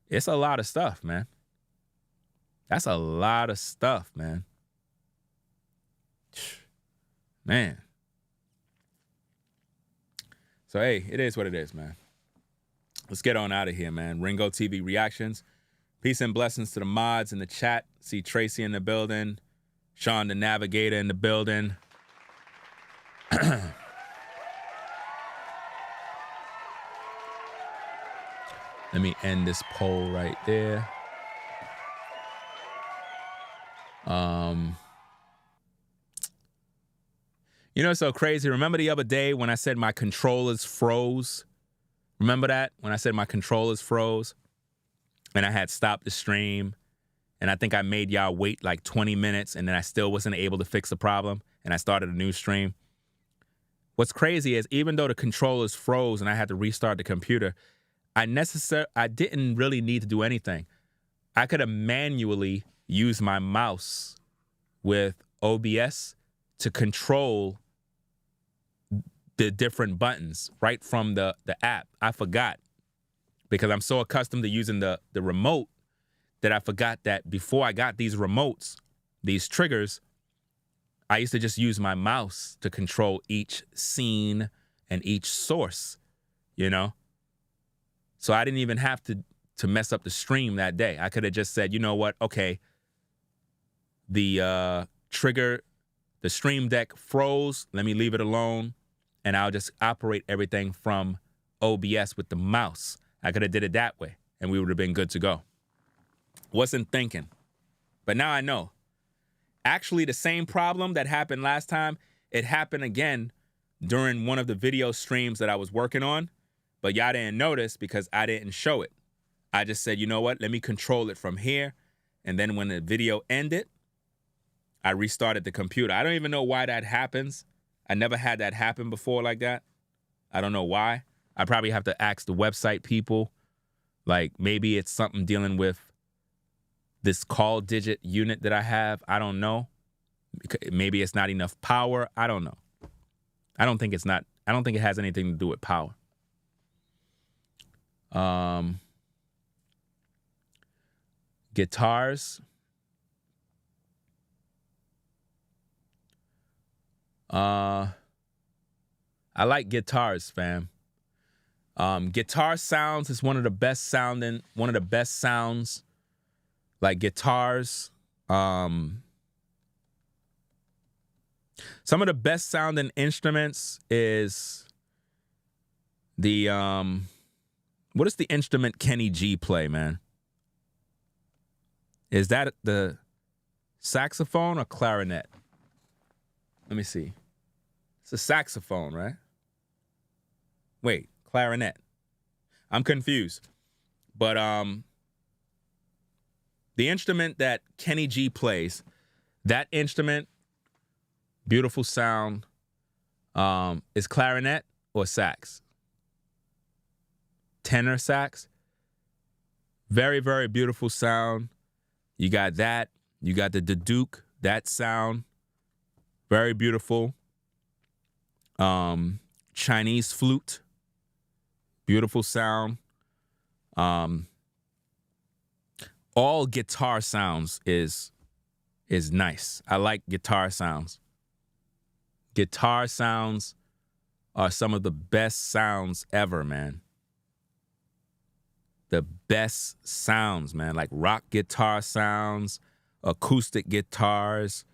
It's a lot of stuff, man. That's a lot of stuff, man. Man. So, hey, it is what it is, man. Let's get on out of here, man. Ringo TV reactions. Peace and blessings to the mods in the chat. See Tracy in the building. Sean the Navigator in the building. Let me end this poll right there. You know, it's so crazy. Remember the other day when I said my controllers froze? Remember that? When I said my controllers froze and I had stopped the stream and I think I made y'all wait like 20 minutes and then I still wasn't able to fix the problem and I started a new stream. What's crazy is even though the controllers froze and I had to restart the computer, I didn't really need to do anything. I could have manually used my mouse with OBS to control the different buttons right from the app. I forgot because I'm so accustomed to using the remote that I forgot that before I got these remotes, these triggers, I used to just use my mouse to control each scene and each source, you know? So I didn't even have to mess up the stream that day. I could have just said, you know what? Okay, the trigger, the stream deck froze. Let me leave it alone. And I'll just operate everything from OBS with the mouse. I could have did it that way, and we would have been good to go. Wasn't thinking. But now I know. Actually, the same problem that happened last time, it happened again during one of the video streams that I was working on. But y'all didn't notice because I didn't show it. I just said, you know what? Let me control it from here. And then when the video ended, I restarted the computer. I don't even know why that happens. I never had that happen before like that. I don't know why. I probably have to ask the website people. Like maybe it's something dealing with this call digit unit that I have. I don't know. Maybe it's not enough power. I don't know. I don't think it has anything to do with power. Guitars. I like guitars, fam. Guitar sounds is one of the best sounds. Like guitars. Some of the best sounding instruments is the what is the instrument Kenny G play, man? Is that the saxophone or clarinet? Let me see. It's a saxophone, right? Wait, clarinet. I'm confused. But the instrument that Kenny G plays, that instrument, beautiful sound, is clarinet or sax? Tenor sax. Very, very beautiful sound. You got that. You got the Duke, that sound. Very beautiful. Chinese flute. Beautiful sound. All guitar sounds is nice. I like guitar sounds. Guitar sounds are some of the best sounds ever, man. The best sounds, man. Like rock guitar sounds, acoustic guitars.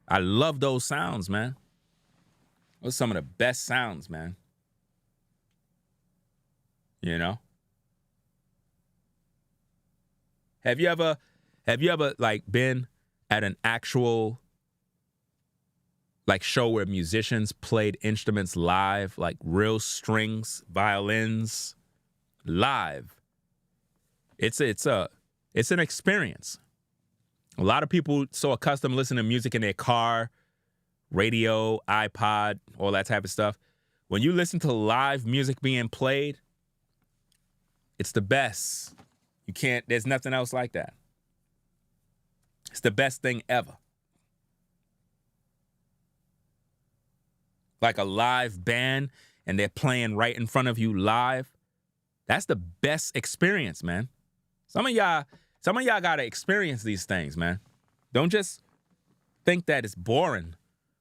I love those sounds, man. Those are some of the best sounds, man. You know? Have you ever like been at an actual like show where musicians played instruments live, like real strings, violins, live? It's an experience. A lot of people so accustomed to listening to music in their car, radio, iPod, all that type of stuff. When you listen to live music being played, it's the best. There's nothing else like that. It's the best thing ever. Like a live band and they're playing right in front of you live. That's the best experience, man. Some of y'all gotta experience these things, man. Don't just think that it's boring.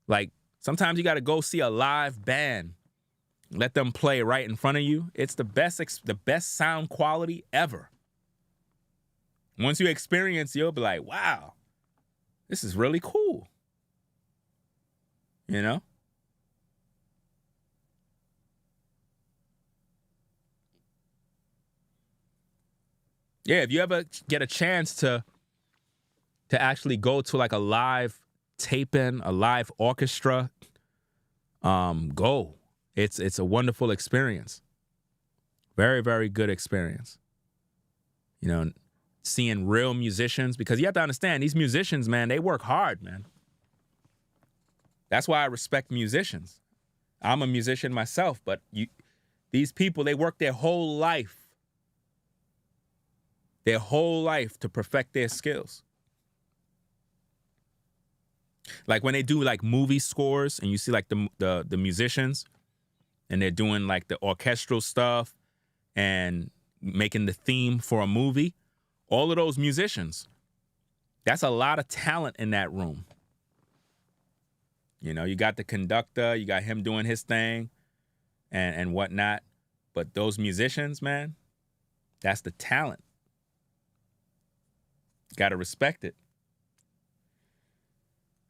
Like sometimes you gotta go see a live band. Let them play right in front of you. It's the best sound quality ever. Once you experience, you'll be like, wow, this is really cool. You know? Yeah, if you ever get a chance to actually go to like a live taping, a live orchestra, go. It's a wonderful experience. Very, very good experience. You know, seeing real musicians, because you have to understand, these musicians, man, they work hard, man. That's why I respect musicians. I'm a musician myself, but these people, they work their whole life to perfect their skills. Like when they do like movie scores and you see like the musicians and they're doing like the orchestral stuff and making the theme for a movie, all of those musicians, that's a lot of talent in that room. You know, you got the conductor, you got him doing his thing and whatnot. But those musicians, man, that's the talent. Got to respect it.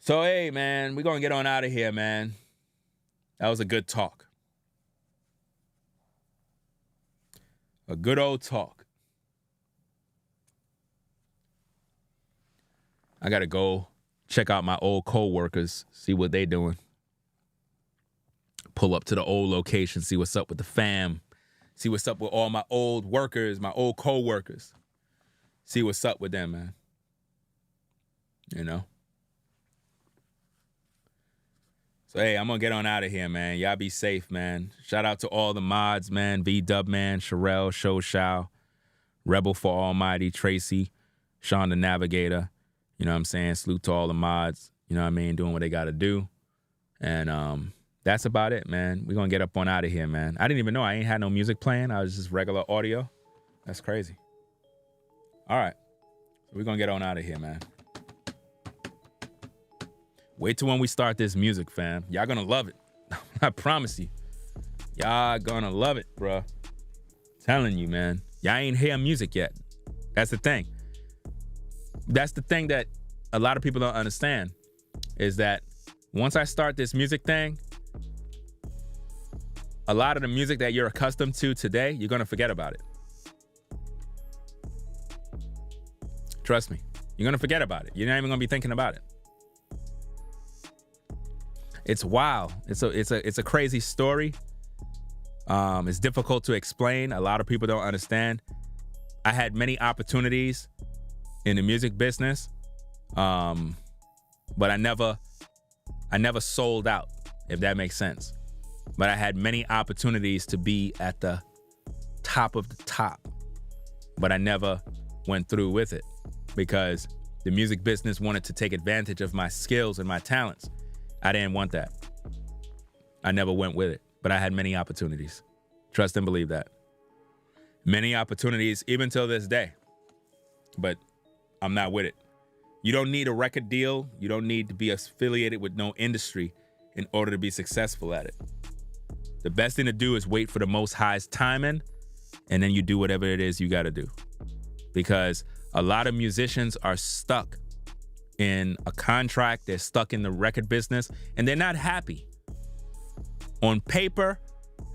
So, hey, man, we're going to get on out of here, man. That was a good talk. A good old talk. I got to go check out my old co-workers, see what they doing. Pull up to the old location, see what's up with the fam. See what's up with all my old workers, my old co-workers. See what's up with them, man. You know? So, hey, I'm going to get on out of here, man. Y'all be safe, man. Shout out to all the mods, man. V-Dub, man. Sherelle, Show Shao, Rebel for Almighty, Tracy, Sean the Navigator. You know what I'm saying? Salute to all the mods. You know what I mean? Doing what they got to do. And that's about it, man. We're going to get up on out of here, man. I didn't even know I ain't had no music playing. I was just regular audio. That's crazy. All right. So we're going to get on out of here, man. Wait till when we start this music, fam. Y'all gonna love it. I promise you. Y'all gonna love it, bro. Telling you, man. Y'all ain't hear music yet. That's the thing. That's the thing that a lot of people don't understand is that once I start this music thing, a lot of the music that you're accustomed to today, you're gonna forget about it. Trust me. You're gonna forget about it. You're not even gonna be thinking about it. It's wild. It's a crazy story. It's difficult to explain. A lot of people don't understand. I had many opportunities in the music business, but I never sold out, if that makes sense. But I had many opportunities to be at the top of the top, but I never went through with it because the music business wanted to take advantage of my skills and my talents. I didn't want that. I never went with it, but I had many opportunities. Trust and believe that. Many opportunities, even till this day, but I'm not with it. You don't need a record deal. You don't need to be affiliated with no industry in order to be successful at it. The best thing to do is wait for the Most High's timing, and then you do whatever it is you got to do. Because a lot of musicians are stuck in a contract. They're stuck in the record business and they're not happy. On paper,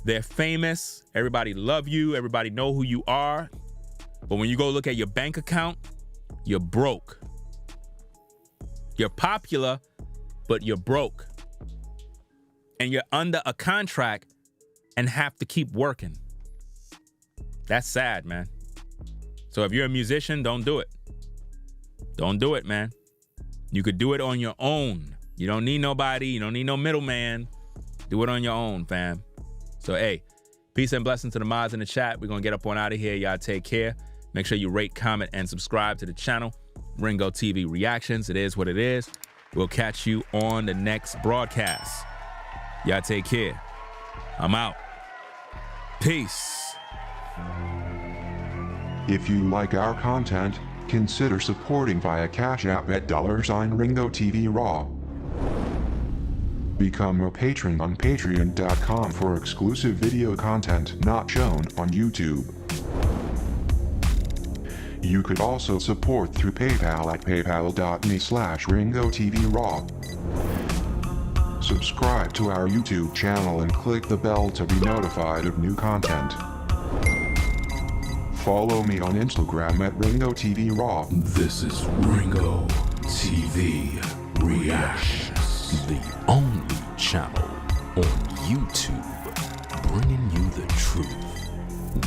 they're famous. Everybody love you. Everybody know who you are. But when you go look at your bank account, you're broke. You're popular, but you're broke. And you're under a contract and have to keep working. That's sad, man. So if you're a musician, don't do it. Don't do it, man. You could do it on your own. You don't need nobody. You don't need no middleman. Do it on your own, fam. So, hey, peace and blessings to the mods in the chat. We're going to get up on out of here. Y'all take care. Make sure you rate, comment, and subscribe to the channel. Ringo TV Reactions. It is what it is. We'll catch you on the next broadcast. Y'all take care. I'm out. Peace. If you like our content, consider supporting via Cash App at $Ringo TV Raw. Become a patron on patreon.com for exclusive video content not shown on YouTube. You could also support through PayPal at paypal.me/Ringo TV Raw. Subscribe to our YouTube channel and click the bell to be notified of new content. Follow me on Instagram at Ringo TV Raw. This is Ringo TV Reactions, the only channel on YouTube bringing you the truth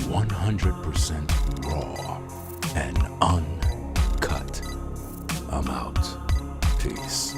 100% raw and uncut. I'm out. Peace.